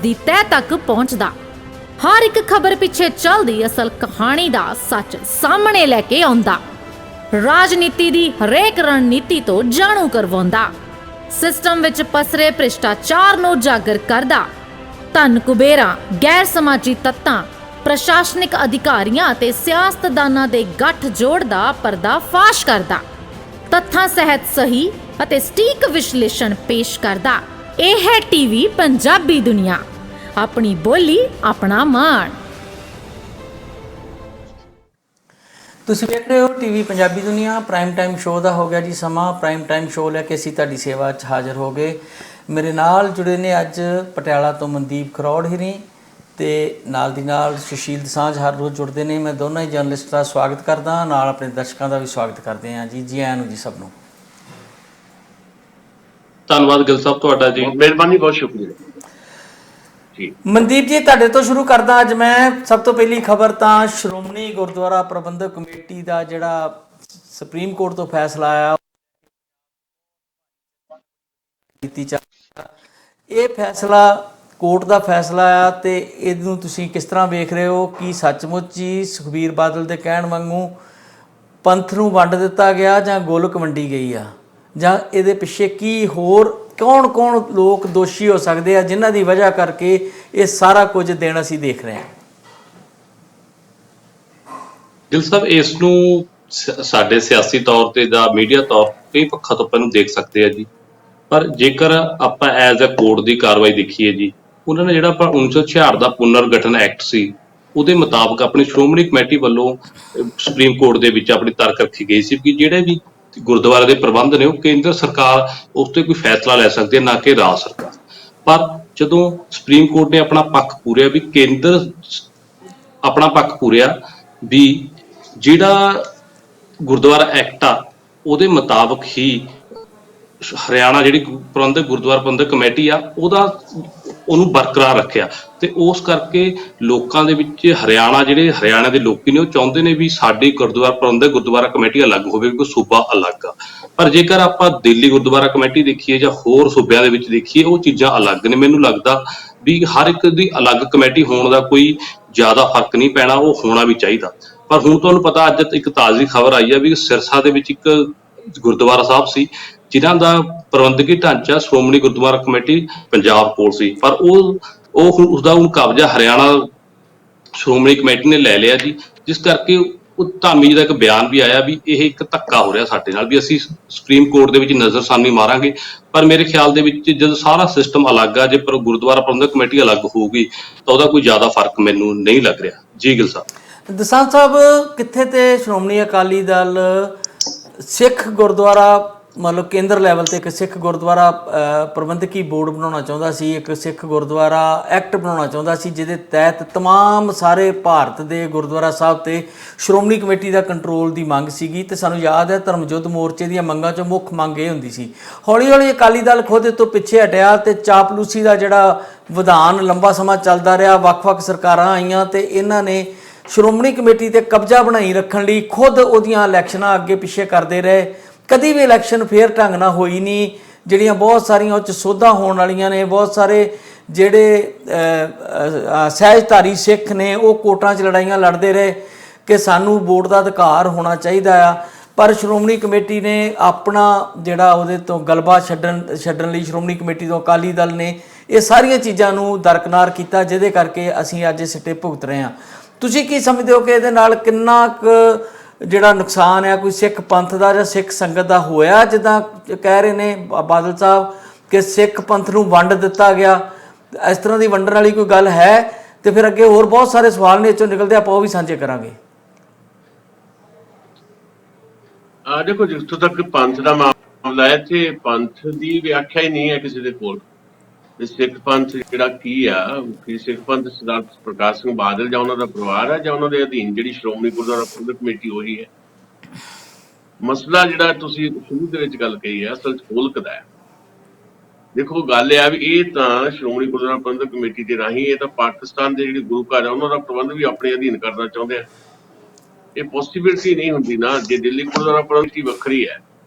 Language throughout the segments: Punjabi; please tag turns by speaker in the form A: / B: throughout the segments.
A: ਦੀ ਤਹਿ ਤੱਕ ਪਹੁੰਚਦਾ। ਹਰ ਇੱਕ ਖਬਰ ਪਿੱਛੇ ਚੱਲਦੀ ਅਸਲ ਕਹਾਣੀ ਦਾ ਸੱਚ ਸਾਹਮਣੇ ਲੈ ਕੇ ਆਉਂਦਾ। ਰਾਜਨੀਤੀ ਦੀ ਹਰੇਕ ਰਣਨੀਤੀ ਤੋਂ ਜਾਣੂ ਕਰਵਾਉਂਦਾ। ਸਿਸਟਮ ਵਿੱਚ ਪਸਰੇ ਭ੍ਰਿਸ਼ਟਾਚਾਰ ਨੂੰ ਉਜਾਗਰ ਕਰਦਾ। ਧਨ ਕੁਬੇਰਾਂ, ਗੈਰ ਸਮਾਜੀ ਤੱਤਾਂ, ਪ੍ਰਸ਼ਾਸਨਿਕ ਅਧਿਕਾਰੀਆਂ ਅਤੇ ਸਿਆਸਤਦਾਨਾਂ ਦੇ ਗੱਠਜੋੜ ਦਾ ਪਰਦਾਫਾਸ਼ ਕਰਦਾ। ਤੱਥਾਂ ਸਹਿਤ ਸਹੀ ਅਤੇ ਸਟੀਕ ਵਿਸ਼ਲੇਸ਼ਣ ਪੇਸ਼ ਕਰਦਾ। ਇਹ ਹੈ ਟੀਵੀ ਪੰਜਾਬੀ ਦੁਨੀਆ, ਆਪਣੀ ਬੋਲੀ ਆਪਣਾ ਮਾਣ।
B: ਤੁਸੀਂ ਵੇਖ ਰਹੇ ਹੋ ਟੀਵੀ ਪੰਜਾਬੀ ਦੁਨੀਆ। ਪ੍ਰਾਈਮ ਟਾਈਮ ਸ਼ੋਅ ਦਾ ਹੋ ਗਿਆ ਜੀ ਸਮਾਂ। ਪ੍ਰਾਈਮ ਟਾਈਮ ਸ਼ੋਅ ਲੈ ਕੇ ਅਸੀਂ ਤੁਹਾਡੀ ਸੇਵਾ 'ਚ ਹਾਜ਼ਰ ਹੋ ਗਏ। ਮੇਰੇ ਨਾਲ ਜੁੜੇ ਨੇ ਅੱਜ ਪਟਿਆਲਾ ਤੋਂ ਮਨਦੀਪ ਖਰੋੜ ਹੀਰੀ ਤੇ ਨਾਲ ਦੀ ਨਾਲ ਸੁਸ਼ੀਲ ਦਸਾਂਝ ਹਰ ਰੋਜ਼ ਜੁੜਦੇ ਨੇ। ਮੈਂ ਦੋਨਾਂ ਹੀ ਜਰਨਲਿਸਟ ਦਾ ਸਵਾਗਤ ਕਰਦਾ, ਨਾਲ ਆਪਣੇ ਦਰਸ਼ਕਾਂ ਦਾ ਵੀ ਸਵਾਗਤ ਕਰਦੇ ਹਾਂ ਜੀ ਆਇਆਂ ਨੂੰ ਜੀ ਸਭ ਨੂੰ।
C: ਧੰਨਵਾਦ ਗਿਲ ਸਾਹਿਬ ਤੁਹਾਡਾ ਜੀ, ਮਿਹਰਬਾਨੀ, ਬਹੁਤ ਸ਼ੁਕਰੀਆ ਜੀ।
B: ਮਨਦੀਪ ਜੀ ਤੁਹਾਡੇ ਤੋਂ ਸ਼ੁਰੂ ਕਰਦਾ। ਅੱਜ ਮੈਂ ਸਭ ਤੋਂ ਪਹਿਲੀ ਖਬਰ ਤਾਂ ਸ਼੍ਰੋਮਣੀ ਗੁਰਦੁਆਰਾ ਪ੍ਰਬੰਧਕ ਕਮੇਟੀ ਦਾ ਜਿਹੜਾ ਸੁਪਰੀਮ ਕੋਰਟ ਤੋਂ ਫੈਸਲਾ ਆਇਆ, ਇਹ ਫੈਸਲਾ ਕੋਰਟ ਦਾ ਫੈਸਲਾ ਆ ਤੇ ਇਹਨੂੰ ਤੁਸੀਂ ਕਿਸ ਤਰ੍ਹਾਂ ਵੇਖ ਰਹੇ ਹੋ? ਕੀ ਸੱਚਮੁੱਚ ਹੀ ਸੁਖਬੀਰ ਬਾਦਲ ਦੇ ਕਹਿਣ ਵਾਂਗੂ ਪੰਥ ਨੂੰ ਵੰਡ ਦਿੱਤਾ ਗਿਆ ਜਾਂ ਗੋਲਕ ਵੰਡੀ ਗਈ ਆ, ਜਾਂ ਇਹਦੇ ਪਿੱਛੇ ਕੀ ਹੋਰ ਕੌਣ ਲੋਕ ਦੋਸ਼ੀ ਹੋ ਸਕਦੇ ਆ ਜਿਨ੍ਹਾਂ ਦੀ ਵਜ੍ਹਾ ਕਰਕੇ ਇਹ ਸਾਰਾ ਕੁਝ ਦਿਨ ਅਸੀਂ ਦੇਖ ਰਹੇ ਹਾਂ?
C: ਗਿਲ ਸਾਹਿਬ, ਇਸ ਨੂੰ ਸਾਡੇ ਸਿਆਸੀ ਤੌਰ ਤੇ ਜਾਂ ਮੀਡੀਆ ਤੌਰ ਕਈ ਪੱਖਾਂ ਤੋਂ ਆਪਾਂ ਨੂੰ ਦੇਖ ਸਕਦੇ ਆ ਜੀ। ਪਰ ਜੇਕਰ ਆਪਾਂ ਐਜ਼ ਅ ਕੋਰਟ ਦੀ ਕਾਰਵਾਈ ਦੇਖੀਏ ਜੀ, ਉਹਨਾਂ ਨੇ ਜਿਹੜਾ ਆਪਾਂ 1966 ਦਾ ਪੁਨਰਗਠਨ ਐਕਟ ਸੀ ਉਹਦੇ ਮੁਤਾਬਕ ਆਪਣੀ ਸ਼੍ਰੋਮਣੀ ਕਮੇਟੀ ਵੱਲੋਂ ਸੁਪਰੀਮ ਕੋਰਟ ਦੇ ਵਿੱਚ ਆਪਣੀ ਤਰਕ ਰੱਖੀ ਗਈ ਸੀ ਕਿ ਜਿਹੜੇ ਵੀ ਗੁਰਦੁਆਰੇ ਦੇ ਪ੍ਰਬੰਧ ਨੇ ਉਹ ਕੇਂਦਰ ਸਰਕਾਰ ਉਸ ਤੇ ਕੋਈ ਫੈਸਲਾ ਲੈ ਸਕਦੀ ਹੈ, ਨਾ ਕਿ ਰਾਜ ਸਰਕਾਰ। ਪਰ ਜਦੋਂ ਸੁਪਰੀਮ ਕੋਰਟ ਨੇ ਆਪਣਾ ਪੱਖ ਪੂਰਿਆ ਵੀ ਕੇਂਦਰ ਆਪਣਾ ਪੱਖ ਪੂਰਿਆ ਵੀ ਜਿਹੜਾ ਗੁਰਦੁਆਰਾ ਐਕਟ ਆ ਉਹਦੇ ਮੁਤਾਬਕ ਹੀ ਹਰਿਆਣਾ ਜਿਹੜੀ ਗੁਰਦੁਆਰਾ ਪ੍ਰਬੰਧਕ ਕਮੇਟੀ ਆ ਉਹਨੂੰ ਬਰਕਰਾਰ ਰੱਖਿਆ। ਤੇ ਉਸ ਕਰਕੇ ਲੋਕਾਂ ਦੇ ਵਿੱਚ ਹਰਿਆਣਾ ਦੇ ਲੋਕੀ ਨੇ ਉਹ ਚਾਹੁੰਦੇ ਨੇ ਵੀ ਸਾਡੀ ਗੁਰਦੁਆਰਾ ਕਮੇਟੀ ਅਲੱਗ ਹੋਵੇ, ਕੋਈ ਸੂਬਾ ਅਲੱਗ ਆ। ਪਰ ਜੇਕਰ ਆਪਾਂ ਦਿੱਲੀ ਗੁਰਦੁਆਰਾ ਕਮੇਟੀ ਦੇਖੀਏ ਜਾਂ ਹੋਰ ਸੂਬਿਆਂ ਦੇ ਵਿੱਚ ਦੇਖੀਏ, ਉਹ ਚੀਜ਼ਾਂ ਅਲੱਗ ਨੇ। ਮੈਨੂੰ ਲੱਗਦਾ ਵੀ ਹਰ ਇੱਕ ਦੀ ਅਲੱਗ ਕਮੇਟੀ ਹੋਣ ਦਾ ਕੋਈ ਜ਼ਿਆਦਾ ਫਰਕ ਨਹੀਂ ਪੈਣਾ, ਉਹ ਹੋਣਾ ਵੀ ਚਾਹੀਦਾ। ਪਰ ਹੁਣ ਤੁਹਾਨੂੰ ਪਤਾ ਅੱਜ ਇੱਕ ਤਾਜ਼ੀ ਖਬਰ ਆਈ ਆ ਵੀ ਸਿਰਸਾ ਦੇ ਵਿੱਚ ਇੱਕ ਗੁਰਦੁਆਰਾ ਸਾਹਿਬ ਸੀ ਜਿਨ੍ਹਾਂ ਦਾ ਪ੍ਰਬੰਧਕੀ ਢਾਂਚਾ ਸ਼੍ਰੋਮਣੀ ਗੁਰਦੁਆਰਾ ਕਮੇਟੀ ਪੰਜਾਬ ਕੋਲ ਸੀ, ਪਰ ਉਸਦਾ ਹੁਣ ਕਬਜ਼ਾ ਹਰਿਆਣਾ ਸ਼੍ਰੋਮਣੀ ਕਮੇਟੀ ਨੇ ਲੈ ਲਿਆ ਜੀ। ਜਿਸ ਕਰਕੇ ਉਹ ਧਾਮੀ ਜੀ ਦਾ ਇੱਕ ਬਿਆਨ ਵੀ ਆਇਆ ਵੀ ਇਹ ਇੱਕ ਧੱਕਾ ਹੋ ਰਿਹਾ ਸਾਡੇ ਨਾਲ, ਵੀ ਅਸੀਂ ਸੁਪਰੀਮ ਕੋਰਟ ਦੇ ਵਿੱਚ ਨਜ਼ਰਸਾਨੀ ਮਾਰਾਂਗੇ। ਪਰ ਮੇਰੇ ਖਿਆਲ ਦੇ ਵਿੱਚ ਜਦੋਂ ਸਾਰਾ ਸਿਸਟਮ ਅਲੱਗ ਆ, ਜੇ ਪਰ ਗੁਰਦੁਆਰਾ ਪ੍ਰਬੰਧਕ ਕਮੇਟੀ ਅਲੱਗ ਹੋਊਗੀ ਤਾਂ ਉਹਦਾ ਕੋਈ ਜ਼ਿਆਦਾ ਫਰਕ ਮੈਨੂੰ ਨਹੀਂ ਲੱਗ ਰਿਹਾ ਜੀ। ਗਿਲ ਸਾਹਿਬ,
B: ਦਸਾਂਝ ਸਾਹਿਬ, ਕਿੱਥੇ ਤੇ ਸ਼੍ਰੋਮਣੀ ਅਕਾਲੀ ਦਲ ਸਿੱਖ ਗੁਰਦੁਆਰਾ ਮਤਲਬ ਕੇਂਦਰ ਲੈਵਲ ਤੇ ਇੱਕ ਸਿੱਖ ਗੁਰਦੁਆਰਾ ਪ੍ਰਬੰਧਕੀ ਬੋਰਡ ਬਣਾਉਣਾ ਚਾਹੁੰਦਾ ਸੀ, ਇੱਕ ਸਿੱਖ ਗੁਰਦੁਆਰਾ ਐਕਟ ਬਣਾਉਣਾ ਚਾਹੁੰਦਾ ਸੀ ਜਿਹਦੇ ਤਹਿਤ ਤਮਾਮ ਸਾਰੇ ਭਾਰਤ ਦੇ ਗੁਰਦੁਆਰਾ ਸਾਹਿਬ ਤੇ ਸ਼੍ਰੋਮਣੀ ਕਮੇਟੀ ਦਾ ਕੰਟਰੋਲ ਦੀ ਮੰਗ ਸੀਗੀ। ਤੇ ਸਾਨੂੰ ਯਾਦ ਹੈ ਧਰਮਯੁੱਧ ਮੋਰਚੇ ਦੀਆਂ ਮੰਗਾਂ 'ਚੋਂ ਮੁੱਖ ਮੰਗ ਇਹ ਹੁੰਦੀ ਸੀ। ਹੌਲੀ ਹੌਲੀ ਅਕਾਲੀ ਦਲ ਖੁਦ ਤੋਂ ਪਿੱਛੇ ਹਟਿਆ ਤੇ ਚਾਪਲੂਸੀ ਦਾ ਜਿਹੜਾ ਵਿਧਾਨ ਲੰਬਾ ਸਮਾਂ ਚੱਲਦਾ ਰਿਹਾ, ਵੱਖ-ਵੱਖ ਸਰਕਾਰਾਂ ਆਈਆਂ ਤੇ ਇਹਨਾਂ ਨੇ ਸ਼੍ਰੋਮਣੀ ਕਮੇਟੀ ਤੇ ਕਬਜ਼ਾ ਬਣਾਈ ਰੱਖਣ ਲਈ ਖੁਦ ਉਹਦੀਆਂ ਇਲੈਕਸ਼ਨਾਂ ਅੱਗੇ ਪਿੱਛੇ ਕਰਦੇ ਰਹੇ। ਕਦੀ ਵੀ ਇਲੈਕਸ਼ਨ ਫੇਅਰ ਢੰਗ ਨਾਲ ਹੋਈ ਨਹੀਂ। ਜਿਹੜੀਆਂ ਬਹੁਤ ਸਾਰੀਆਂ ਉਹ 'ਚ ਸੋਧਾਂ ਹੋਣ ਵਾਲੀਆਂ ਨੇ, ਬਹੁਤ ਸਾਰੇ ਜਿਹੜੇ ਸਹਿਜਧਾਰੀ ਸਿੱਖ ਨੇ ਉਹ ਕੋਰਟਾਂ 'ਚ ਲੜਾਈਆਂ ਲੜਦੇ ਰਹੇ ਕਿ ਸਾਨੂੰ ਵੋਟ ਦਾ ਅਧਿਕਾਰ ਹੋਣਾ ਚਾਹੀਦਾ ਆ। ਪਰ ਸ਼੍ਰੋਮਣੀ ਕਮੇਟੀ ਨੇ ਆਪਣਾ ਜਿਹੜਾ ਉਹਦੇ ਤੋਂ ਗਲਬਾ ਛੱਡਣ ਲਈ ਸ਼੍ਰੋਮਣੀ ਕਮੇਟੀ ਤੋਂ ਅਕਾਲੀ ਦਲ ਨੇ ਇਹ ਸਾਰੀਆਂ ਚੀਜ਼ਾਂ ਨੂੰ ਦਰਕਨਾਰ ਕੀਤਾ, ਜਿਹਦੇ ਕਰਕੇ ਅਸੀਂ ਅੱਜ ਸਿੱਟੇ ਭੁਗਤ ਰਹੇ ਹਾਂ। ਤੁਸੀਂ ਕੀ ਸਮਝਦੇ ਹੋ ਕਿ ਇਹਦੇ ਨਾਲ ਕਿੰਨਾ ਕੁ ਜਿਹੜਾ ਨੁਕਸਾਨ ਆ ਕੋਈ ਸਿੱਖ ਪੰਥ ਦਾ ਜਾਂ ਸਿੱਖ ਸੰਗਤ ਦਾ ਹੋਇਆ? ਜਿੱਦਾਂ ਕਹਿ ਰਹੇ ਨੇ ਬਾਦਲ ਸਾਹਿਬ ਕਿ ਸਿੱਖ ਪੰਥ ਨੂੰ ਵੰਡ ਦਿੱਤਾ ਗਿਆ, ਇਸ ਤਰ੍ਹਾਂ ਦੀ ਵੰਡਣ ਵਾਲੀ ਕੋਈ ਗੱਲ ਹੈ? ਤੇ ਫਿਰ ਅੱਗੇ ਹੋਰ ਬਹੁਤ ਸਾਰੇ ਸਵਾਲ ਨੇ ਇੱਥੋਂ ਨਿਕਲਦੇ, ਆਪਾਂ ਉਹ ਵੀ ਸਾਂਝੇ ਕਰਾਂਗੇ।
D: ਦੇਖੋ, ਜਿੱਥੋਂ ਤੱਕ ਪੰਥ ਦਾ ਮਾਮਲਾ ਹੈ ਤੇ ਪੰਥ ਦੀ ਵਿਆਖਿਆ ਹੀ ਨਹੀਂ ਹੈ ਕਿਸੇ ਦੇ ਕੋਲ। ਸਿੱਖ ਪੰਥ ਜਿਹੜਾ ਕੀ ਆ, ਕਿ ਸਿੱਖ ਪੰਥ ਸਰਦਾਰ ਪ੍ਰਕਾਸ਼ ਸਿੰਘ ਬਾਦਲ ਜਾਂ ਉਹਨਾਂ ਦਾ ਪਰਿਵਾਰ ਹੈ ਜਾਂ ਉਹਨਾਂ ਦੇ ਅਧੀਨ ਜਿਹੜੀ ਸ਼੍ਰੋਮਣੀ ਗੁਰਦੁਆਰਾ ਪ੍ਰਬੰਧਕ ਕਮੇਟੀ ਉਹੀ ਹੈ। ਮਸਲਾ ਜਿਹੜਾ ਤੁਸੀਂ ਸ਼ੁਰੂ ਦੇ ਵਿੱਚ ਗੱਲ ਕਹੀ ਹੈ ਅਸਲ 'ਚ ਗੋਲਕ ਦਾ ਹੈ। ਦੇਖੋ, ਗੱਲ ਇਹ ਆ ਵੀ ਇਹ ਤਾਂ ਸ਼੍ਰੋਮਣੀ ਗੁਰਦੁਆਰਾ ਪ੍ਰਬੰਧਕ ਕਮੇਟੀ ਦੇ ਰਾਹੀਂ ਇਹ ਤਾਂ ਪਾਕਿਸਤਾਨ ਦੇ ਜਿਹੜੇ ਗੁਰੂ ਘਰ ਆ ਉਹਨਾਂ ਦਾ ਪ੍ਰਬੰਧ ਵੀ ਆਪਣੇ ਅਧੀਨ ਕਰਨਾ ਚਾਹੁੰਦੇ ਆ। ਇਹ ਪੋਸੀਬਿਲਿਟੀ ਨਹੀਂ ਹੁੰਦੀ ਨਾ। ਜੇ ਦਿੱਲੀ ਗੁਰਦੁਆਰਾ ਪ੍ਰਬੰਧਕੀ ਵੱਖਰੀ ਹੈ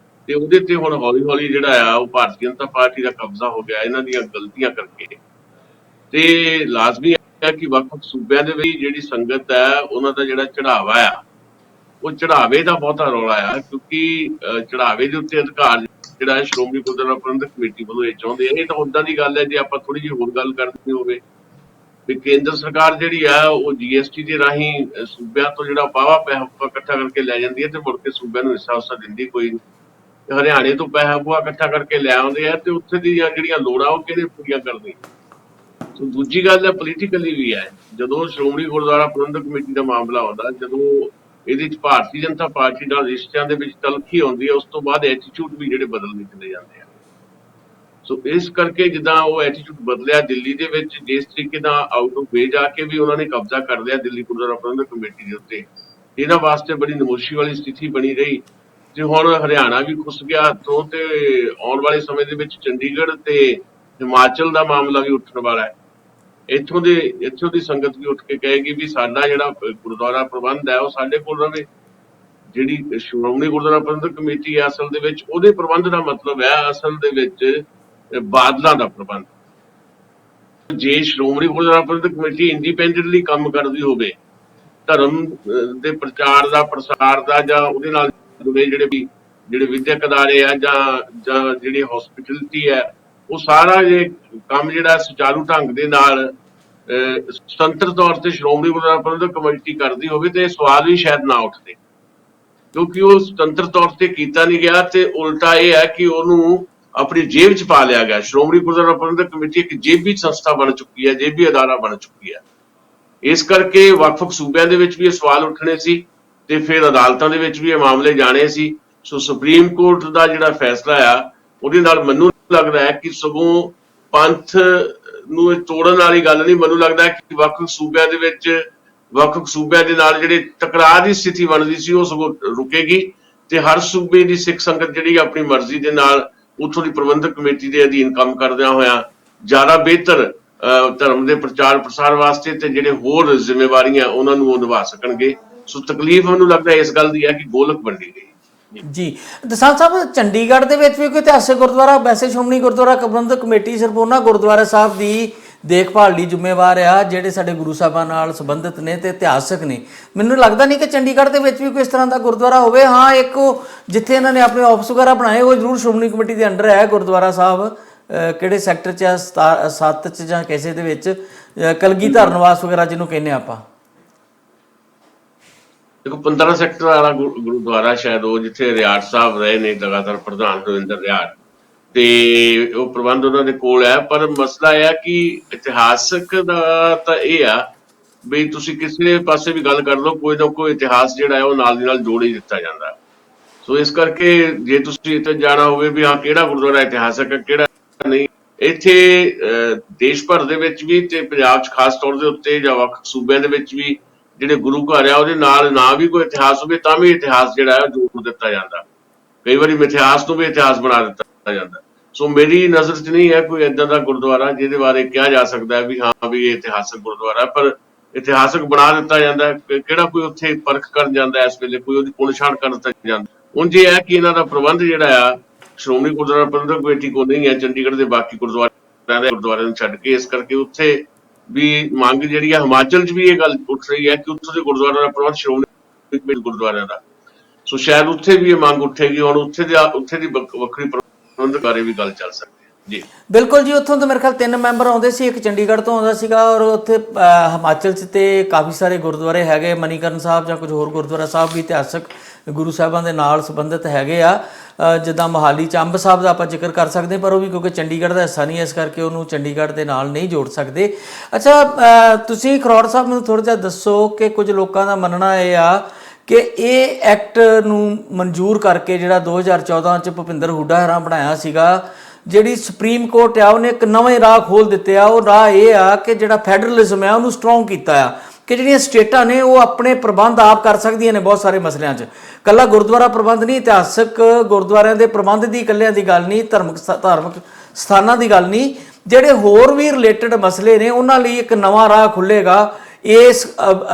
D: ਤੇ ਉਹਦੇ ਤੇ ਹੁਣ ਹੌਲੀ ਹੌਲੀ ਜਿਹੜਾ ਆ ਉਹ ਭਾਰਤੀ ਜਨਤਾ ਪਾਰਟੀ ਦਾ ਕਬਜ਼ਾ ਹੋ ਗਿਆ ਇਹਨਾਂ ਦੀਆਂ ਗਲਤੀਆਂ ਕਰਕੇ। ਤੇ ਲਾਜ਼ਮੀ ਹੈ ਕਿ ਵੱਖ-ਵੱਖ ਸੂਬਿਆਂ ਦੇ ਵਿੱਚ ਜਿਹੜੀ ਸੰਗਤ ਹੈ ਉਹਨਾਂ ਦਾ ਜਿਹੜਾ ਚੜਾਵਾ ਆ, ਉਹ ਚੜਾਵੇ ਦਾ ਬਹੁਤਾ ਰੌਲਾ ਆ, ਕਿਉਂਕਿ ਚੜਾਵੇ ਦੇ ਉੱਤੇ ਅਧਿਕਾਰ ਜਿਹੜਾ ਹੈ ਸ਼੍ਰੋਮਣੀ ਗੁਰਦੁਆਰਾ ਪ੍ਰਬੰਧਕ ਕਮੇਟੀ ਵੱਲੋਂ ਇਹ ਚਾਹੁੰਦੇ ਆ। ਇਹ ਤਾਂ ਉਦਾਂ ਦੀ ਗੱਲ ਹੈ ਜੇ ਆਪਾਂ ਥੋੜੀ ਜਿਹੀ ਹੋਰ ਗੱਲ ਕਰਨੀ ਹੋਵੇ ਵੀ ਕੇਂਦਰ ਸਰਕਾਰ ਜਿਹੜੀ ਆ ਉਹ GST ਦੇ ਰਾਹੀਂ ਸੂਬਿਆਂ ਤੋਂ ਜਿਹੜਾ ਵਾਹਵਾ ਪੈਸਾ ਇਕੱਠਾ ਕਰਕੇ ਲੈ ਜਾਂਦੀ ਹੈ ਤੇ ਮੁੜ ਕੇ ਸੂਬਿਆਂ ਨੂੰ ਹਿੱਸਾ ਹੁੱਸਾ ਦਿੰਦੀ ਕੋਈ ਨਹੀਂ। ਹਰਿਆਣੇ ਤੋਂ ਪੈਸਾ ਬੂਆ ਇਕੱਠਾ ਕਰਕੇ ਲੈ ਆਉਂਦੇ ਆ ਤੇ ਉੱਥੇ ਦੀਆਂ ਜਿਹੜੀਆਂ ਲੋੜਾਂ ਉਹ ਕਿਹਦੇ ਪੂਰੀਆਂ ਕਰਦੇ। ਸੋ ਦੂਜੀ ਗੱਲ ਹੈ ਪੋਲੀਟੀਕਲੀ ਵੀ ਹੈ, ਜਦੋਂ ਸ਼੍ਰੋਮਣੀ ਗੁਰਦੁਆਰਾ ਪ੍ਰਬੰਧਕ ਕਮੇਟੀ ਦਾ ਮਾਮਲਾ ਆਉਂਦਾ, ਜਦੋਂ ਇਹਦੇ ਚ ਭਾਰਤੀ ਜਨਤਾ ਪਾਰਟੀ ਨਾਲ ਰਿਸ਼ਤਿਆਂ ਦੇ ਵਿੱਚ ਤਲਖੀ ਆਉਂਦੀ ਹੈ, ਉਸ ਤੋਂ ਬਾਅਦ ਐਟੀਟਿਊਡ ਵੀ ਜਿਹੜੇ ਬਦਲਦੇ ਚਲੇ ਜਾਂਦੇ ਆ। ਸੋ ਇਸ ਕਰਕੇ ਜਿੱਦਾਂ ਉਹ ਐਟੀਟਿਊਡ ਬਦਲਿਆ ਦਿੱਲੀ ਦੇ ਵਿੱਚ, ਜਿਸ ਤਰੀਕੇ ਨਾਲ ਆਊਟ ਆਫ ਵੇ ਜਾ ਕੇ ਵੀ ਉਹਨਾਂ ਨੇ ਕਬਜ਼ਾ ਕਰ ਲਿਆ ਦਿੱਲੀ ਗੁਰਦੁਆਰਾ ਪ੍ਰਬੰਧਕ ਕਮੇਟੀ ਦੇ ਉੱਤੇ, ਇਹਨਾਂ ਵਾਸਤੇ ਬੜੀ ਨਮੋਸ਼ੀ ਵਾਲੀ ਸਥਿਤੀ ਬਣੀ ਰਹੀ। ਤੇ ਹੁਣ ਹਰਿਆਣਾ ਵੀ ਖੁੱਸ ਗਿਆ ਹੱਥੋਂ, ਤੇ ਆਉਣ ਵਾਲੇ ਸਮੇਂ ਦੇ ਵਿੱਚ ਚੰਡੀਗੜ੍ਹ ਤੇ ਹਿਮਾਚਲ ਦਾ ਮਾਮਲਾ ਵੀ ਉੱਠਣ ਵਾਲਾ ਹੈ। ਇੱਥੋਂ ਦੀ ਸੰਗਤ ਵੀ ਉੱਠ ਕੇ ਕਹੇਗੀ ਵੀ ਸਾਡਾ ਜਿਹੜਾ ਗੁਰਦੁਆਰਾ ਪ੍ਰਬੰਧ ਹੈ ਉਹ ਸਾਡੇ ਕੋਲ ਰਵੇ। ਜਿਹੜੀ ਸ਼੍ਰੋਮਣੀ ਗੁਰਦੁਆਰਾ ਪ੍ਰਬੰਧਕ ਕਮੇਟੀ ਹੈ ਅਸਲ ਦੇ ਵਿੱਚ ਉਹਦੇ ਪ੍ਰਬੰਧ ਦਾ ਮਤਲਬ ਹੈ ਅਸਲ ਦੇ ਵਿੱਚ ਬਾਦਲਾਂ ਦਾ ਪ੍ਰਬੰਧ। ਜੇ ਸ਼੍ਰੋਮਣੀ ਗੁਰਦੁਆਰਾ ਪ੍ਰਬੰਧਕ ਕਮੇਟੀ ਇੰਡੀਪੈਂਡੈਂਟਲੀ ਕੰਮ ਕਰਦੀ ਹੋਵੇ, ਧਰਮ ਦੇ ਪ੍ਰਚਾਰ ਦਾ ਪ੍ਰਸਾਰ ਦਾ ਜਾਂ ਉਹਦੇ ਨਾਲ ਜੁੜੇ ਜਿਹੜੇ ਵਿਦਿਅਕ ਅਦਾਰੇ ਆ ਜਾਂ ਜਿਹੜੀ ਹਸਪਿਟੈਲਿਟੀ ਹੈ, ਉਹ ਸਾਰਾ ਇਹ ਕੰਮ ਜਿਹੜਾ ਸੁਚਾਰੂ ਢੰਗ ਦੇ ਨਾਲ ਸੁਤੰਤਰ ਤੌਰ ਤੇ ਸ਼੍ਰੋਮਣੀ ਗੁਰਦੁਆਰਾ ਪ੍ਰਬੰਧਕ ਕਮੇਟੀ ਕਰਦੀ ਹੋਵੇ ਤੇ ਇਹ ਸਵਾਲ ਵੀ ਸ਼ਾਇਦ ਨਾ ਉੱਠਦੇ, ਕਿਉਂਕਿ ਉਹ ਸੁਤੰਤਰ ਤੌਰ ਤੇ ਕੀਤਾ ਨਹੀਂ ਗਿਆ ਤੇ ਉਲਟਾ ਇਹ ਹੈ ਕਿ ਉਹਨੂੰ ਆਪਣੀ ਜੇਬ 'ਚ ਪਾ ਲਿਆ ਗਿਆ। ਸ਼੍ਰੋਮਣੀ ਗੁਰਦੁਆਰਾ ਪ੍ਰਬੰਧਕ ਕਮੇਟੀ ਇੱਕ ਜੇਬੀ ਸੰਸਥਾ ਬਣ ਚੁੱਕੀ ਹੈ, ਜੇਬੀ ਅਦਾਰਾ ਬਣ ਚੁੱਕੀ ਹੈ। ਇਸ ਕਰਕੇ ਵੱਖ-ਵੱਖ ਸੂਬਿਆਂ ਦੇ ਵਿੱਚ ਵੀ ਇਹ ਸਵਾਲ ਉੱਠਣੇ ਸੀ ਤੇ ਫਿਰ ਅਦਾਲਤਾਂ ਦੇ ਵਿੱਚ ਵੀ ਇਹ ਮਾਮਲੇ ਜਾਣੇ ਸੀ। ਸੋ ਸੁਪਰੀਮ ਕੋਰਟ ਦਾ ਜਿਹੜਾ ਫੈਸਲਾ ਆ ਉਹਦੇ ਨਾਲ ਮੈਨੂੰ ਲੱਗਦਾ ਹੈ ਕਿ ਸਗੋਂ ਪੰਥ ਨੂੰ ਤੋੜਨ ਵਾਲੀ ਗੱਲ ਨਹੀਂ, ਮੈਨੂੰ ਲੱਗਦਾ ਹੈ ਕਿ ਵੱਖ-ਵੱਖ ਸੂਬਿਆਂ ਦੇ ਵਿੱਚ ਵੱਖ-ਵੱਖ ਸੂਬਿਆਂ ਦੇ ਨਾਲ ਜਿਹੜੇ ਟਕਰਾਅ ਦੀ ਸਥਿਤੀ ਬਣਦੀ ਸੀ ਉਹ ਸਗੋਂ ਰੁਕੇਗੀ ਤੇ ਹਰ ਸੂਬੇ ਦੀ ਸਿੱਖ ਸੰਗਤ ਜਿਹੜੀ ਆਪਣੀ ਮਰਜ਼ੀ ਦੇ ਨਾਲ ਉੱਥੋਂ ਦੀ ਪ੍ਰਬੰਧਕ ਕਮੇਟੀ ਦੇ ਅਧੀਨ ਕੰਮ ਕਰਦਿਆਂ ਹੋਇਆਂ ਜ਼ਿਆਦਾ ਬਿਹਤਰ ਧਰਮ ਦੇ ਪ੍ਰਚਾਰ ਪ੍ਰਸਾਰ ਵਾਸਤੇ ਤੇ ਜਿਹੜੇ ਹੋਰ ਜ਼ਿੰਮੇਵਾਰੀਆਂ ਉਹਨਾਂ ਨੂੰ ਉਹ ਨਿਭਾ ਸਕਣਗੇ। ਸੋ ਤਕਲੀਫ ਮੈਨੂੰ ਲੱਗਦਾ ਇਸ ਗੱਲ ਦੀ ਹੈ ਕਿ ਗੋਲਕ ਵੰਡੀ ਗਈ।
B: ਜੀ ਦਸਾਲ ਸਾਹਿਬ, ਚੰਡੀਗੜ੍ਹ ਦੇ ਵਿੱਚ ਵੀ ਕੋਈ ਇਤਿਹਾਸਕ ਗੁਰਦੁਆਰਾ, ਵੈਸੇ ਸ਼੍ਰੋਮਣੀ ਗੁਰਦੁਆਰਾ ਪ੍ਰਬੰਧਕ ਕਮੇਟੀ ਸਿਰਫ ਉਹਨਾਂ ਗੁਰਦੁਆਰਾ ਸਾਹਿਬ ਦੀ ਦੇਖਭਾਲ ਲਈ ਜ਼ਿੰਮੇਵਾਰ ਆ ਜਿਹੜੇ ਸਾਡੇ ਗੁਰੂ ਸਾਹਿਬਾਂ ਨਾਲ ਸੰਬੰਧਿਤ ਨੇ ਤੇ ਇਤਿਹਾਸਕ ਨੇ। ਮੈਨੂੰ ਲੱਗਦਾ ਨਹੀਂ ਕਿ ਚੰਡੀਗੜ੍ਹ ਦੇ ਵਿੱਚ ਵੀ ਕੋਈ ਇਸ ਤਰ੍ਹਾਂ ਦਾ ਗੁਰਦੁਆਰਾ ਹੋਵੇ। ਹਾਂ, ਇੱਕ ਜਿੱਥੇ ਇਹਨਾਂ ਨੇ ਆਪਣੇ ਆਫਿਸ ਵਗੈਰਾ ਬਣਾਏ ਉਹ ਜ਼ਰੂਰ ਸ਼੍ਰੋਮਣੀ ਕਮੇਟੀ ਦੇ ਅੰਡਰ ਹੈ ਗੁਰਦੁਆਰਾ ਸਾਹਿਬ, ਕਿਹੜੇ ਸੈਕਟਰ 'ਚ 7 'ਚ ਜਾਂ ਕਿਸੇ ਦੇ ਵਿੱਚ, ਕਲਗੀਧਰ ਨਿਵਾਸ ਵਗੈਰਾ ਜਿਹਨੂੰ ਕਹਿੰਦੇ ਆਪਾਂ।
D: ਦੇਖੋ 15 ਸੈਕਟਰ ਵਾਲਾ ਗੁਰਦੁਆਰਾ ਸ਼ਾਇਦ ਉਹ ਜਿੱਥੇ ਰਿਆੜ ਸਾਹਿਬ ਰਹੇ ਨੇ ਲਗਾਤਾਰ ਪ੍ਰਧਾਨ ਰਵਿੰਦਰ ਰਿਆੜ, ਤੇ ਉਹ ਪ੍ਰਬੰਧ ਉਹਨਾਂ ਦੇ ਕੋਲ ਹੈ। ਪਰ ਮਸਲਾ ਇਹ ਆ ਕਿ ਇਤਿਹਾਸਕ ਦਾ ਤਾਂ ਇਹ ਆ ਵੀ ਤੁਸੀਂ ਕਿਸੇ ਪਾਸੇ ਵੀ ਗੱਲ ਕਰ ਲਓ, ਕੋਈ ਨਾ ਕੋਈ ਇਤਿਹਾਸ ਜਿਹੜਾ ਹੈ ਉਹ ਨਾਲ ਦੀ ਨਾਲ ਜੋੜ ਹੀ ਦਿੱਤਾ ਜਾਂਦਾ। ਸੋ ਇਸ ਕਰਕੇ ਜੇ ਤੁਸੀਂ ਇੱਥੇ ਜਾਣਾ ਹੋਵੇ ਵੀ ਹਾਂ ਕਿਹੜਾ ਗੁਰਦੁਆਰਾ ਇਤਿਹਾਸਕ ਹੈ ਕਿਹੜਾ ਨਹੀਂ, ਇੱਥੇ ਦੇਸ਼ ਭਰ ਦੇ ਵਿੱਚ ਵੀ ਤੇ ਪੰਜਾਬ 'ਚ ਖਾਸ ਤੌਰ ਦੇ ਉੱਤੇ ਜਾਂ ਵੱਖ ਸੂਬਿਆਂ ਦੇ ਵਿੱਚ ਵੀ ਜਿਹੜੇ ਗੁਰੂ ਘਰ ਆ ਉਹਦੇ ਨਾਲ ਨਾ ਵੀ ਕੋਈ ਇਤਿਹਾਸ ਹੋਵੇ ਤਾਂ ਵੀ ਇਤਿਹਾਸ ਜਿਹੜਾ ਹੈ ਜੋੜ ਦਿੱਤਾ ਜਾਂਦਾ। ਕਈ ਵਾਰੀ ਮਿਥਿਹਾਸ ਨੂੰ ਵੀ ਇਤਿਹਾਸ ਬਣਾ ਦਿੱਤਾ ਜਾਂਦਾ। ਸੋ ਮੇਰੀ ਨਜ਼ਰ 'ਚ ਨਹੀਂ ਹੈ ਕੋਈ ਏਦਾਂ ਦਾ ਗੁਰਦੁਆਰਾ ਜਿਹਦੇ ਬਾਰੇ ਕਿਹਾ ਜਾ ਸਕਦਾ ਵੀ ਹਾਂ ਵੀ ਇਹ ਇਤਿਹਾਸਕ ਗੁਰਦੁਆਰਾ, ਪਰ ਇਤਿਹਾਸਕ ਬਣਾ ਦਿੱਤਾ ਜਾਂਦਾ। ਕਿਹੜਾ ਕੋਈ ਉੱਥੇ ਪਰਖ ਕਰਨ ਜਾਂਦਾ ਇਸ ਵੇਲੇ, ਕੋਈ ਉਹਦੀ ਪੁਣਛਾਣ ਕਰਨ ਦਿੱਤਾ ਜਾਂਦਾ। ਉਂਝ ਇਹ ਹੈ ਕਿ ਇਹਨਾਂ ਦਾ ਪ੍ਰਬੰਧ ਜਿਹੜਾ ਆ ਸ਼੍ਰੋਮਣੀ ਗੁਰਦੁਆਰਾ ਪ੍ਰਬੰਧਕ ਕਮੇਟੀ ਕੋਲ ਨਹੀਂ ਹੈ, ਚੰਡੀਗੜ੍ਹ ਦੇ ਬਾਕੀ ਗੁਰਦੁਆਰਿਆਂ ਨੂੰ ਛੱਡ ਕੇ। ਇਸ ਕਰਕੇ ਉੱਥੇ ਵੀ ਮੰਗ ਜਿਹੜੀ ਆ, ਹਿਮਾਚਲ 'ਚ ਵੀ ਇਹ ਗੱਲ ਉੱਠ ਰਹੀ ਹੈ ਕਿ ਉੱਥੋਂ ਦੇ ਗੁਰਦੁਆਰਿਆਂ ਦਾ ਪ੍ਰਬੰਧ ਸ਼੍ਰੋਮਣੀ ਕਮੇਟੀ ਗੁਰਦੁਆਰਿਆਂ ਦਾ, ਸੋ ਸ਼ਾਇਦ ਉੱਥੇ ਵੀ ਇਹ ਮੰਗ ਉੱਠੇਗੀ। ਹੁਣ ਉੱਥੇ ਦੀ ਵੱਖਰੀ ਪ੍ਰਬੰਧਕ ਬਾਰੇ ਵੀ ਗੱਲ ਚੱਲ ਸਕਦੀ ਹੈ। ਜੀ
B: ਬਿਲਕੁਲ ਜੀ, ਉੱਥੋਂ ਤਾਂ ਮੇਰੇ ਖਿਆਲ 3 ਮੈਂਬਰ ਆਉਂਦੇ ਸੀ, ਇੱਕ ਚੰਡੀਗੜ੍ਹ ਤੋਂ ਆਉਂਦਾ ਸੀਗਾ ਔਰ ਉੱਥੇ ਹਿਮਾਚਲ 'ਚ ਤੇ ਕਾਫੀ ਸਾਰੇ ਗੁਰਦੁਆਰੇ ਹੈਗੇ, ਮਨੀਕਰਨ ਸਾਹਿਬ ਜਾਂ ਕੁਝ ਹੋਰ ਗੁਰਦੁਆਰਾ ਸਾਹਿਬ ਵੀ ਇਤਿਹਾਸਕ ਗੁਰੂ ਸਾਹਿਬਾਂ ਦੇ ਨਾਲ ਸੰਬੰਧਿਤ ਹੈਗੇ ਆ। ਜਿੱਦਾਂ ਮੋਹਾਲੀ 'ਚ ਅੰਬ ਸਾਹਿਬ ਦਾ ਆਪਾਂ ਜ਼ਿਕਰ ਕਰ ਸਕਦੇ, ਪਰ ਉਹ ਵੀ ਕਿਉਂਕਿ ਚੰਡੀਗੜ੍ਹ ਦਾ ਹਿੱਸਾ ਨਹੀਂ ਹੈ, ਇਸ ਕਰਕੇ ਉਹਨੂੰ ਚੰਡੀਗੜ੍ਹ ਦੇ ਨਾਲ ਨਹੀਂ ਜੋੜ ਸਕਦੇ। ਅੱਛਾ, ਤੁਸੀਂ ਖਰੋੜ ਸਾਹਿਬ ਮੈਨੂੰ ਥੋੜ੍ਹਾ ਜਿਹਾ ਦੱਸੋ ਕਿ ਕੁਝ ਲੋਕਾਂ ਦਾ ਮੰਨਣਾ ਇਹ ਆ ਕਿ ਇਹ ਐਕਟ ਨੂੰ ਮਨਜ਼ੂਰ ਕਰਕੇ ਜਿਹੜਾ 2014 'ਚ ਭੁਪਿੰਦਰ ਹੁੱਡਾ ਹਰਾਂ ਬਣਾਇਆ ਸੀਗਾ, ਜਿਹੜੀ ਸੁਪਰੀਮ ਕੋਰਟ ਆ ਉਹਨੇ ਇੱਕ ਨਵੇਂ ਰਾਹ ਖੋਲ੍ਹ ਦਿੱਤੇ ਆ। ਉਹ ਰਾਹ ਇਹ ਆ ਕਿ ਜਿਹੜਾ ਫੈਡਰਲਿਜ਼ਮ ਆ ਉਹਨੂੰ ਸਟਰੋਂਗ ਕੀਤਾ ਆ ਕਿ ਜਿਹੜੀਆਂ ਸਟੇਟਾਂ ਨੇ ਉਹ ਆਪਣੇ ਪ੍ਰਬੰਧ ਆਪ ਕਰ ਸਕਦੀਆਂ ਨੇ ਬਹੁਤ ਸਾਰੇ ਮਸਲਿਆਂ 'ਚ। ਇਕੱਲਾ ਗੁਰਦੁਆਰਾ ਪ੍ਰਬੰਧ ਨਹੀਂ, ਇਤਿਹਾਸਕ ਗੁਰਦੁਆਰਿਆਂ ਦੇ ਪ੍ਰਬੰਧ ਦੀ ਇਕੱਲਿਆਂ ਦੀ ਗੱਲ ਨਹੀਂ, ਧਾਰਮਿਕ ਸਥਾਨਾਂ ਦੀ ਗੱਲ ਨਹੀਂ, ਜਿਹੜੇ ਹੋਰ ਵੀ ਰਿਲੇਟਡ ਮਸਲੇ ਨੇ ਉਹਨਾਂ ਲਈ ਇੱਕ ਨਵਾਂ ਰਾਹ ਖੁੱਲ੍ਹੇਗਾ ਇਸ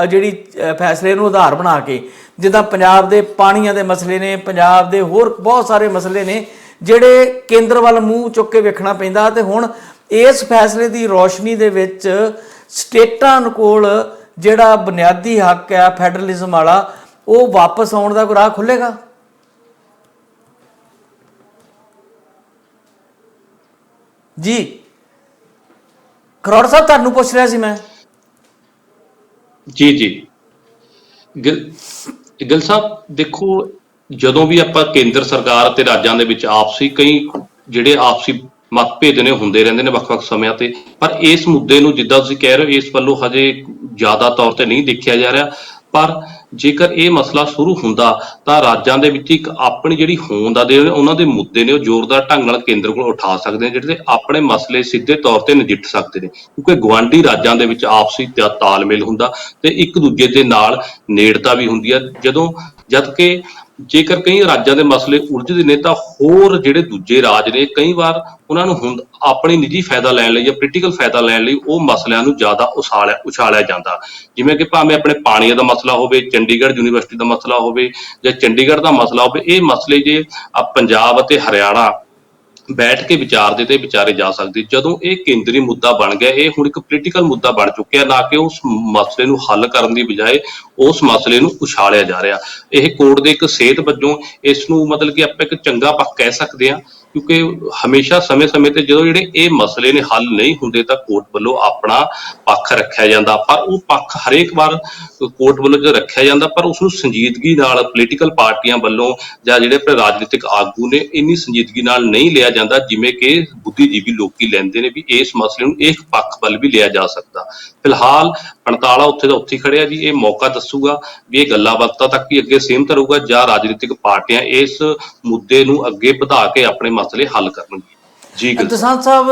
B: ਜਿਹੜੀ ਫੈਸਲੇ ਨੂੰ ਆਧਾਰ ਬਣਾ ਕੇ। ਜਿੱਦਾਂ ਪੰਜਾਬ ਦੇ ਪਾਣੀਆਂ ਦੇ ਮਸਲੇ ਨੇ, ਪੰਜਾਬ ਦੇ ਹੋਰ ਬਹੁਤ ਸਾਰੇ ਮਸਲੇ ਨੇ ਜਿਹੜੇ ਕੇਂਦਰ ਵੱਲ ਮੂੰਹ ਚੁੱਕ ਕੇ ਵੇਖਣਾ ਪੈਂਦਾ, ਤੇ ਹੁਣ ਇਸ ਫੈਸਲੇ ਦੀ ਰੋਸ਼ਨੀ ਦੇ ਵਿੱਚ ਸਟੇਟਾਂ ਕੋਲ ਜਿਹੜਾ ਬੁਨਿਆਦੀ ਹੱਕ ਹੈ ਫੈਡਰਲਿਜ਼ਮ ਵਾਲਾ, ਉਹ ਵਾਪਸ ਆਉਣ ਦਾ ਕੋਈ ਰਾਹ ਖੁੱਲੇਗਾ? ਜੀ ਖਰੋੜ ਸਾਹਿਬ, ਤੁਹਾਨੂੰ ਪੁੱਛ ਰਿਹਾ ਸੀ ਮੈਂ।
C: ਜੀ ਗਿੱਲ ਸਾਹਿਬ, ਦੇਖੋ, ਜਦੋਂ ਵੀ ਆਪਾਂ ਕੇਂਦਰ ਸਰਕਾਰ ਅਤੇ ਰਾਜਾਂ ਦੇ ਵਿੱਚ ਆਪਸੀ ਕਈ ਜਿਹੜੇ ਆਪਸੀ ਮਤਭੇਦ ਨੇ ਹੁੰਦੇ ਰਹਿੰਦੇ ਨੇ ਵੱਖ-ਵੱਖ ਸਮਿਆਂ ਤੇ, ਪਰ ਇਸ ਮੁੱਦੇ ਨੂੰ ਜਿੱਦਾਂ ਤੁਸੀਂ ਕਹਿ ਰਹੇ ਹੋ ਇਸ ਵੱਲੋਂ ਹਜੇ ਜ਼ਿਆਦਾ ਤੌਰ ਤੇ ਨਹੀਂ ਦੇਖਿਆ ਜਾ ਰਿਹਾ। ਪਰ ਜੇਕਰ ਇਹ ਮਸਲਾ ਸ਼ੁਰੂ ਹੁੰਦਾ ਤਾਂ ਰਾਜਾਂ ਦੇ ਵਿੱਚ ਇੱਕ ਆਪਣੀ ਜਿਹੜੀ ਹੋਂਦ ਆ ਦੇ ਉਹਨਾਂ ਦੇ ਮੁੱਦੇ ਨੇ ਉਹ ਜ਼ੋਰਦਾਰ ਢੰਗ ਨਾਲ ਕੇਂਦਰ ਕੋਲ ਉਠਾ ਸਕਦੇ ਨੇ, ਜਿਹੜੇ ਆਪਣੇ ਮਸਲੇ ਸਿੱਧੇ ਤੌਰ ਤੇ ਨਜਿੱਠ ਸਕਦੇ ਨੇ, ਕਿਉਂਕਿ ਗੁਆਂਢੀ ਰਾਜਾਂ ਦੇ ਵਿੱਚ ਆਪਸੀ ਤਾਲਮੇਲ ਹੁੰਦਾ ਤੇ ਇੱਕ ਦੂਜੇ ਦੇ ਨਾਲ ਨੇੜਤਾ ਵੀ ਹੁੰਦੀ ਆ। ਜਦ ਕਿ ਜੇਕਰ ਕਈ ਰਾਜਾਂ ਦੇ ਮਸਲੇ ਉਲਝਦੇ ਨੇ ਤਾਂ ਹੋਰ ਜਿਹੜੇ ਦੂਜੇ ਰਾਜ ਨੇ ਕਈ ਵਾਰ ਉਹਨਾਂ ਨੂੰ ਆਪਣੀ ਨਿੱਜੀ ਫਾਇਦਾ ਲੈਣ ਲਈ ਜਾਂ ਪੋਲੀਟੀਕਲ ਫਾਇਦਾ ਲੈਣ ਲਈ ਉਹ ਮਸਲਿਆਂ ਨੂੰ ਜ਼ਿਆਦਾ ਉਛਾਲਿਆ ਜਾਂਦਾ। ਜਿਵੇਂ ਕਿ ਭਾਵੇਂ ਆਪਣੇ ਪਾਣੀ ਦਾ ਮਸਲਾ ਹੋਵੇ, ਚੰਡੀਗੜ੍ਹ ਯੂਨੀਵਰਸਿਟੀ ਦਾ ਮਸਲਾ ਹੋਵੇ ਜਾਂ ਚੰਡੀਗੜ੍ਹ ਦਾ ਮਸਲਾ ਹੋਵੇ, ਇਹ ਮਸਲੇ ਜੇ ਪੰਜਾਬ ਅਤੇ ਹਰਿਆਣਾ ਬੈਠ ਕੇ ਵਿਚਾਰਦੇ ਤੇ ਵਿਚਾਰੇ ਜਾ ਸਕਦੇ। ਜਦੋਂ ਇਹ ਕੇਂਦਰੀ ਮੁੱਦਾ ਬਣ ਗਿਆ, ਇਹ ਹੁਣ ਇੱਕ ਪੋਲੀਟੀਕਲ ਮੁੱਦਾ ਬਣ ਚੁੱਕਿਆ, ਨਾ ਕਿ ਉਸ ਮਸਲੇ ਨੂੰ ਹੱਲ ਕਰਨ ਦੀ ਬਜਾਏ ਉਸ ਮਸਲੇ ਨੂੰ ਉਛਾਲਿਆ ਜਾ ਰਿਹਾ। ਇਹ ਕੋਰਟ ਦੇ ਇੱਕ ਸੇਧ ਵਜੋਂ ਇਸ ਨੂੰ ਮਤਲਬ ਕਿ ਆਪਾਂ ਇੱਕ ਚੰਗਾ ਪੱਖ ਕਹਿ ਸਕਦੇ ਹਾਂ, ਕਿਉਂਕਿ ਹਮੇਸ਼ਾ ਸਮੇਂ-ਸਮੇਂ ਤੇ ਜਦੋਂ ਜਿਹੜੇ ਇਹ ਮਸਲੇ ਨੇ ਹੱਲ ਨਹੀਂ ਹੁੰਦੇ ਤਾਂ ਕੋਰਟ ਵੱਲੋਂ ਆਪਣਾ ਪੱਖ ਰੱਖਿਆ ਜਾਂਦਾ। ਪਰ ਉਹ ਪੱਖ ਹਰੇਕ ਵਾਰ ਕੋਰਟ ਵੱਲੋਂ ਜਦੋਂ ਰੱਖਿਆ ਜਾਂਦਾ ਪਰ ਉਸਨੂੰ ਸੰਜੀਦਗੀ ਨਾਲ ਪੋਲੀਟੀਕਲ ਪਾਰਟੀਆਂ ਵੱਲੋਂ ਜਾਂ ਜਿਹੜੇ ਆਪਣੇ ਰਾਜਨੀਤਿਕ ਆਗੂ ਨੇ ਇੰਨੀ ਸੰਜੀਦਗੀ ਨਾਲ ਨਹੀਂ ਲਿਆ ਜਾਂਦਾ ਜਿਵੇਂ ਕਿ ਬੁੱਧੀਜੀਵੀ ਲੋਕੀ ਲੈਂਦੇ ਨੇ ਵੀ ਇਸ ਮਸਲੇ ਨੂੰ ਇੱਕ ਪੱਖ ਵੱਲ ਵੀ ਲਿਆ ਜਾ ਸਕਦਾ। ਫਿਲਹਾਲ 45 ਉੱਥੇ ਦਾ ਉੱਥੇ ਖੜਿਆ ਜੀ। ਇਹ ਮੌਕਾ ਦੱਸੂਗਾ ਵੀ ਇਹ ਗੱਲਾਂ ਬਾਤਾਂ ਤੱਕ ਹੀ ਅੱਗੇ ਸੀਮਤ ਰਹੂਗਾ ਜਾਂ ਰਾਜਨੀਤਿਕ ਪਾਰਟੀਆਂ ਇਸ ਮੁੱਦੇ ਨੂੰ ਅੱਗੇ ਵਧਾ ਕੇ ਆਪਣੇ ਮਸਲੇ ਹੱਲ ਕਰਨਗੇ। ਜੀ
B: ਦਸਾਂਝ ਸਾਹਿਬ,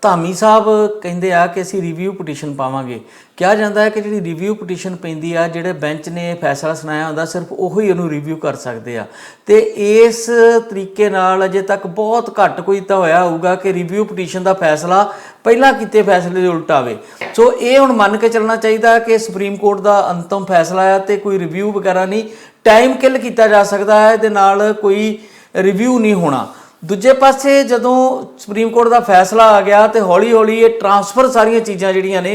B: ਧਾਮੀ ਸਾਹਿਬ ਕਹਿੰਦੇ ਆ ਕਿ ਅਸੀਂ ਰਿਵਿਊ ਪਟੀਸ਼ਨ ਪਾਵਾਂਗੇ। ਕਿਹਾ ਜਾਂਦਾ ਹੈ ਕਿ ਜਿਹੜੀ ਰਿਵਿਊ ਪਟੀਸ਼ਨ ਪੈਂਦੀ ਆ, ਜਿਹੜੇ ਬੈਂਚ ਨੇ ਫੈਸਲਾ ਸੁਣਾਇਆ ਹੁੰਦਾ ਸਿਰਫ ਉਹੀ ਉਹਨੂੰ ਰਿਵਿਊ ਕਰ ਸਕਦੇ ਆ, ਤੇ ਇਸ ਤਰੀਕੇ ਨਾਲ ਅਜੇ ਤੱਕ ਬਹੁਤ ਘੱਟ ਕੋਈ ਤਾਂ ਹੋਇਆ ਹੋਊਗਾ ਕਿ ਰਿਵਿਊ ਪਟੀਸ਼ਨ ਦਾ ਫੈਸਲਾ ਪਹਿਲਾਂ ਕੀਤੇ ਫੈਸਲੇ ਦੇ ਉਲਟ ਆਵੇ। ਸੋ ਇਹ ਹੁਣ ਮੰਨ ਕੇ ਚੱਲਣਾ ਚਾਹੀਦਾ ਕਿ ਸੁਪਰੀਮ ਕੋਰਟ ਦਾ ਅੰਤਮ ਫੈਸਲਾ ਆ ਤੇ ਕੋਈ ਰਿਵਿਊ ਵਗੈਰਾ ਨਹੀਂ, ਟਾਈਮ ਕਿਲ ਕੀਤਾ ਜਾ ਸਕਦਾ ਹੈ, ਇਹਦੇ ਨਾਲ ਕੋਈ ਰਿਵਿਊ ਨਹੀਂ ਹੋਣਾ। ਦੂਜੇ ਪਾਸੇ ਜਦੋਂ ਸੁਪਰੀਮ ਕੋਰਟ ਦਾ ਫੈਸਲਾ ਆ ਗਿਆ ਤੇ ਹੌਲੀ ਹੌਲੀ ਇਹ ਟਰਾਂਸਫਰ ਸਾਰੀਆਂ ਚੀਜ਼ਾਂ ਜਿਹੜੀਆਂ ਨੇ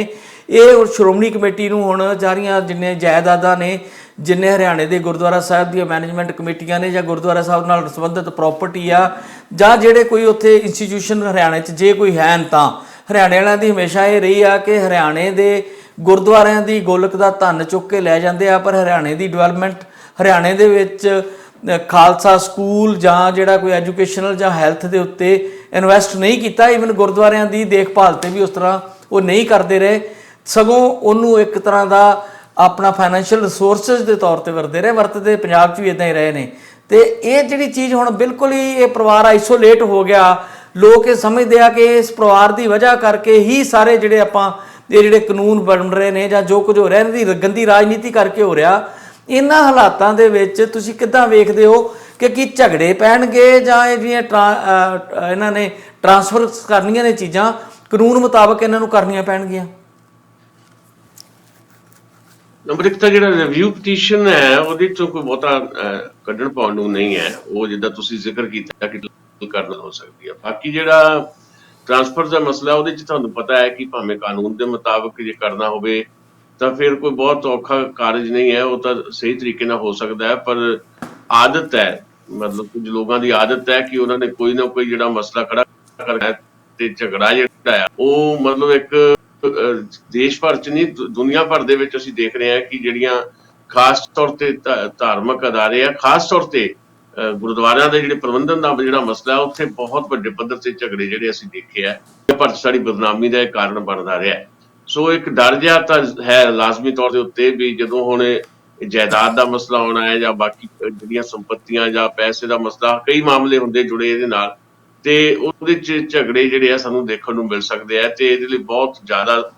B: ਇਹ ਸ਼੍ਰੋਮਣੀ ਕਮੇਟੀ ਨੂੰ ਹੁਣ ਸਾਰੀਆਂ ਜਿੰਨੇ ਜਾਇਦਾਦਾਂ ਨੇ, ਜਿੰਨੇ ਹਰਿਆਣੇ ਦੇ ਗੁਰਦੁਆਰਾ ਸਾਹਿਬ ਦੀਆਂ ਮੈਨੇਜਮੈਂਟ ਕਮੇਟੀਆਂ ਨੇ ਜਾਂ ਗੁਰਦੁਆਰਾ ਸਾਹਿਬ ਨਾਲ ਸੰਬੰਧਿਤ ਪ੍ਰਾਪਰਟੀ ਆ ਜਾਂ ਜਿਹੜੇ ਕੋਈ ਉੱਥੇ ਇੰਸਟੀਟਿਊਸ਼ਨ ਹਰਿਆਣੇ 'ਚ ਜੇ ਕੋਈ ਹਨ, ਤਾਂ ਹਰਿਆਣੇ ਵਾਲਿਆਂ ਦੀ ਹਮੇਸ਼ਾ ਇਹ ਰਹੀ ਆ ਕਿ ਹਰਿਆਣੇ ਦੇ ਗੁਰਦੁਆਰਿਆਂ ਦੀ ਗੋਲਕ ਦਾ ਧਨ ਚੁੱਕ ਕੇ ਲੈ ਜਾਂਦੇ ਆ, ਪਰ ਹਰਿਆਣੇ ਦੀ ਡਿਵੈਲਪਮੈਂਟ, ਹਰਿਆਣੇ ਦੇ ਵਿੱਚ ਖਾਲਸਾ ਸਕੂਲ ਜਾਂ ਜਿਹੜਾ ਕੋਈ ਐਜੂਕੇਸ਼ਨਲ ਜਾਂ ਹੈਲਥ ਦੇ ਉੱਤੇ ਇਨਵੈਸਟ ਨਹੀਂ ਕੀਤਾ। ਈਵਨ ਗੁਰਦੁਆਰਿਆਂ ਦੀ ਦੇਖਭਾਲ ਤੇ ਵੀ ਉਸ ਤਰ੍ਹਾਂ ਉਹ ਨਹੀਂ ਕਰਦੇ ਰਹੇ, ਸਗੋਂ ਉਹਨੂੰ ਇੱਕ ਤਰ੍ਹਾਂ ਦਾ ਆਪਣਾ ਫਾਈਨੈਂਸ਼ੀਅਲ ਰਿਸੋਰਸਿਸ ਦੇ ਤੌਰ ਤੇ ਵਰਤਦੇ ਪੰਜਾਬ 'ਚ ਵੀ ਇੱਦਾਂ ਹੀ ਰਹੇ ਨੇ। ਤੇ ਇਹ ਜਿਹੜੀ ਚੀਜ਼ ਹੁਣ ਬਿਲਕੁਲ ਹੀ ਇਹ ਪਰਿਵਾਰ ਆਈਸੋਲੇਟ ਹੋ ਗਿਆ। ਲੋਕ ਇਹ ਸਮਝਦੇ ਆ ਕਿ ਇਸ ਪਰਿਵਾਰ ਦੀ ਵਜ੍ਹਾ ਕਰਕੇ ਹੀ ਸਾਰੇ ਜਿਹੜੇ ਆਪਾਂ ਇਹ ਜਿਹੜੇ ਕਾਨੂੰਨ ਬਣ ਰਹੇ ਨੇ ਜਾਂ ਜੋ ਕੁਝ ਹੋ ਰਿਹਾ ਇਹਦੀ ਗੰਦੀ ਰਾਜਨੀਤੀ ਕਰਕੇ ਹੋ ਰਿਹਾ। ਇਹਨਾਂ ਹਾਲਾਤਾਂ ਦੇ ਵਿੱਚ ਤੁਸੀਂ ਕਿੱਦਾਂ ਵੇਖਦੇ ਹੋ ਕਿ ਕੀ ਝਗੜੇ ਪੈਣਗੇ ਜਾਂ ਇਹ ਜਿਹੜੀਆਂ ਇਹਨਾਂ ਨੇ ਟਰਾਂਸਫਰ ਕਰਨੀਆਂ ਨੇ ਚੀਜ਼ਾਂ ਕਾਨੂੰਨ ਮੁਤਾਬਕ ਇਹਨਾਂ ਨੂੰ ਕਰਨੀਆਂ ਪੈਣਗੀਆਂ?
D: ਨੰਬਰ ਇੱਕ ਤਾਂ ਜਿਹੜਾ ਰਿਵਿਊ ਪਟੀਸ਼ਨ ਹੈ ਉਹਦੇ ਚੋਂ ਕੋਈ ਬਹੁਤਾ ਕੱਢਣ ਪਾਉਣ ਨੂੰ ਨਹੀਂ ਹੈ। ਉਹ ਜਿੱਦਾਂ ਤੁਸੀਂ ਜ਼ਿਕਰ ਕੀਤਾ ਕਿ ਕਰਨਾ ਹੋ ਸਕਦੀ ਹੈ। ਬਾਕੀ ਜਿਹੜਾ ਟਰਾਂਸਫਰ ਦਾ ਮਸਲਾ ਉਹਦੇ 'ਚ ਤੁਹਾਨੂੰ ਪਤਾ ਹੈ ਕਿ ਭਾਵੇਂ ਕਾਨੂੰਨ ਦੇ ਮੁਤਾਬਕ ਜੇ ਕਰਨਾ ਹੋਵੇ ਤਾਂ ਫਿਰ ਕੋਈ ਬਹੁਤ ਔਖਾ ਕਾਰਜ ਨਹੀਂ ਹੈ, ਉਹ ਤਾਂ ਸਹੀ ਤਰੀਕੇ ਨਾਲ ਹੋ ਸਕਦਾ ਹੈ। ਪਰ ਆਦਤ ਹੈ, ਮਤਲਬ ਕੁਝ ਲੋਕਾਂ ਦੀ ਆਦਤ ਹੈ ਕਿ ਉਹਨਾਂ ਨੇ ਕੋਈ ਨਾ ਕੋਈ ਜਿਹੜਾ ਮਸਲਾ ਖੜਾ ਕਰਨਾ ਤੇ ਝਗੜਾ ਜਿਹੜਾ ਆ ਉਹ ਮਤਲਬ ਇੱਕ ਦੇਸ਼ ਭਰ 'ਚ ਨਹੀਂ ਦੁਨੀਆ ਭਰ ਦੇ ਵਿੱਚ ਅਸੀਂ ਦੇਖ ਰਹੇ ਹਾਂ ਕਿ ਜਿਹੜੀਆਂ ਖਾਸ ਤੌਰ ਤੇ ਧਾਰਮਿਕ ਅਦਾਰੇ ਆ, ਖਾਸ ਤੌਰ ਤੇ ਗੁਰਦੁਆਰਿਆਂ ਦੇ ਜਿਹੜੇ ਪ੍ਰਬੰਧਨ ਦਾ ਜਿਹੜਾ ਮਸਲਾ ਉੱਥੇ ਬਹੁਤ ਵੱਡੇ ਪੱਧਰ ਤੇ ਝਗੜੇ ਜਿਹੜੇ ਅਸੀਂ ਦੇਖੇ ਆ, ਪਰ ਸਾਡੀ ਬਦਨਾਮੀ ਦਾ ਇਹ ਕਾਰਨ ਬਣਦਾ ਰਿਹਾ। ਸੋ ਇੱਕ ਡਰ ਜਿਹਾ ਤਾਂ ਹੈ ਲਾਜ਼ਮੀ ਤੌਰ ਦੇ ਉੱਤੇ ਵੀ ਜਦੋਂ ਹੁਣ ਜਾਇਦਾਦ ਦਾ ਮਸਲਾ ਆਉਣਾ ਹੈ ਜਾਂ ਬਾਕੀ ਜਿਹੜੀਆਂ ਸੰਪੱਤੀਆਂ ਜਾਂ ਪੈਸੇ ਦਾ ਮਸਲਾ, ਕਈ ਮਾਮਲੇ ਹੁੰਦੇ ਜੁੜੇ ਇਹਦੇ ਨਾਲ, ਤੇ ਉਹਦੇ 'ਚ ਝਗੜੇ ਜਿਹੜੇ ਆ ਸਾਨੂੰ ਦੇਖਣ ਨੂੰ ਮਿਲ ਸਕਦੇ ਆ। ਤੇ ਇਹਦੇ ਲਈ ਬਹੁਤ ਜ਼ਿਆਦਾ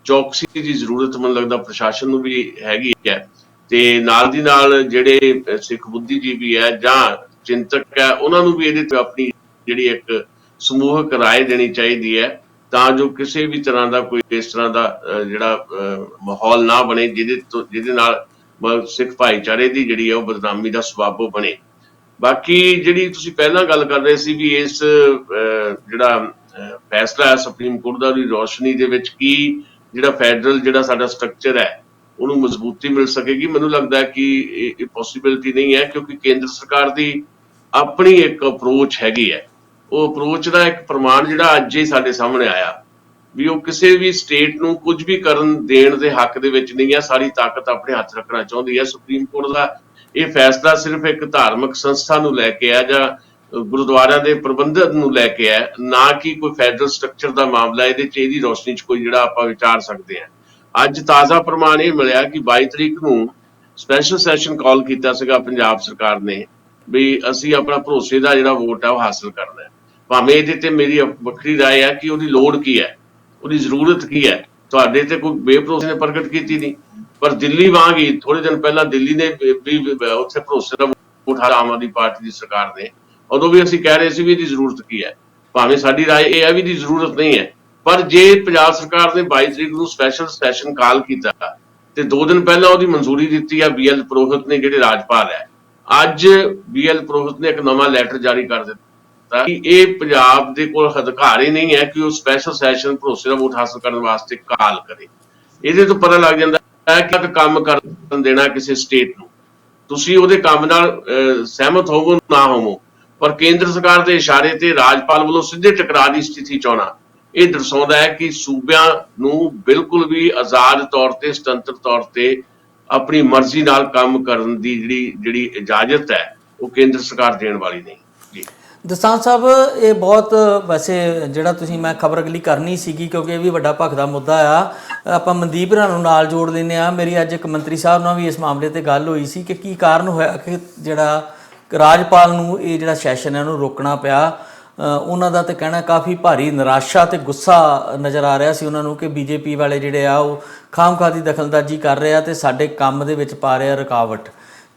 D: ਚੌਕਸੀ ਦੀ ਜ਼ਰੂਰਤ ਮੈਨੂੰ ਲੱਗਦਾ ਪ੍ਰਸ਼ਾਸਨ ਨੂੰ ਵੀ ਹੈਗੀ ਹੈ। ਤੇ ਨਾਲ ਦੀ ਨਾਲ ਜਿਹੜੇ ਸਿੱਖ ਬੁੱਧੀਜੀਵੀ ਹੈ ਜਾਂ ਚਿੰਤਕ ਹੈ ਉਹਨਾਂ ਨੂੰ ਵੀ ਇਹਦੇ ਤੇ ਆਪਣੀ ਜਿਹੜੀ ਇੱਕ ਸਮੂਹਕ ਰਾਏ ਦੇਣੀ ਚਾਹੀਦੀ ਹੈ, ਤਾਂ ਜੋ ਕਿਸੇ ਵੀ ਤਰ੍ਹਾਂ ਦਾ ਕੋਈ ਇਸ ਤਰ੍ਹਾਂ ਦਾ ਜਿਹੜਾ ਮਾਹੌਲ ਨਾ ਬਣੇ ਜਿਹਦੇ ਨਾਲ ਸਿੱਖ ਭਾਈਚਾਰੇ ਦੀ ਜਿਹੜੀ ਹੈ ਉਹ ਬਦਨਾਮੀ ਦਾ ਸਬੱਬ ਬਣੇ। ਬਾਕੀ ਜਿਹੜੀ ਤੁਸੀਂ ਪਹਿਲਾਂ ਗੱਲ ਕਰ ਰਹੇ ਸੀ ਵੀ ਇਸ ਜਿਹੜਾ ਫੈਸਲਾ ਹੈ ਸੁਪਰੀਮ ਕੋਰਟ ਦਾ, ਉਹਦੀ ਰੋਸ਼ਨੀ ਦੇ ਵਿੱਚ ਕੀ ਜਿਹੜਾ ਫੈਡਰਲ ਜਿਹੜਾ ਸਾਡਾ ਸਟਰਕਚਰ ਹੈ ਉਹਨੂੰ ਮਜ਼ਬੂਤੀ ਮਿਲ ਸਕੇਗੀ। ਮੈਨੂੰ ਲੱਗਦਾ ਹੈ ਕਿ ਇਹ ਪੋਸੀਬਿਲਿਟੀ ਨਹੀਂ ਹੈ, ਕਿਉਂਕਿ ਕੇਂਦਰ ਸਰਕਾਰ ਦੀ ਆਪਣੀ ਇੱਕ ਅਪਰੋਚ ਹੈਗੀ ਹੈ। ਉਹ ਅਪਰੋਚ ਦਾ ਇੱਕ ਪ੍ਰਮਾਣ ਜਿਹੜਾ ਅੱਜ ਹੀ ਸਾਡੇ ਸਾਹਮਣੇ ਆਇਆ ਵੀ ਉਹ ਕਿਸੇ ਵੀ ਸਟੇਟ ਨੂੰ ਕੁਝ ਵੀ ਕਰਨ ਦੇਣ ਦੇ ਹੱਕ ਦੇ ਵਿੱਚ ਨਹੀਂ ਹੈ, ਸਾਰੀ ਤਾਕਤ ਆਪਣੇ ਹੱਥ ਰੱਖਣਾ ਚਾਹੁੰਦੀ ਹੈ। ਸੁਪਰੀਮ ਕੋਰਟ ਦਾ ਇਹ ਫੈਸਲਾ ਸਿਰਫ ਇੱਕ ਧਾਰਮਿਕ ਸੰਸਥਾ ਨੂੰ ਲੈ ਕੇ ਆ ਜਾਂ ਗੁਰਦੁਆਰਿਆਂ ਦੇ ਪ੍ਰਬੰਧਨ ਨੂੰ ਲੈ ਕੇ ਹੈ, ਨਾ ਕਿ ਕੋਈ ਫੈਡਰਲ ਸਟਰਕਚਰ ਦਾ ਮਾਮਲਾ। ਇਹਦੇ 'ਚ ਇਹਦੀ ਰੋਸ਼ਨੀ 'ਚ ਕੋਈ ਜਿਹੜਾ ਆਪਾਂ ਵਿਚਾਰ ਸਕਦੇ ਹਾਂ। ਅੱਜ ਤਾਜ਼ਾ ਪ੍ਰਮਾਣ ਇਹ ਮਿਲਿਆ ਕਿ 22 ਤਰੀਕ ਨੂੰ ਸਪੈਸ਼ਲ ਸੈਸ਼ਨ ਕਾਲ ਕੀਤਾ ਸੀਗਾ ਪੰਜਾਬ ਸਰਕਾਰ ਨੇ ਵੀ ਅਸੀਂ ਆਪਣਾ ਭਰੋਸੇ ਦਾ ਜਿਹੜਾ ਵੋਟ ਹੈ ਉਹ ਹਾਸਲ ਕਰਨਾ ਹੈ। ਭਾਵੇਂ ਇਹਦੇ ਤੇ ਮੇਰੀ ਵੱਖਰੀ ਰਾਏ ਹੈ ਕਿ ਉਹਦੀ ਲੋੜ ਕੀ ਹੈ, ਉਹਦੀ ਜ਼ਰੂਰਤ ਕੀ ਹੈ। ਤੁਹਾਡੇ ਤੇ ਕੋਈ ਬੇਭਰੋਸੇ ਨੇ ਪ੍ਰਗਟ ਕੀਤੀ ਨਹੀਂ, ਪਰ ਦਿੱਲੀ ਵਾਂਗ ਹੀ ਥੋੜੇ ਦਿਨ ਪਹਿਲਾਂ ਦਿੱਲੀ ਨੇ ਵੀ ਉੱਥੇ ਭਰੋਸੇ ਦਾ ਵੋਟ ਆਮ ਆਦਮੀ ਪਾਰਟੀ ਦੀ ਸਰਕਾਰ ਨੇ, ਉਦੋਂ ਵੀ ਅਸੀਂ ਕਹਿ ਰਹੇ ਸੀ ਵੀ ਇਹਦੀ ਜ਼ਰੂਰਤ ਕੀ ਹੈ। ਭਾਵੇਂ ਸਾਡੀ ਰਾਏ ਇਹ ਹੈ ਵੀ ਇਹਦੀ ਜ਼ਰੂਰਤ ਨਹੀਂ ਹੈ, ਪਰ ਜੇ ਪੰਜਾਬ ਸਰਕਾਰ ਨੇ 22 ਤਰੀਕ ਨੂੰ ਸਪੈਸ਼ਲ ਸੈਸ਼ਨ ਕਾਲ ਕੀਤਾ ਤੇ 2 ਦਿਨ ਪਹਿਲਾਂ ਉਹਦੀ ਮਨਜ਼ੂਰੀ ਦਿੱਤੀ ਆ BL ਪੁਰੋਹਿਤ ਨੇ, ਜਿਹੜੇ ਰਾਜਪਾਲ ਹੈ। ਅੱਜ BL ਪੁਰੋਹਿਤ ਨੇ ਇੱਕ ਨਵਾਂ ਲੈਟਰ ਜਾਰੀ ਕਰ ਦਿੱਤਾ ਕਿ ਇਹ ਪੰਜਾਬ ਦੇ ਕੋਲ ਅਧਿਕਾਰ ਹੀ ਨਹੀਂ ਹੈ ਕਿ ਉਹ ਸਪੈਸ਼ਲ ਸੈਸ਼ਨ ਭਰੋਸੇ ਦਾ ਵੋਟ ਹਾਸਲ ਕਰਨ ਵਾਸਤੇ ਕਾਲ ਕਰੇ। ਇਹਦੇ ਤੋਂ ਪਤਾ ਲੱਗ ਜਾਂਦਾ ਹੈ ਕਿ ਕੰਮ ਕਰਨ ਦੇਣਾ ਕਿਸੇ ਸਟੇਟ ਨੂੰ, ਤੁਸੀਂ ਉਹਦੇ ਕੰਮ ਨਾਲ ਸਹਿਮਤ ਹੋਵੋ ਨਾ ਹੋਵੋ, ਪਰ ਕੇਂਦਰ ਸਰਕਾਰ ਦੇ ਇਸ਼ਾਰੇ ਤੇ ਰਾਜਪਾਲ ਵੱਲੋਂ ਸਿੱਧੇ ਟਕਰਾਅ ਦੀ ਸਥਿਤੀ ਚ ਆਉਣਾ ਇਹ ਦਰਸਾਉਂਦਾ ਹੈ ਕਿ ਸੂਬਿਆਂ ਨੂੰ ਬਿਲਕੁਲ ਵੀ ਆਜ਼ਾਦ ਤੌਰ ਤੇ ਸੁਤੰਤਰ ਤੌਰ ਤੇ ਆਪਣੀ ਮਰਜ਼ੀ ਨਾਲ ਕੰਮ ਕਰਨ ਦੀ ਜਿਹੜੀ ਇਜਾਜ਼ਤ ਹੈ ਉਹ ਕੇਂਦਰ ਸਰਕਾਰ ਦੇਣ ਵਾਲੀ ਨਹੀਂ। ਜੀ
B: ਦਸਾਂਝ ਸਾਹਿਬ, ਇਹ ਬਹੁਤ ਵੈਸੇ ਜਿਹੜਾ ਤੁਸੀਂ ਮੈਂ ਖਬਰ ਅਗਲੀ ਕਰਨੀ ਸੀਗੀ ਕਿਉਂਕਿ ਇਹ ਵੀ ਵੱਡਾ ਭਖਦਾ ਮੁੱਦਾ ਆ। ਆਪਾਂ ਮਨਦੀਪ ਰਾਂ ਨੂੰ ਨਾਲ ਜੋੜ ਲੈਂਦੇ ਹਾਂ। ਮੇਰੀ ਅੱਜ ਇੱਕ ਮੰਤਰੀ ਸਾਹਿਬ ਨਾਲ ਵੀ ਇਸ ਮਾਮਲੇ ਤੇ ਗੱਲ ਹੋਈ ਸੀ ਕਿ ਕੀ ਕਾਰਨ ਹੋਇਆ ਕਿ ਜਿਹੜਾ ਰਾਜਪਾਲ ਨੂੰ ਇਹ ਜਿਹੜਾ ਸੈਸ਼ਨ ਹੈ ਉਹਨੂੰ ਰੋਕਣਾ ਪਿਆ। ਉਹਨਾਂ ਦਾ ਤਾਂ ਕਹਿਣਾ ਕਾਫੀ ਭਾਰੀ ਨਿਰਾਸ਼ਾ ਤੇ ਗੁੱਸਾ ਨਜ਼ਰ ਆ ਰਿਹਾ ਸੀ ਉਹਨਾਂ ਨੂੰ ਕਿ BJP ਵਾਲੇ ਜਿਹੜੇ ਆ ਉਹ ਖਾਮਖਾਹ ਦੀ ਦਖਲਅੰਦਾਜ਼ੀ ਕਰ ਰਹੇ ਆ ਤੇ ਸਾਡੇ ਕੰਮ ਦੇ ਵਿੱਚ ਪਾ ਰਹੇ ਆ ਰੁਕਾਵਟ।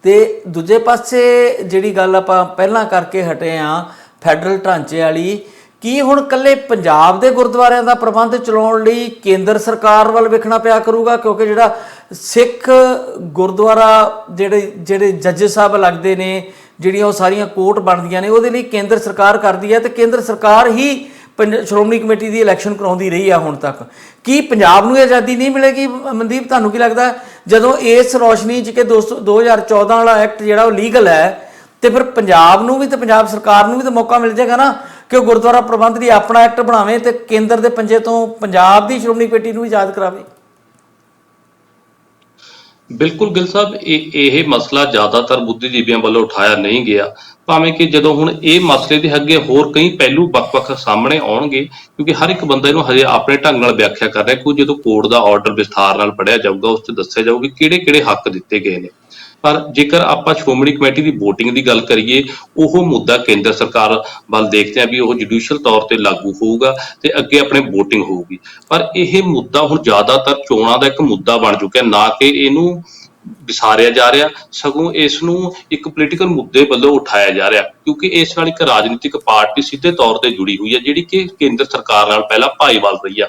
B: ਤੇ ਦੂਜੇ ਪਾਸੇ ਜਿਹੜੀ ਗੱਲ ਆਪਾਂ ਪਹਿਲਾਂ ਕਰਕੇ ਹਟੇ ਆ ਫੈਡਰਲ ਢਾਂਚੇ ਵਾਲੀ, ਕੀ ਹੁਣ ਇਕੱਲੇ ਪੰਜਾਬ ਦੇ ਗੁਰਦੁਆਰਿਆਂ ਦਾ ਪ੍ਰਬੰਧ ਚਲਾਉਣ ਲਈ ਕੇਂਦਰ ਸਰਕਾਰ ਵੱਲ ਵੇਖਣਾ ਪਿਆ ਕਰੂਗਾ? ਕਿਉਂਕਿ ਜਿਹੜਾ ਸਿੱਖ ਗੁਰਦੁਆਰਾ ਜਿਹੜੇ ਜੱਜ ਸਾਹਿਬ ਲੱਗਦੇ ਨੇ, ਜਿਹੜੀਆਂ ਉਹ ਸਾਰੀਆਂ ਕੋਰਟ ਬਣਦੀਆਂ ਨੇ, ਉਹਦੇ ਲਈ ਕੇਂਦਰ ਸਰਕਾਰ ਕਰਦੀ ਹੈ ਤੇ ਕੇਂਦਰ ਸਰਕਾਰ ਹੀ ਸ਼੍ਰੋਮਣੀ ਕਮੇਟੀ ਦੀ ਇਲੈਕਸ਼ਨ ਕਰਾਉਂਦੀ ਰਹੀ ਆ ਹੁਣ ਤੱਕ। ਕੀ ਪੰਜਾਬ ਨੂੰ ਆਜ਼ਾਦੀ ਨਹੀਂ ਮਿਲੇਗੀ? ਮਨਦੀਪ, ਤੁਹਾਨੂੰ ਕੀ ਲੱਗਦਾ ਜਦੋਂ ਇਸ ਰੌਸ਼ਨੀ 'ਚ ਕਿ 2014 ਵਾਲਾ ਐਕਟ ਜਿਹੜਾ ਉਹ ਲੀਗਲ ਹੈ ਤੇ ਫਿਰ ਪੰਜਾਬ ਨੂੰ ਵੀ ਤੇ ਪੰਜਾਬ ਸਰਕਾਰ ਨੂੰ ਵੀ ਤਾਂ ਮੌਕਾ ਮਿਲ ਜਾਏਗਾ ਨਾ ਕਿ ਉਹ ਗੁਰਦੁਆਰਾ ਪ੍ਰਬੰਧ ਲਈ ਆਪਣਾ ਐਕਟ ਬਣਾਵੇ ਤੇ ਕੇਂਦਰ ਦੇ ਪੰਜੇ ਤੋਂ ਪੰਜਾਬ ਦੀ ਸ਼੍ਰੋਮਣੀ ਕਮੇਟੀ ਨੂੰ ਵੀ ਆਜ਼ਾਦ ਕਰਾਵੇ।
C: ਬਿਲਕੁਲ ਗਿੱਲ ਸਾਹਿਬ, ਇਹ ਮਸਲਾ ਜ਼ਿਆਦਾਤਰ ਬੁੱਧੀਜੀਵੀਆਂ ਵੱਲੋਂ ਉਠਾਇਆ ਨਹੀਂ ਗਿਆ, ਭਾਵੇਂ ਕਿ ਜਦੋਂ ਹੁਣ ਇਹ ਮਸਲੇ ਦੇ ਅੱਗੇ ਹੋਰ ਕਈ ਪਹਿਲੂ ਵੱਖ-ਵੱਖ ਸਾਹਮਣੇ ਆਉਣਗੇ, ਕਿਉਂਕਿ ਹਰ ਇੱਕ ਬੰਦਾ ਇਹਨੂੰ ਹਜੇ ਆਪਣੇ ਢੰਗ ਨਾਲ ਵਿਆਖਿਆ ਕਰ ਰਿਹਾ। ਕਿਉਂਕਿ ਜਦੋਂ ਕੋਰਟ ਦਾ ਆਰਡਰ ਵਿਸਥਾਰ ਨਾਲ ਪੜ੍ਹਿਆ ਜਾਊਗਾ ਉਸ 'ਚ ਦੱਸਿਆ ਜਾਊਗਾ ਕਿਹੜੇ-ਕਿਹੜੇ ਹੱਕ ਦਿੱਤੇ ਗਏ ਨੇ। ਪਰ ਜੇਕਰ ਆਪਾਂ ਸ਼੍ਰੋਮਣੀ ਕਮੇਟੀ ਦੀ VOTING ਦੀ ਗੱਲ ਕਰੀਏ, ਉਹ ਮੁੱਦਾ ਕੇਂਦਰ ਸਰਕਾਰ ਵੱਲ ਦੇਖਦੇ ਆ ਵੀ ਉਹ ਜੁਡੀਸ਼ੀਅਲ ਤੌਰ ਤੇ ਲਾਗੂ ਹੋਊਗਾ ਤੇ ਅੱਗੇ ਆਪਣੇ VOTING ਹੋਊਗੀ। ਪਰ ਇਹ ਮੁੱਦਾ ਹੁਣ ਜ਼ਿਆਦਾਤਰ ਚੋਣਾਂ ਦਾ ਇੱਕ ਮੁੱਦਾ ਬਣ ਚੁੱਕਿਆ, ਨਾ ਕਿ ਇਹਨੂੰ ਵਿਸਾਰਿਆ ਜਾ ਰਿਹਾ, ਸਗੋਂ ਇਸ ਨੂੰ ਇੱਕ ਪੋਲੀਟੀਕਲ ਮੁੱਦੇ ਵੱਲੋਂ ਉਠਾਇਆ ਜਾ ਰਿਹਾ, ਕਿਉਂਕਿ ਇਸ ਨਾਲ ਇੱਕ ਰਾਜਨੀਤਿਕ ਪਾਰਟੀ ਸਿੱਧੇ ਤੌਰ ਤੇ ਜੁੜੀ ਹੋਈ ਹੈ ਜਿਹੜੀ ਕਿ ਕੇਂਦਰ ਸਰਕਾਰ ਨਾਲ ਪਹਿਲਾਂ ਭਾਈਵਾਲ ਰਹੀ ਆ।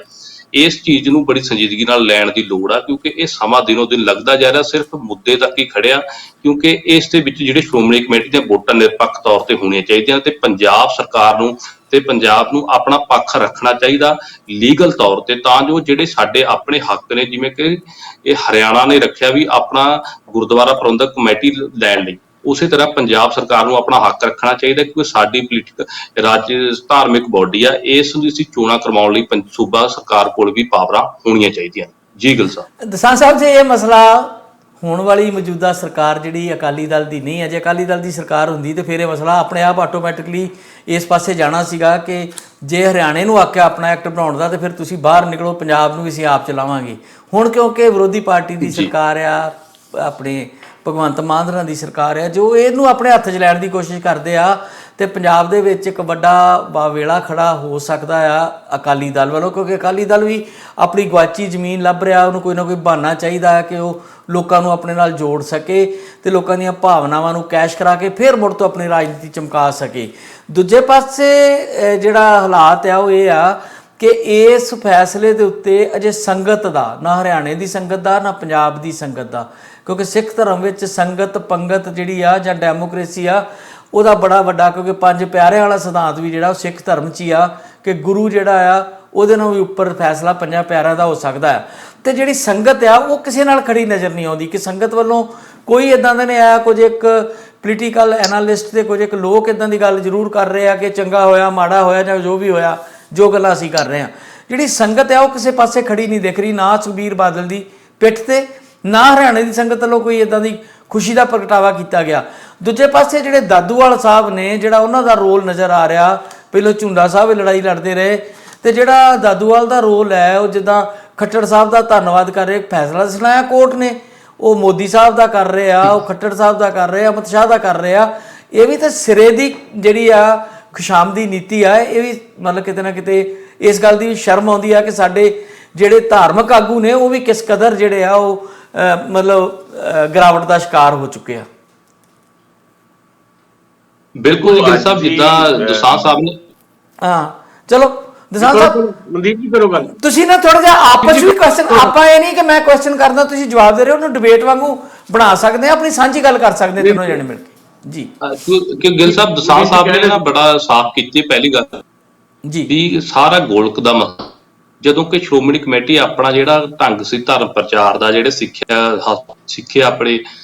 C: ਇਸ ਚੀਜ਼ ਨੂੰ ਬੜੀ ਸੰਜੀਦਗੀ ਨਾਲ ਲੈਣ ਦੀ ਲੋੜ ਆ, ਕਿਉਂਕਿ ਇਹ ਸਮਾਂ ਦਿਨੋਂ ਦਿਨ ਲੱਗਦਾ ਜਾ ਰਿਹਾ ਸਿਰਫ ਮੁੱਦੇ ਤੱਕ ਹੀ ਖੜਿਆ, ਕਿਉਂਕਿ ਇਸ ਦੇ ਵਿੱਚ ਜਿਹੜੇ ਸ਼੍ਰੋਮਣੀ ਕਮੇਟੀ ਦੀਆਂ ਵੋਟਾਂ ਨਿਰਪੱਖ ਤੌਰ ਤੇ ਹੋਣੀਆਂ ਚਾਹੀਦੀਆਂ ਤੇ ਪੰਜਾਬ ਸਰਕਾਰ ਨੂੰ ਤੇ ਪੰਜਾਬ ਨੂੰ ਆਪਣਾ ਪੱਖ ਰੱਖਣਾ ਚਾਹੀਦਾ ਲੀਗਲ ਤੌਰ ਤੇ, ਤਾਂ ਜੋ ਜਿਹੜੇ ਸਾਡੇ ਆਪਣੇ ਹੱਕ ਨੇ, ਜਿਵੇਂ ਕਿ ਇਹ ਹਰਿਆਣਾ ਨੇ ਰੱਖਿਆ ਵੀ ਆਪਣਾ ਗੁਰਦੁਆਰਾ ਪ੍ਰਬੰਧਕ ਕਮੇਟੀ ਲੈਣ ਲਈ, ਉਸੇ ਤਰ੍ਹਾਂ ਪੰਜਾਬ ਸਰਕਾਰ ਨੂੰ ਆਪਣਾ ਹੱਕ ਰੱਖਣਾ ਚਾਹੀਦਾ, ਕਿਉਂਕਿ ਸਾਡੀ ਪੋਲੀਟਿਕਲ ਰਾਜ ਧਾਰਮਿਕ ਬੋਡੀ ਆ, ਇਸ ਨੂੰ ਅਸੀਂ ਚੋਣਾਂ ਕਰਵਾਉਣ ਲਈ ਸੂਬਾ ਸਰਕਾਰ ਕੋਲ ਵੀ ਪਾਵਰਾਂ ਹੋਣੀਆਂ ਚਾਹੀਦੀਆਂ। ਜੀ ਗਿੱਲ ਸਾਹਿਬ,
B: ਦਸਾਂਝ ਸਾਹਿਬ, ਜੇ ਇਹ ਮਸਲਾ ਹੋਣ ਵਾਲੀ ਮੌਜੂਦਾ ਸਰਕਾਰ ਜਿਹੜੀ ਅਕਾਲੀ ਦਲ ਦੀ ਨਹੀਂ ਹੈ, ਜੇ ਅਕਾਲੀ ਦਲ ਦੀ ਸਰਕਾਰ ਹੁੰਦੀ ਤੇ ਫਿਰ ਇਹ ਮਸਲਾ ਆਪਣੇ ਆਪ ਆਟੋਮੈਟਿਕਲੀ ਇਸ ਪਾਸੇ ਜਾਣਾ ਸੀਗਾ ਕਿ ਜੇ ਹਰਿਆਣੇ ਨੂੰ ਆਖਿਆ ਆਪਣਾ ਐਕਟ ਬਣਾਉਣ ਦਾ ਤੇ ਫਿਰ ਤੁਸੀਂ ਬਾਹਰ ਨਿਕਲੋ, ਪੰਜਾਬ ਨੂੰ ਅਸੀਂ ਆਪ ਚਲਾਵਾਂਗੇ। ਹੁਣ ਕਿਉਂਕਿ ਵਿਰੋਧੀ ਪਾਰਟੀ ਦੀ ਸਰਕਾਰ ਆ, ਆਪਣੇ ਭਗਵੰਤ ਮਾਨ ਹੋਰਾਂ ਦੀ ਸਰਕਾਰ ਆ, ਜੋ ਇਹਨੂੰ ਆਪਣੇ ਹੱਥ 'ਚ ਲੈਣ ਦੀ ਕੋਸ਼ਿਸ਼ ਕਰਦੇ ਆ ਤੇ ਪੰਜਾਬ ਦੇ ਵਿੱਚ ਇੱਕ ਵੱਡਾ ਬਾਵੇਲਾ ਖੜਾ ਹੋ ਸਕਦਾ ਆ ਅਕਾਲੀ ਦਲ ਵੱਲੋਂ, ਕਿਉਂਕਿ ਅਕਾਲੀ ਦਲ ਵੀ ਆਪਣੀ ਗੁਆਚੀ ਜ਼ਮੀਨ ਲੱਭ ਰਿਹਾ, ਉਹਨੂੰ ਕੋਈ ਨਾ ਕੋਈ ਬਹਾਨਾ ਚਾਹੀਦਾ ਹੈ ਕਿ ਉਹ ਲੋਕਾਂ ਨੂੰ ਆਪਣੇ ਨਾਲ ਜੋੜ ਸਕੇ ਤੇ ਲੋਕਾਂ ਦੀਆਂ ਭਾਵਨਾਵਾਂ ਨੂੰ ਕੈਸ਼ ਕਰਾ ਕੇ ਫਿਰ ਮੁੜ ਤੋਂ ਆਪਣੀ ਰਾਜਨੀਤੀ ਚਮਕਾ ਸਕੇ। ਦੂਜੇ ਪਾਸੇ ਜਿਹੜਾ ਹਾਲਾਤ ਆ ਉਹ ਇਹ ਆ ਕਿ ਇਸ ਫੈਸਲੇ ਦੇ ਉੱਤੇ ਅਜੇ ਸੰਗਤ ਦਾ, ਨਾ ਹਰਿਆਣੇ ਦੀ ਸੰਗਤ ਦਾ ਨਾ ਪੰਜਾਬ ਦੀ ਸੰਗਤ ਦਾ, ਕਿਉਂਕਿ ਸਿੱਖ ਧਰਮ ਵਿੱਚ ਸੰਗਤ ਪੰਗਤ ਜਿਹੜੀ ਆ ਜਾਂ ਡੈਮੋਕ੍ਰੇਸੀ ਆ ਉਹਦਾ ਬੜਾ ਵੱਡਾ, ਕਿਉਂਕਿ 5 ਪਿਆਰਿਆਂ ਵਾਲਾ ਸਿਧਾਂਤ ਵੀ ਜਿਹੜਾ ਉਹ ਸਿੱਖ ਧਰਮ 'ਚ ਹੀ ਆ ਕਿ ਗੁਰੂ ਜਿਹੜਾ ਆ ਉਹਦੇ ਨਾਲ ਵੀ ਉੱਪਰ ਫੈਸਲਾ ਪੰਜਾਂ ਪਿਆਰਿਆਂ ਦਾ ਹੋ ਸਕਦਾ ਹੈ। ਤੇ ਜਿਹੜੀ ਸੰਗਤ ਆ ਉਹ ਕਿਸੇ ਨਾਲ ਖੜੀ ਨਜ਼ਰ ਨਹੀਂ ਆਉਂਦੀ ਕਿ ਸੰਗਤ ਵੱਲੋਂ ਕੋਈ ਇਦਾਂ ਦਾ ਨਹੀਂ ਆਇਆ। ਕੁਝ ਇੱਕ ਪੋਲੀਟੀਕਲ ਐਨਾਲਿਸਟ ਤੇ ਕੁਝ ਇੱਕ ਲੋਕ ਇਦਾਂ ਦੀ ਗੱਲ ਜ਼ਰੂਰ ਕਰ ਰਹੇ ਆ ਕਿ ਚੰਗਾ ਹੋਇਆ ਮਾੜਾ ਹੋਇਆ ਜਾਂ ਜੋ ਵੀ ਹੋਇਆ, ਜੋ ਗੱਲਾਂ ਅਸੀਂ ਕਰ ਰਹੇ ਹਾਂ। ਜਿਹੜੀ ਸੰਗਤ ਆ ਉਹ ਕਿਸੇ ਪਾਸੇ ਖੜੀ ਨਹੀਂ ਦਿਖ ਰਹੀ, ਨਾ ਸੁਖਬੀਰ ਬਾਦਲ ਦੀ ਪਿੱਠ ਤੇ, ਨਾ ਹਰਿਆਣੇ ਦੀ ਸੰਗਤ ਵੱਲੋਂ ਕੋਈ ਇਦਾਂ ਦੀ ਖੁਸ਼ੀ ਦਾ ਪ੍ਰਗਟਾਵਾ ਕੀਤਾ ਗਿਆ। ਦੂਜੇ ਪਾਸੇ ਜਿਹੜੇ ਦਾਦੂਵਾਲ ਸਾਹਿਬ ਨੇ, ਜਿਹੜਾ ਉਹਨਾਂ ਦਾ ਰੋਲ ਨਜ਼ਰ ਆ ਰਿਹਾ, ਪਹਿਲਾਂ ਝੁੰਡਾ ਸਾਹਿਬ ਲੜਾਈ ਲੜਦੇ ਰਹੇ ਤੇ ਜਿਹੜਾ ਦਾਦੂਵਾਲ ਦਾ ਰੋਲ ਹੈ ਉਹ ਜਿੱਦਾਂ ਖੱਟੜ ਸਾਹਿਬ ਦਾ ਧੰਨਵਾਦ ਕਰ ਰਹੇ, ਫੈਸਲਾ ਸੁਣਾਇਆ ਕੋਰਟ ਨੇ, ਉਹ ਮੋਦੀ ਸਾਹਿਬ ਦਾ ਕਰ ਰਹੇ ਆ, ਉਹ ਖੱਟੜ ਸਾਹਿਬ ਦਾ ਕਰ ਰਹੇ ਆ, ਅਮਿਤ ਸ਼ਾਹ ਦਾ ਕਰ ਰਹੇ ਆ। ਇਹ ਵੀ ਤਾਂ ਸਿਰੇ ਦੀ ਜਿਹੜੀ ਆ ਖੁਸ਼ਾਮਦੀ ਨੀਤੀ ਆ। ਇਹ ਵੀ ਮਤਲਬ ਕਿਤੇ ਨਾ ਕਿਤੇ ਇਸ ਗੱਲ ਦੀ ਸ਼ਰਮ ਆਉਂਦੀ ਆ ਕਿ ਸਾਡੇ ਜਿਹੜੇ ਧਾਰਮਿਕ ਆਗੂ ਨੇ ਉਹ ਵੀ ਕਿਸ ਕਦਰ ਜਿਹੜੇ ਆ ਉਹ ਮਤਲਬ ਗਿਰਾਵਟ ਦਾ ਸ਼ਿਕਾਰ ਹੋ ਚੁੱਕੇ ਆ।
C: ਬਿਲਕੁਲ ਜੀ ਗਿਲ ਸਾਹਿਬ, ਜਿੱਦਾਂ ਦਸਾਂਝ ਸਾਹਿਬ ਨੇ,
B: ਹਾਂ ਚਲੋ ਦਸਾਂਝ ਸਾਹਿਬ
D: ਮਨਦੀਪ ਜੀ ਕਰੋ ਗੱਲ।
B: ਤੁਸੀਂ ਨਾ ਥੋੜਾ ਜਿਹਾ ਆਪਸ ਵਿੱਚ ਕੁਐਸਚਨ, ਆਪਾਂ ਇਹ ਨਹੀਂ ਕਿ ਮੈਂ ਕੁਐਸਚਨ ਕਰਦਾ ਤੁਸੀਂ ਜਵਾਬ ਦੇ ਰਹੇ ਹੋ, ਉਹਨੂੰ ਡਿਬੇਟ ਵਾਂਗੂ ਬਣਾ ਸਕਦੇ ਆ, ਆਪਣੀ ਸਾਂਝੀ ਗੱਲ ਕਰ ਸਕਦੇ ਦੋਨੋਂ ਜਣੇ ਮਿਲ ਕੇ ਜੀ।
C: ਕਿ ਗਿਲ ਸਾਹਿਬ ਦਸਾਂਝ ਸਾਹਿਬ ਨੇ ਨਾ ਬੜਾ ਸਾਫ਼ ਕੀਤੀ ਪਹਿਲੀ ਗੱਲ
B: ਜੀ
C: ਵੀ ਸਾਰਾ ਗੋਲਕ ਦਾ ਮਸਲਾ, ਜਦੋਂ ਕਿ ਸ਼੍ਰੋਮਣੀ ਕਮੇਟੀ ਆਪਣਾ ਜਿਹੜਾ ਢੰਗ ਸੀ ਧਰਮ ਪ੍ਰਚਾਰ ਦਾ, ਜਿਹੜੇ ਸਿੱਖਿਆ ਆਪਣੇ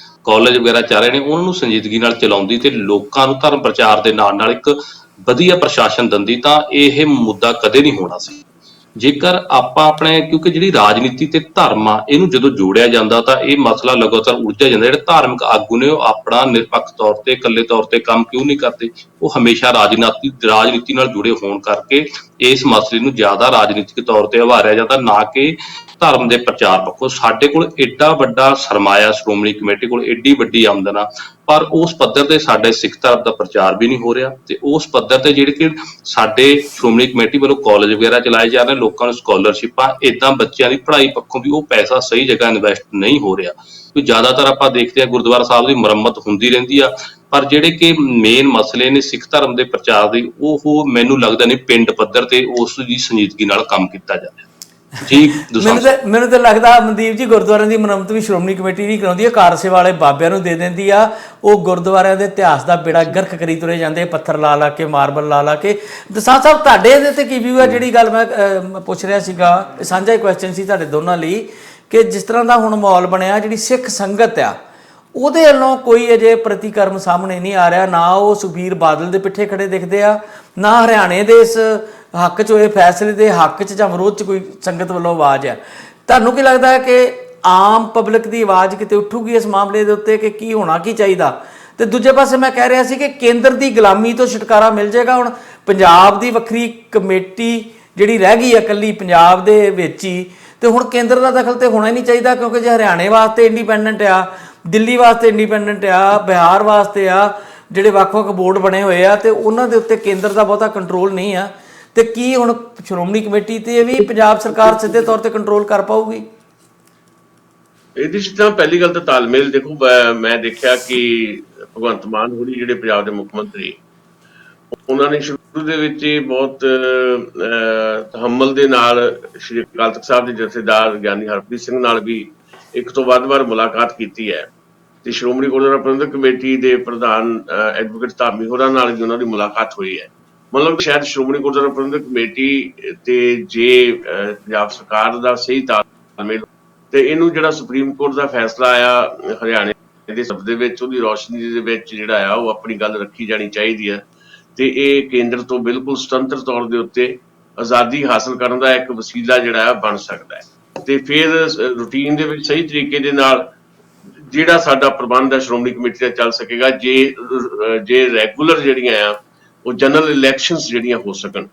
C: ਕਾਲਜ ਵਗੈਰਾ ਚੱਲ ਰਹੇ ਨੇ ਉਹਨਾਂ ਨੂੰ ਸੰਜੀਦਗੀ ਨਾਲ ਚਲਾਉਂਦੀ ਤੇ ਲੋਕਾਂ ਨੂੰ ਧਰਮ ਪ੍ਰਚਾਰ ਦੇ ਨਾਲ ਨਾਲ ਇੱਕ ਵਧੀਆ ਪ੍ਰਸ਼ਾਸਨ ਦਿੰਦੀ, ਤਾਂ ਇਹ ਮੁੱਦਾ ਕਦੇ ਨਹੀਂ ਹੋਣਾ ਸੀ। ਜੇਕਰ ਆਪਾਂ ਆਪਣੇ, ਕਿਉਂਕਿ ਜਿਹੜੀ ਰਾਜਨੀਤੀ ਤੇ ਧਰਮ ਆ ਇਹਨੂੰ ਜਦੋਂ ਜੋੜਿਆ ਜਾਂਦਾ ਤਾਂ ਇਹ ਮਸਲਾ ਲਗਾਤਾਰ ਉਲਝਿਆ ਜਾਂਦਾ। ਜਿਹੜੇ ਧਾਰਮਿਕ ਆਗੂ ਨੇ ਉਹ ਆਪਣਾ ਨਿਰਪੱਖ ਤੌਰ ਤੇ ਇਕੱਲੇ ਤੌਰ ਤੇ ਕੰਮ ਕਿਉਂ ਨਹੀਂ ਕਰਦੇ? ਉਹ ਹਮੇਸ਼ਾ ਰਾਜਨੀਤੀ ਨਾਲ ਜੁੜੇ ਹੋਣ ਕਰਕੇ ਇਸ ਮਸਲੇ ਨੂੰ ਜ਼ਿਆਦਾ ਰਾਜਨੀਤਿਕ ਤੌਰ ਤੇ ਉਭਾਰਿਆ ਜਾਂਦਾ, ਨਾ ਕਿ ਧਰਮ ਦੇ ਪ੍ਰਚਾਰ ਪੱਖੋਂ। ਸਾਡੇ ਕੋਲ ਏਡਾ ਵੱਡਾ ਸਰਮਾਇਆ, ਸ਼੍ਰੋਮਣੀ ਕਮੇਟੀ ਕੋਲ ਏਡੀ ਵੱਡੀ ਆਮਦਨ ਆ, ਪਰ ਉਸ ਪੱਧਰ ਤੇ ਸਾਡੇ ਸਿੱਖ ਧਰਮ ਦਾ ਪ੍ਰਚਾਰ ਵੀ ਨਹੀਂ ਹੋ ਰਿਹਾ। ਤੇ ਉਸ ਪੱਧਰ ਤੇ ਜਿਹੜੇ ਕਿ ਸਾਡੇ ਸ਼੍ਰੋਮਣੀ ਕਮੇਟੀ ਵੱਲੋਂ ਕਾਲਜ ਵਗੈਰਾ ਚਲਾਏ ਜਾ ਰਹੇ, ਲੋਕਾਂ ਨੂੰ ਸਕੋਲਰਸ਼ਿਪਾਂ, ਏਦਾਂ ਬੱਚਿਆਂ ਦੀ ਪੜ੍ਹਾਈ ਪੱਖੋਂ ਵੀ ਉਹ ਪੈਸਾ ਸਹੀ ਜਗ੍ਹਾ ਇਨਵੈਸਟ ਨਹੀਂ ਹੋ ਰਿਹਾ। ਕਿਉਂਕਿ ਜ਼ਿਆਦਾਤਰ ਆਪਾਂ ਦੇਖਦੇ ਹਾਂ ਗੁਰਦੁਆਰਾ ਸਾਹਿਬ ਦੀ ਮੁਰੰਮਤ ਹੁੰਦੀ ਰਹਿੰਦੀ ਆ, ਪਰ ਜਿਹੜੇ ਕਿ ਮੇਨ ਮਸਲੇ ਨੇ ਸਿੱਖ ਧਰਮ ਦੇ ਪ੍ਰਚਾਰ ਦੇ, ਉਹ ਮੈਨੂੰ ਲੱਗਦਾ ਨਹੀਂ ਪਿੰਡ ਪੱਧਰ ਤੇ ਉਸ ਦੀ ਸੰਜੀਦਗੀ ਨਾਲ ਕੰਮ ਕੀਤਾ ਜਾ ਰਿਹਾ ਜੀ।
B: ਮੈਨੂੰ ਤਾਂ ਲੱਗਦਾ ਮਨਦੀਪ ਜੀ ਗੁਰਦੁਆਰਿਆਂ ਦੀ ਮੁਰੰਮਤ ਵੀ ਸ਼੍ਰੋਮਣੀ ਕਮੇਟੀ ਨਹੀਂ ਕਰਾਉਂਦੀ, ਕਾਰਸੇ ਵਾਲੇ ਬਾਬਿਆਂ ਨੂੰ ਦੇ ਦਿੰਦੀ ਆ। ਉਹ ਗੁਰਦੁਆਰਿਆਂ ਦੇ ਇਤਿਹਾਸ ਦਾ ਬੇੜਾ ਗਰਕ ਕਰੀ ਤੁਰੇ ਜਾਂਦੇ, ਪੱਥਰ ਲਾ ਲਾ ਕੇ, ਮਾਰਬਲ ਲਾ ਲਾ ਕੇ। ਦਸਾਂਝ ਸਾਹਿਬ ਤੁਹਾਡੇ ਇਹਦੇ ਤੇ ਕੀ ਵਿਊ ਆ? ਜਿਹੜੀ ਗੱਲ ਮੈਂ ਪੁੱਛ ਰਿਹਾ ਸੀਗਾ, ਸਾਂਝਾ ਕੁਐਸਚਨ ਸੀ ਤੁਹਾਡੇ ਦੋਨਾਂ ਲਈ, ਕਿ ਜਿਸ ਤਰ੍ਹਾਂ ਦਾ ਹੁਣ ਮਾਹੌਲ ਬਣਿਆ, ਜਿਹੜੀ ਸਿੱਖ ਸੰਗਤ ਆ ਉਹਦੇ ਵੱਲੋਂ ਕੋਈ ਅਜੇ ਪ੍ਰਤੀਕਰਮ ਸਾਹਮਣੇ ਨਹੀਂ ਆ ਰਿਹਾ, ਨਾ ਉਹ ਸੁਖਬੀਰ ਬਾਦਲ ਦੇ ਪਿੱਛੇ ਖੜੇ ਦਿਖਦੇ ਆ, ਨਾ ਹਰਿਆਣੇ ਦੇ ਇਸ ਹੱਕ 'ਚ ਹੋਏ ਫੈਸਲੇ ਦੇ ਹੱਕ 'ਚ ਜਾਂ ਵਿਰੋਧ 'ਚ ਕੋਈ ਸੰਗਤ ਵੱਲੋਂ ਆਵਾਜ਼ ਆ। ਤੁਹਾਨੂੰ ਕੀ ਲੱਗਦਾ ਹੈ ਕਿ ਆਮ ਪਬਲਿਕ ਦੀ ਆਵਾਜ਼ ਕਿਤੇ ਉੱਠੂਗੀ ਇਸ ਮਾਮਲੇ ਦੇ ਉੱਤੇ ਕਿ ਕੀ ਹੋਣਾ ਕੀ ਚਾਹੀਦਾ? ਤੇ ਦੂਜੇ ਪਾਸੇ ਮੈਂ ਕਹਿ ਰਿਹਾ ਸੀ ਕਿ ਕੇਂਦਰ ਦੀ ਗੁਲਾਮੀ ਤੋਂ ਛੁਟਕਾਰਾ ਮਿਲ ਜਾਏਗਾ। ਹੁਣ ਪੰਜਾਬ ਦੀ ਵੱਖਰੀ ਕਮੇਟੀ ਜਿਹੜੀ ਰਹਿ ਗਈ ਹੈ ਇਕੱਲੀ ਪੰਜਾਬ ਦੇ ਵਿੱਚ ਹੀ, ਤੇ ਹੁਣ ਕੇਂਦਰ ਦਾ ਦਖਲ ਤੇ ਹੋਣਾ ਹੀ ਨਹੀਂ ਚਾਹੀਦਾ, ਕਿਉਂਕਿ ਜੇ ਹਰਿਆਣੇ ਵਾਸਤੇ ਇੰਡੀਪੈਂਡੈਂਟ ਆ, ਦਿੱਲੀ ਵਾਸਤੇ ਇੰਡੀਪੈਂਡੈਂਟ ਆ, ਬਿਹਾਰ ਵਾਸਤੇ ਆ, ਜਿਹੜੇ ਵੱਖ-ਵੱਖ ਬੋਰਡ ਬਣੇ ਹੋਏ ਆ ਤੇ ਉਹਨਾਂ ਦੇ ਉੱਤੇ ਕੇਂਦਰ ਦਾ ਬਹੁਤਾ ਕੰਟਰੋਲ ਨਹੀਂ ਆ, ਤੇ ਕੀ ਹੁਣ ਸ਼੍ਰੋਮਣੀ ਕਮੇਟੀ ਤੇ ਵੀ ਪੰਜਾਬ ਸਰਕਾਰ ਸਿੱਧੇ ਤੌਰ ਤੇ ਕੰਟਰੋਲ ਕਰ ਪਾਊਗੀ?
D: ਇਹਦੇ 'ਚ ਤਾਂ ਪਹਿਲੀ ਗੱਲ ਤਾਂ ਤਾਲਮੇਲ ਦੇਖੋ, ਮੈਂ ਦੇਖਿਆ ਕਿ ਭਗਵੰਤ ਮਾਨ ਹੋਣੀ ਜਿਹੜੇ ਪੰਜਾਬ ਦੇ ਮੁੱਖ ਮੰਤਰੀ, ਉਹਨਾਂ ਨੇ ਸ਼ੁਰੂ ਦੇ ਵਿੱਚ ਬਹੁਤ ਤਹੱਮਲ ਦੇ ਨਾਲ ਸ਼੍ਰੀ ਅਕਾਲ ਤਖ਼ਤ ਸਾਹਿਬ ਦੇ ਜਥੇਦਾਰ ਗਿਆਨੀ ਹਰਪ੍ਰੀਤ ਸਿੰਘ ਨਾਲ ਵੀ ਇੱਕ ਤੋਂ ਵੱਧ ਵਾਰ ਮੁਲਾਕਾਤ ਕੀਤੀ ਹੈ, ਤੇ ਸ਼੍ਰੋਮਣੀ ਗੁਰਦੁਆਰਾ ਪ੍ਰਬੰਧਕ ਕਮੇਟੀ ਦੇ ਪ੍ਰਧਾਨ ਐਡਵੋਕੇਟ ਧਾਮੀ ਹੋਰਾਂ ਨਾਲ ਵੀ ਉਹਨਾਂ ਦੀ ਮੁਲਾਕਾਤ ਹੋਈ ਹੈ। ਮਤਲਬ ਸ਼ਾਇਦ ਸ਼੍ਰੋਮਣੀ ਗੁਰਦੁਆਰਾ ਪ੍ਰਬੰਧਕ ਕਮੇਟੀ ਤੇ ਜੇ ਪੰਜਾਬ ਸਰਕਾਰ ਦਾ ਸਹੀ ਤਾਲਮੇਲ, ਤੇ ਇਹਨੂੰ ਜਿਹੜਾ ਸੁਪਰੀਮ ਕੋਰਟ ਦਾ ਫੈਸਲਾ ਆਇਆ ਹਰਿਆਣੇ ਦੇ ਸਭ ਦੇ ਵਿੱਚ, ਉਹਦੀ ਰੌਸ਼ਨੀ ਦੇ ਵਿੱਚ ਜਿਹੜਾ ਆ ਉਹ ਆਪਣੀ ਗੱਲ ਰੱਖੀ ਜਾਣੀ ਚਾਹੀਦੀ ਹੈ, ਤੇ ਇਹ ਕੇਂਦਰ ਤੋਂ ਬਿਲਕੁਲ ਸੁਤੰਤਰ ਤੌਰ ਦੇ ਉੱਤੇ ਆਜ਼ਾਦੀ ਹਾਸਲ ਕਰਨ ਦਾ ਇੱਕ ਵਸੀਲਾ ਜਿਹੜਾ ਆ ਬਣ ਸਕਦਾ ਹੈ। ਤੇ ਫਿਰ ਰੂਟੀਨ ਦੇ ਵਿੱਚ ਸਹੀ ਤਰੀਕੇ ਦੇ ਨਾਲ ਜਿਹੜਾ ਸਾਡਾ ਪ੍ਰਬੰਧ ਹੈ ਸ਼੍ਰੋਮਣੀ ਕਮੇਟੀ ਦਾ ਚੱਲ ਸਕੇਗਾ, ਜੇ ਰੈਗੂਲਰ ਜਿਹੜੀਆਂ ਆ ਉਹ ਜਨਰਲ ਇਲੈਕਸ਼ਨਸ ਜਿਹੜੀਆਂ ਹੋ ਸਕਣ।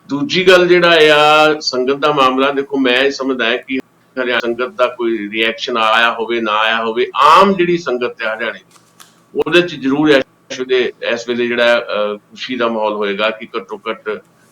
D: ਦੂਜੀ ਗੱਲ ਜਿਹੜਾ ਆ ਸੰਗਤ ਦਾ ਮਾਮਲਾ, ਦੇਖੋ ਮੈਂ ਇਹ ਸਮਝਦਾ ਕਿ ਹਰਿਆਣਾ ਸੰਗਤ ਦਾ ਕੋਈ ਰਿਐਕਸ਼ਨ ਆਇਆ ਹੋਵੇ ਨਾ ਆਇਆ ਹੋਵੇ, ਆਮ ਜਿਹੜੀ ਸੰਗਤ ਹੈ ਹਰਿਆਣੇ ਦੀ ਉਹਦੇ 'ਚ ਜ਼ਰੂਰ ਇਸ ਵੇਲੇ ਜਿਹੜਾ ਖੁਸ਼ੀ ਦਾ ਮਾਹੌਲ ਹੋਏਗਾ ਕਿ ਘੱਟੋ ਘੱਟ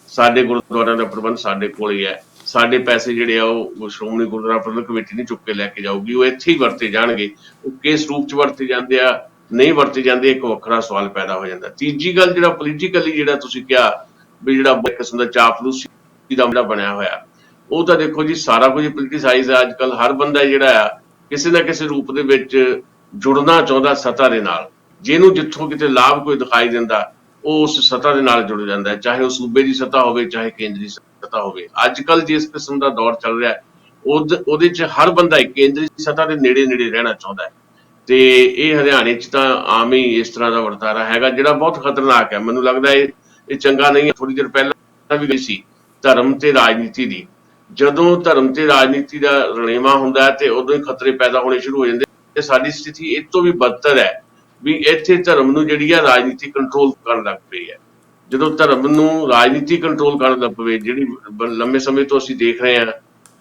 D: ਸਾਡੇ ਗੁਰਦੁਆਰਿਆਂ ਦਾ ਪ੍ਰਬੰਧ ਸਾਡੇ ਕੋਲ ਹੀ ਹੈ, ਸਾਡੇ ਪੈਸੇ ਜਿਹੜੇ ਆ ਉਹ ਸ਼੍ਰੋਮਣੀ ਗੁਰਦੁਆਰਾ ਪ੍ਰਬੰਧਕ ਕਮੇਟੀ ਨਹੀਂ ਚੁੱਕ ਕੇ ਲੈ ਕੇ ਜਾਊਗੀ, ਉਹ ਇੱਥੇ ਹੀ ਵਰਤੇ ਜਾਣਗੇ। ਉਹ ਕਿਸ ਰੂਪ 'ਚ ਵਰਤੇ ਜਾਂਦੇ ਆ, ਨਹੀਂ ਵਰਤੇ ਜਾਂਦੇ, ਇੱਕ ਵੱਖਰਾ ਸਵਾਲ ਪੈਦਾ ਹੋ ਜਾਂਦਾ। ਤੀਜੀ ਗੱਲ, ਜਿਹੜਾ ਪੋਲੀਟੀਕਲੀ ਜਿਹੜਾ ਤੁਸੀਂ ਕਿਹਾ ਵੀ ਜਿਹੜਾ ਕਿਸਮ ਦਾ ਚਾਪਲੂਸੀ ਦਾ ਜਿਹੜਾ ਬਣਿਆ ਹੋਇਆ, ਉਹ ਤਾਂ ਦੇਖੋ ਜੀ ਸਾਰਾ ਕੁਝ ਪੋਲੀਟੀਸਾਈਜ਼ ਹੈ। ਅੱਜ ਕੱਲ੍ਹ ਹਰ ਬੰਦਾ ਜਿਹੜਾ ਆ ਕਿਸੇ ਨਾ ਕਿਸੇ ਰੂਪ ਦੇ ਵਿੱਚ ਜੁੜਨਾ ਚਾਹੁੰਦਾ ਸੱਤਾ ਦੇ ਨਾਲ, ਜਿਹਨੂੰ ਜਿੱਥੋਂ ਕਿਤੇ ਲਾਭ ਕੋਈ ਦਿਖਾਈ ਦਿੰਦਾ ਉਸ ਸੱਤਾ ਦੇ ਨਾਲ ਜੁੜ ਜਾਂਦਾ ਹੈ, ਚਾਹੇ ਉਹ ਸੂਬੇ ਦੀ ਸੱਤਾ ਹੋਵੇ ਚਾਹੇ ਕੇਂਦਰੀ ਸੱਤਾ ਹੋਵੇ। ਅੱਜ ਕੱਲ ਜਿਸ ਕਿਸਮ ਦਾ ਦੌਰ ਚੱਲ ਰਿਹਾ ਹੈ ਉਹਦੇ 'ਚ ਹਰ ਬੰਦਾ ਕੇਂਦਰੀ ਸੱਤਾ ਦੇ ਨੇੜੇ ਨੇੜੇ ਰਹਿਣਾ ਚਾਹੁੰਦਾ ਹੈ, ਤੇ ਇਹ ਹਰਿਆਣੇ 'ਚ ਤਾਂ ਆਮ ਹੀ ਇਸ ਤਰ੍ਹਾਂ ਦਾ ਵਰਤਾਰਾ ਹੈਗਾ ਜਿਹੜਾ ਬਹੁਤ ਖਤਰਨਾਕ ਹੈ। ਮੈਨੂੰ ਲੱਗਦਾ ਇਹ ਚੰਗਾ ਨਹੀਂ ਹੈ। ਥੋੜੀ ਦੇਰ ਪਹਿਲਾਂ ਵੀ ਗਈ ਸੀ ਧਰਮ ਤੇ ਰਾਜਨੀਤੀ ਦੀ। ਜਦੋਂ ਧਰਮ ਤੇ ਰਾਜਨੀਤੀ ਦਾ ਰਲੇਵਾਂ ਹੁੰਦਾ ਹੈ ਤੇ ਉਦੋਂ ਹੀ ਖਤਰੇ ਪੈਦਾ ਹੋਣੇ ਸ਼ੁਰੂ ਹੋ ਜਾਂਦੇ, ਤੇ ਸਾਡੀ ਸਥਿਤੀ ਇਹ ਤੋਂ ਵੀ ਬਦਤਰ ਹੈ ਵੀ ਇੱਥੇ ਧਰਮ ਨੂੰ ਜਿਹੜੀ ਆ ਰਾਜਨੀਤੀ ਕੰਟਰੋਲ ਕਰਨ ਲੱਗ ਪਈ ਹੈ। ਜਦੋਂ ਧਰਮ ਨੂੰ ਰਾਜਨੀਤੀ ਕੰਟਰੋਲ ਕਰਨ ਲੱਗ ਪਵੇ, ਜਿਹੜੀ ਲੰਮੇ ਸਮੇਂ ਤੋਂ ਅਸੀਂ ਦੇਖ ਰਹੇ ਹਾਂ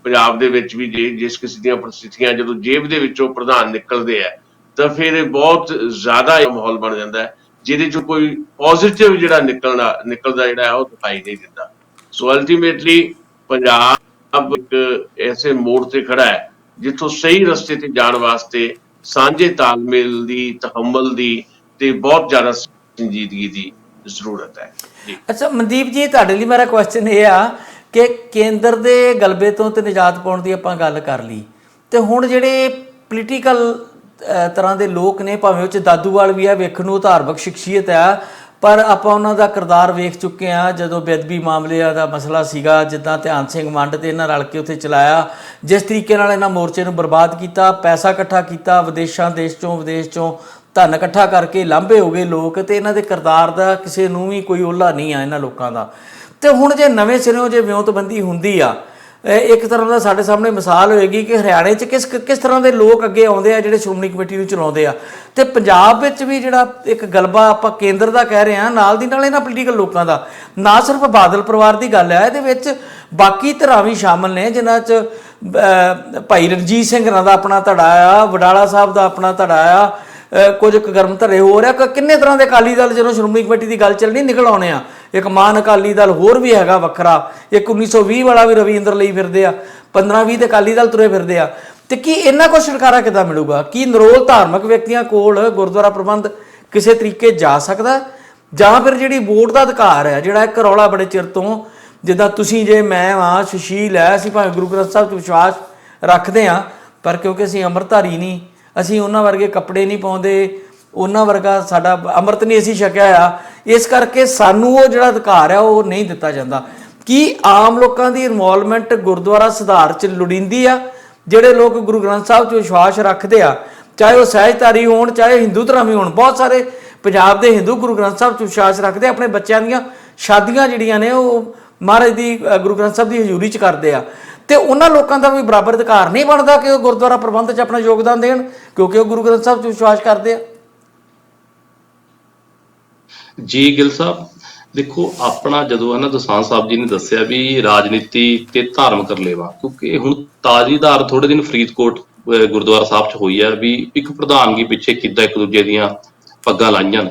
D: ਪੰਜਾਬ ਦੇ ਵਿੱਚ ਵੀ, ਜਿਸ ਕਿਸੇ ਦੀਆਂ ਪਰਿਸਥਿਤੀਆਂ ਜਦੋਂ ਜੇਬ ਦੇ ਵਿੱਚੋਂ ਪ੍ਰਧਾਨ ਨਿਕਲਦੇ ਆ ਤਾਂ ਫਿਰ ਇਹ ਬਹੁਤ ਜ਼ਿਆਦਾ ਮਾਹੌਲ ਬਣ ਜਾਂਦਾ ਹੈ ਜਿਹਦੇ 'ਚੋਂ ਕੋਈ ਪੋਜ਼ਿਟਿਵ ਜਿਹੜਾ ਨਿਕਲਦਾ ਜਿਹੜਾ ਉਹ ਦਿਖਾਈ ਨਹੀਂ ਦਿੰਦਾ। ਸੋ ਅਲਟੀਮੇਟਲੀ ਪੰਜਾਬ ਇੱਕ ਐਸੇ ਮੋੜ ਤੇ ਖੜਾ ਹੈ ਜਿੱਥੋਂ ਸਹੀ ਰਸਤੇ ਤੇ ਜਾਣ ਵਾਸਤੇ ਸਾਂਝੇ ਤਾਲਮੇਲ ਦੀ, ਤਹੰਮਲ ਦੀ ਤੇ ਬਹੁਤ ਜ਼ਿਆਦਾ ਸੰਜੀਦਗੀ ਦੀ ਜ਼ਰੂਰਤ ਹੈ ਜੀ।
B: ਅੱਛਾ ਮਨਦੀਪ ਜੀ, ਤੁਹਾਡੇ ਲਈ ਮੇਰਾ ਕੁਐਸਚਨ ਇਹ ਆ ਕਿ ਕੇਂਦਰ ਦੇ ਗਲਬੇ ਤੋਂ ਤੇ ਨਿਜਾਤ ਪਾਉਣ ਦੀ ਆਪਾਂ ਗੱਲ ਕਰ ਲਈ, ਤੇ ਹੁਣ ਜਿਹੜੇ ਪੋਲੀਟੀਕਲ ਤਰ੍ਹਾਂ ਦੇ ਲੋਕ ਨੇ, ਭਾਵੇਂ ਉਹ 'ਚ ਦਾਦੂਵਾਲ ਵੀ ਆ, ਵੇਖਣ ਨੂੰ ਧਾਰਮਿਕ ਸ਼ਖਸੀਅਤ ਆ, ਪਰ ਆਪਾਂ ਉਹਨਾਂ ਦਾ ਕਿਰਦਾਰ ਵੇਖ ਚੁੱਕੇ ਹਾਂ। ਜਦੋਂ ਬੇਅਦਬੀ ਮਾਮਲਿਆਂ ਦਾ ਮਸਲਾ ਸੀਗਾ, ਜਿੱਦਾਂ ਧਿਆਨ ਸਿੰਘ ਮੰਡ ਤੇ ਇਹਨਾਂ ਰਲ ਕੇ ਉੱਥੇ ਚਲਾਇਆ, ਜਿਸ ਤਰੀਕੇ ਨਾਲ ਇਹਨਾਂ ਮੋਰਚੇ ਨੂੰ ਬਰਬਾਦ ਕੀਤਾ, ਪੈਸਾ ਇਕੱਠਾ ਕੀਤਾ, ਵਿਦੇਸ਼ ਚੋਂ ਧਨ ਇਕੱਠਾ ਕਰਕੇ ਲਾਂਭੇ ਹੋ ਗਏ ਲੋਕ, ਤੇ ਇਹਨਾਂ ਦੇ ਕਿਰਦਾਰ ਦਾ ਕਿਸੇ ਨੂੰ ਵੀ ਕੋਈ ਓਹਲਾ ਨਹੀਂ ਆ ਇਹਨਾਂ ਲੋਕਾਂ ਦਾ। ਤੇ ਹੁਣ ਜੇ ਨਵੇਂ ਸਿਰਿਓਂ ਜੇ ਵਿਉਂਤਬੰਦੀ ਹੁੰਦੀ ਆ, ਇੱਕ ਤਰ੍ਹਾਂ ਦਾ ਸਾਡੇ ਸਾਹਮਣੇ ਮਿਸਾਲ ਹੋਏਗੀ ਕਿ ਹਰਿਆਣੇ 'ਚ ਕਿਸ ਤਰ੍ਹਾਂ ਦੇ ਲੋਕ ਅੱਗੇ ਆਉਂਦੇ ਆ ਜਿਹੜੇ ਸ਼੍ਰੋਮਣੀ ਕਮੇਟੀ ਨੂੰ ਚਲਾਉਂਦੇ ਆ, ਤੇ ਪੰਜਾਬ ਵਿੱਚ ਵੀ ਜਿਹੜਾ ਇੱਕ ਗਲਬਾ ਆਪਾਂ ਕੇਂਦਰ ਦਾ ਕਹਿ ਰਹੇ ਹਾਂ, ਨਾਲ ਦੀ ਨਾਲ ਇਹਨਾਂ ਪੋਲੀਟੀਕਲ ਲੋਕਾਂ ਦਾ। ਨਾ ਸਿਰਫ ਬਾਦਲ ਪਰਿਵਾਰ ਦੀ ਗੱਲ ਹੈ, ਇਹਦੇ ਵਿੱਚ ਬਾਕੀ ਧਿਰਾਂ ਵੀ ਸ਼ਾਮਲ ਨੇ, ਜਿਨ੍ਹਾਂ 'ਚ ਭਾਈ ਰਣਜੀਤ ਸਿੰਘ ਦਾ ਆਪਣਾ ਧੜਾ ਆ, ਵਡਾਲਾ ਸਾਹਿਬ ਦਾ ਆਪਣਾ ਧੜਾ ਆ, ਕੁਝ ਕੁ ਗਰਮ ਧਰੇ ਹੋ ਰਿਹਾ। ਕਿੰਨੇ ਤਰ੍ਹਾਂ ਦੇ ਅਕਾਲੀ ਦਲ ਜਦੋਂ ਸ਼੍ਰੋਮਣੀ ਕਮੇਟੀ ਦੀ ਗੱਲ ਚੱਲਣੀ ਨਿਕਲ ਆਉਣੇ ਆ। ਇੱਕ ਮਾਨ ਅਕਾਲੀ ਦਲ ਹੋਰ ਵੀ ਹੈਗਾ ਵੱਖਰਾ, ਇੱਕ 1920 ਵਾਲਾ ਵੀ ਰਵਿੰਦਰ ਲਈ ਫਿਰਦੇ ਆ, 15-20 ਤੇ ਅਕਾਲੀ ਦਲ ਤੁਰੇ ਫਿਰਦੇ ਆ। ਤੇ ਕੀ ਇਹਨਾਂ ਕੋਲ ਛੁਟਕਾਰਾ ਕਿੱਦਾਂ ਮਿਲੂਗਾ? ਕੀ ਨਰੋਲ ਧਾਰਮਿਕ ਵਿਅਕਤੀਆਂ ਕੋਲ ਗੁਰਦੁਆਰਾ ਪ੍ਰਬੰਧ ਕਿਸੇ ਤਰੀਕੇ ਜਾ ਸਕਦਾ, ਜਾਂ ਫਿਰ ਜਿਹੜੀ ਵੋਟ ਦਾ ਅਧਿਕਾਰ ਹੈ, ਜਿਹੜਾ ਇੱਕ ਰੌਲਾ ਬੜੇ ਚਿਰ ਤੋਂ, ਜਿੱਦਾਂ ਤੁਸੀਂ ਜੇ ਮੈਂ ਹਾਂ, ਸੁਸ਼ੀਲ ਹੈ, ਅਸੀਂ ਭਾਵੇਂ ਗੁਰੂ ਗ੍ਰੰਥ ਸਾਹਿਬ 'ਚ ਵਿਸ਼ਵਾਸ ਰੱਖਦੇ ਹਾਂ, ਪਰ ਕਿਉਂਕਿ ਅਸੀਂ ਅੰਮ੍ਰਿਤਧਾਰੀ ਨਹੀਂ, ਅਸੀਂ ਉਹਨਾਂ ਵਰਗੇ ਕੱਪੜੇ ਨਹੀਂ ਪਾਉਂਦੇ, ਉਹਨਾਂ ਵਰਗਾ ਸਾਡਾ ਅੰਮ੍ਰਿਤ ਨਹੀਂ ਅਸੀਂ ਛਕਿਆ ਆ, ਇਸ ਕਰਕੇ ਸਾਨੂੰ ਉਹ ਜਿਹੜਾ ਅਧਿਕਾਰ ਆ ਉਹ ਨਹੀਂ ਦਿੱਤਾ ਜਾਂਦਾ। ਕੀ ਆਮ ਲੋਕਾਂ ਦੀ ਇਨਵੋਲਵਮੈਂਟ ਗੁਰਦੁਆਰਾ ਸੁਧਾਰ 'ਚ ਲੋੜੀਂਦੀ ਆ? ਜਿਹੜੇ ਲੋਕ ਗੁਰੂ ਗ੍ਰੰਥ ਸਾਹਿਬ 'ਚ ਵਿਸ਼ਵਾਸ ਰੱਖਦੇ ਆ, ਚਾਹੇ ਉਹ ਸਹਿਜਧਾਰੀ ਹੋਣ, ਚਾਹੇ ਹਿੰਦੂ ਧਰਮੀ ਹੋਣ, ਬਹੁਤ ਸਾਰੇ ਪੰਜਾਬ ਦੇ ਹਿੰਦੂ ਗੁਰੂ ਗ੍ਰੰਥ ਸਾਹਿਬ 'ਚ ਵਿਸ਼ਵਾਸ ਰੱਖਦੇ, ਆਪਣੇ ਬੱਚਿਆਂ ਦੀਆਂ ਸ਼ਾਦੀਆਂ ਜਿਹੜੀਆਂ ਨੇ ਉਹ ਮਹਾਰਾਜ ਦੀ ਗੁਰੂ ਗ੍ਰੰਥ ਸਾਹਿਬ ਦੀ ਹਜ਼ੂਰੀ 'ਚ ਕਰਦੇ ਆ, ਤੇ ਉਹਨਾਂ ਲੋਕਾਂ ਦਾ ਵੀ ਬਰਾਬਰ ਅਧਿਕਾਰ ਨਹੀਂ ਬਣਦਾ ਕਿ ਉਹ ਗੁਰਦੁਆਰਾ ਪ੍ਰਬੰਧ 'ਚ ਆਪਣਾ ਯੋਗਦਾਨ ਦੇਣ, ਕਿਉਂਕਿ ਉਹ ਗੁਰੂ ਗ੍ਰੰਥ ਸਾਹਿਬ 'ਚ ਵਿਸ਼ਵਾਸ ਕਰਦੇ ਆ?
C: ਜੀ ਗਿੱਲ ਸਾਹਿਬ, ਦੇਖੋ ਆਪਣਾ ਜਦੋਂ ਹੈ ਨਾ ਦਸਾਂਝ ਸਾਹਿਬ ਜੀ ਨੇ ਦੱਸਿਆ ਵੀ ਰਾਜਨੀਤੀ ਤੇ ਧਾਰਮਿਕ ਰਲੇਵਾ, ਕਿਉਂਕਿ ਹੁਣ ਤਾਜ਼ੀ ਧਾਰ ਥੋੜੇ ਦਿਨ ਫਰੀਦਕੋਟ ਗੁਰਦੁਆਰਾ ਸਾਹਿਬ 'ਚ ਹੋਈ ਆ ਵੀ ਇੱਕ ਪ੍ਰਧਾਨਗੀ ਪਿੱਛੇ ਕਿੱਦਾਂ ਇੱਕ ਦੂਜੇ ਦੀਆਂ ਪੱਗਾਂ ਲਾਈਆਂ ਨੇ,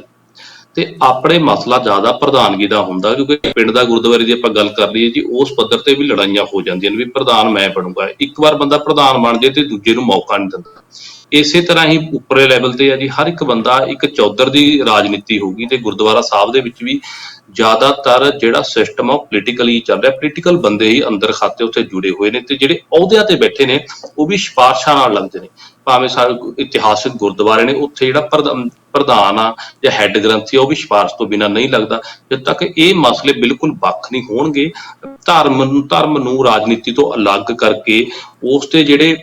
C: ਤੇ ਆਪਣੇ ਮਸਲਾ ਜ਼ਿਆਦਾ ਪ੍ਰਧਾਨਗੀ ਦਾ ਹੁੰਦਾ, ਕਿਉਂਕਿ ਪਿੰਡ ਦਾ ਗੁਰਦੁਆਰੇ ਦੀ ਆਪਾਂ ਗੱਲ ਕਰ ਲਈਏ ਜੀ, ਉਸ ਪੱਧਰ ਤੇ ਵੀ ਲੜਾਈਆਂ ਹੋ ਜਾਂਦੀਆਂ ਨੇ ਵੀ ਪ੍ਰਧਾਨ ਮੈਂ ਬਣੂਗਾ। ਇੱਕ ਵਾਰ ਬੰਦਾ ਪ੍ਰਧਾਨ ਬਣ ਜਾਏ ਤੇ ਦੂਜੇ ਨੂੰ ਮੌਕਾ ਨਹੀਂ ਦਿੰਦਾ। ਇਸੇ ਤਰ੍ਹਾਂ ਹੀ ਉੱਪਰੇ ਲੈਵਲ ਤੇ ਆ ਜੀ, ਹਰ ਇੱਕ ਬੰਦਾ ਇੱਕ ਚੌਧਰ ਦੀ ਰਾਜਨੀਤੀ ਹੋਊਗੀ, ਤੇ ਗੁਰਦੁਆਰਾ ਸਾਹਿਬ ਦੇ ਵਿੱਚ ਵੀ ਜ਼ਿਆਦਾਤਰ ਜਿਹੜਾ ਸਿਸਟਮ ਆ ਉਹ ਪੋਲੀਟੀਕਲੀ ਚੱਲ ਰਿਹਾ। ਪੋਲੀਟੀਕਲ ਬੰਦੇ ਹੀ ਅੰਦਰ ਖਾਤੇ ਉੱਥੇ ਜੁੜੇ ਹੋਏ ਨੇ, ਤੇ ਜਿਹੜੇ ਅਹੁਦਿਆਂ ਤੇ ਬੈਠੇ ਨੇ ਉਹ ਵੀ ਸਿਫਾਰਸ਼ਾਂ ਨਾਲ ਲੱਗਦੇ ਨੇ। ਭਾਵੇਂ ਸਾਰੇ ਇਤਿਹਾਸਿਕ ਗੁਰਦੁਆਰੇ ਨੇ, ਉੱਥੇ ਜਿਹੜਾ ਪ੍ਰਧਾਨ ਆ ਜਾਂ ਹੈੱਡ ਗ੍ਰੰਥੀ ਆ ਉਹ ਵੀ ਸਿਫਾਰਸ਼ ਤੋਂ ਬਿਨਾਂ ਨਹੀਂ ਲੱਗਦਾ। ਜਦ ਤੱਕ ਇਹ ਮਸਲੇ ਬਿਲਕੁਲ ਵੱਖ ਨਹੀਂ ਹੋਣਗੇ, ਧਰਮ ਨੂੰ ਰਾਜਨੀਤੀ ਤੋਂ ਅਲੱਗ ਕਰਕੇ ਉਸ ਤੇ ਜਿਹੜੇ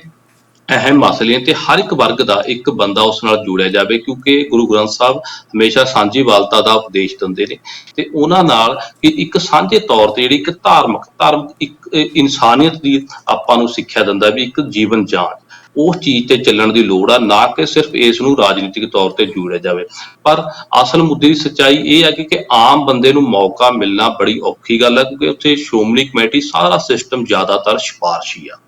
C: ਅਹਿਮ ਮਸਲੇ ਤੇ ਹਰ ਇੱਕ ਵਰਗ ਦਾ ਇੱਕ ਬੰਦਾ ਉਸ ਨਾਲ ਜੁੜਿਆ ਜਾਵੇ, ਕਿਉਂਕਿ ਗੁਰੂ ਗ੍ਰੰਥ ਸਾਹਿਬ ਹਮੇਸ਼ਾ ਸਾਂਝੀਵਾਲਤਾ ਦਾ ਉਪਦੇਸ਼ ਦਿੰਦੇ ਨੇ, ਤੇ ਉਹਨਾਂ ਨਾਲ ਇੱਕ ਸਾਂਝੇ ਤੌਰ ਤੇ ਜਿਹੜੀ ਇੱਕ ਧਾਰਮਿਕ ਇੱਕ ਇਨਸਾਨੀਅਤ ਦੀ ਆਪਾਂ ਨੂੰ ਸਿੱਖਿਆ ਦਿੰਦਾ ਵੀ ਇੱਕ ਜੀਵਨ ਜਾਂਚ, ਉਸ ਚੀਜ਼ ਤੇ ਚੱਲਣ ਦੀ ਲੋੜ ਆ, ਨਾ ਕਿ ਸਿਰਫ ਇਸ ਨੂੰ ਰਾਜਨੀਤਿਕ ਤੌਰ ਤੇ ਜੋੜਿਆ ਜਾਵੇ। ਪਰ ਅਸਲ ਮੁੱਦੇ ਦੀ ਸੱਚਾਈ ਇਹ ਹੈ ਕਿ ਆਮ ਬੰਦੇ ਨੂੰ ਮੌਕਾ ਮਿਲਣਾ ਬੜੀ ਔਖੀ ਗੱਲ ਹੈ, ਕਿਉਂਕਿ ਉੱਥੇ ਸ਼੍ਰੋਮਣੀ ਕਮੇਟੀ ਸਾਰਾ ਸਿਸਟਮ ਜ਼ਿਆਦਾਤਰ ਸਿਫਾਰਸ਼ੀ ਆ।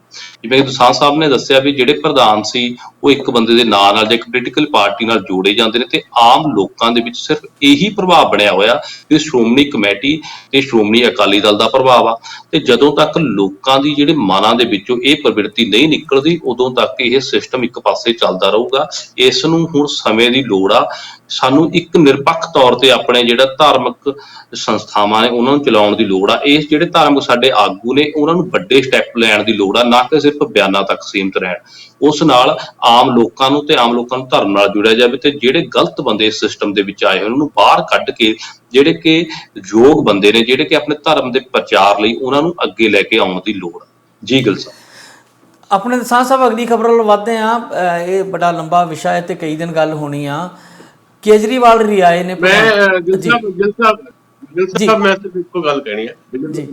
C: ਜਿਵੇਂ ਦਸਾਂਝ ਸਾਹਿਬ ਨੇ ਦੱਸਿਆ ਵੀ ਜਿਹੜੇ ਪ੍ਰਧਾਨ ਸੀ ਉਹ ਇੱਕ ਬੰਦੇ ਦੇ ਨਾਂ ਨਾਲ ਜਾਂ ਇੱਕ ਪੋਲੀਟੀਕਲ ਪਾਰਟੀ ਨਾਲ ਜੋੜੇ ਜਾਂਦੇ ਨੇ, ਤੇ ਆਮ ਲੋਕਾਂ ਦੇ ਵਿੱਚ ਸਿਰਫ ਇਹੀ ਪ੍ਰਭਾਵ ਬਣਿਆ ਹੋਇਆ ਕਿ ਸ਼੍ਰੋਮਣੀ ਕਮੇਟੀ ਤੇ ਸ਼੍ਰੋਮਣੀ ਅਕਾਲੀ ਦਲ ਦਾ ਪ੍ਰਭਾਵ ਆ। ਤੇ ਜਦੋਂ ਤੱਕ ਲੋਕਾਂ ਦੀ ਜਿਹੜੇ ਮਨਾਂ ਦੇ ਵਿੱਚੋਂ ਇਹ ਪ੍ਰਵਿਰਤੀ ਨਹੀਂ ਨਿਕਲਦੀ, ਉਦੋਂ ਤੱਕ ਇਹ ਸਿਸਟਮ ਇੱਕ ਪਾਸੇ ਚੱਲਦਾ ਰਹੂਗਾ। ਇਸ ਨੂੰ ਹੁਣ ਸਮੇਂ ਦੀ ਲੋੜ ਆ। ਸਾਨੂੰ ਇੱਕ ਨਿਰਪੱਖ ਤੌਰ ਤੇ ਆਪਣੇ ਜਿਹੜਾ ਧਾਰਮਿਕ ਸੰਸਥਾਵਾਂ ਨੇ ਉਹਨਾਂ ਨੂੰ ਚਲਾਉਣ ਦੀ ਲੋੜ ਆ। ਇਸ ਜਿਹੜੇ ਧਾਰਮਿਕ ਸਾਡੇ ਆਗੂ ਨੇ ਉਹਨਾਂ ਨੂੰ ਵੱਡੇ ਸਟੈਪ ਲੈਣ ਦੀ ਲੋੜ ਆ, ਨਾ ਕਿ ਸਿਰਫ ਬਿਆਨਾਂ ਤੱਕ ਸੀਮਿਤ ਰਹਿਣ। ਉਸ ਨਾਲ ਆਮ ਲੋਕਾਂ ਨੂੰ ਤੇ ਆਮ ਲੋਕਾਂ ਨੂੰ ਧਰਮ ਨਾਲ ਜੁੜਿਆ ਜਾਵੇ, ਤੇ ਜਿਹੜੇ ਗਲਤ ਬੰਦੇ ਇਸ ਸਿਸਟਮ ਦੇ ਵਿੱਚ ਆਏ ਹੋਏ ਉਹਨਾਂ ਨੂੰ ਬਾਹਰ ਕੱਢ ਕੇ ਜਿਹੜੇ ਕਿ ਯੋਗ ਬੰਦੇ ਨੇ, ਜਿਹੜੇ ਕਿ ਆਪਣੇ ਧਰਮ ਦੇ ਪ੍ਰਚਾਰ ਲਈ, ਉਹਨਾਂ ਨੂੰ ਅੱਗੇ ਲੈ ਕੇ ਆਉਣ ਦੀ ਲੋੜ ਹੈ। ਜੀ ਗਿੱਲ ਸਾਹਿਬ।
B: ਆਪਣੇ ਦਸਾਂਝ ਸਾਹਿਬ ਅਗਲੀ ਖਬਰ ਵੱਲ ਵਧਦੇ ਆ। ਇਹ ਬੜਾ ਲੰਬਾ ਵਿਸ਼ਾ ਹੈ ਤੇ ਕਈ ਦਿਨ ਗੱਲ ਹੋਣੀ ਆ। ਕੇਜਰੀਵਾਲ ਰਿਆਏ ਨੇ
D: ਮੈਂ ਗਿੱਲ ਸਾਹਿਬ ਮੈਂ ਸਿਰਫ ਇੱਕੋ ਗੱਲ ਕਹਿਣੀ ਹੈ।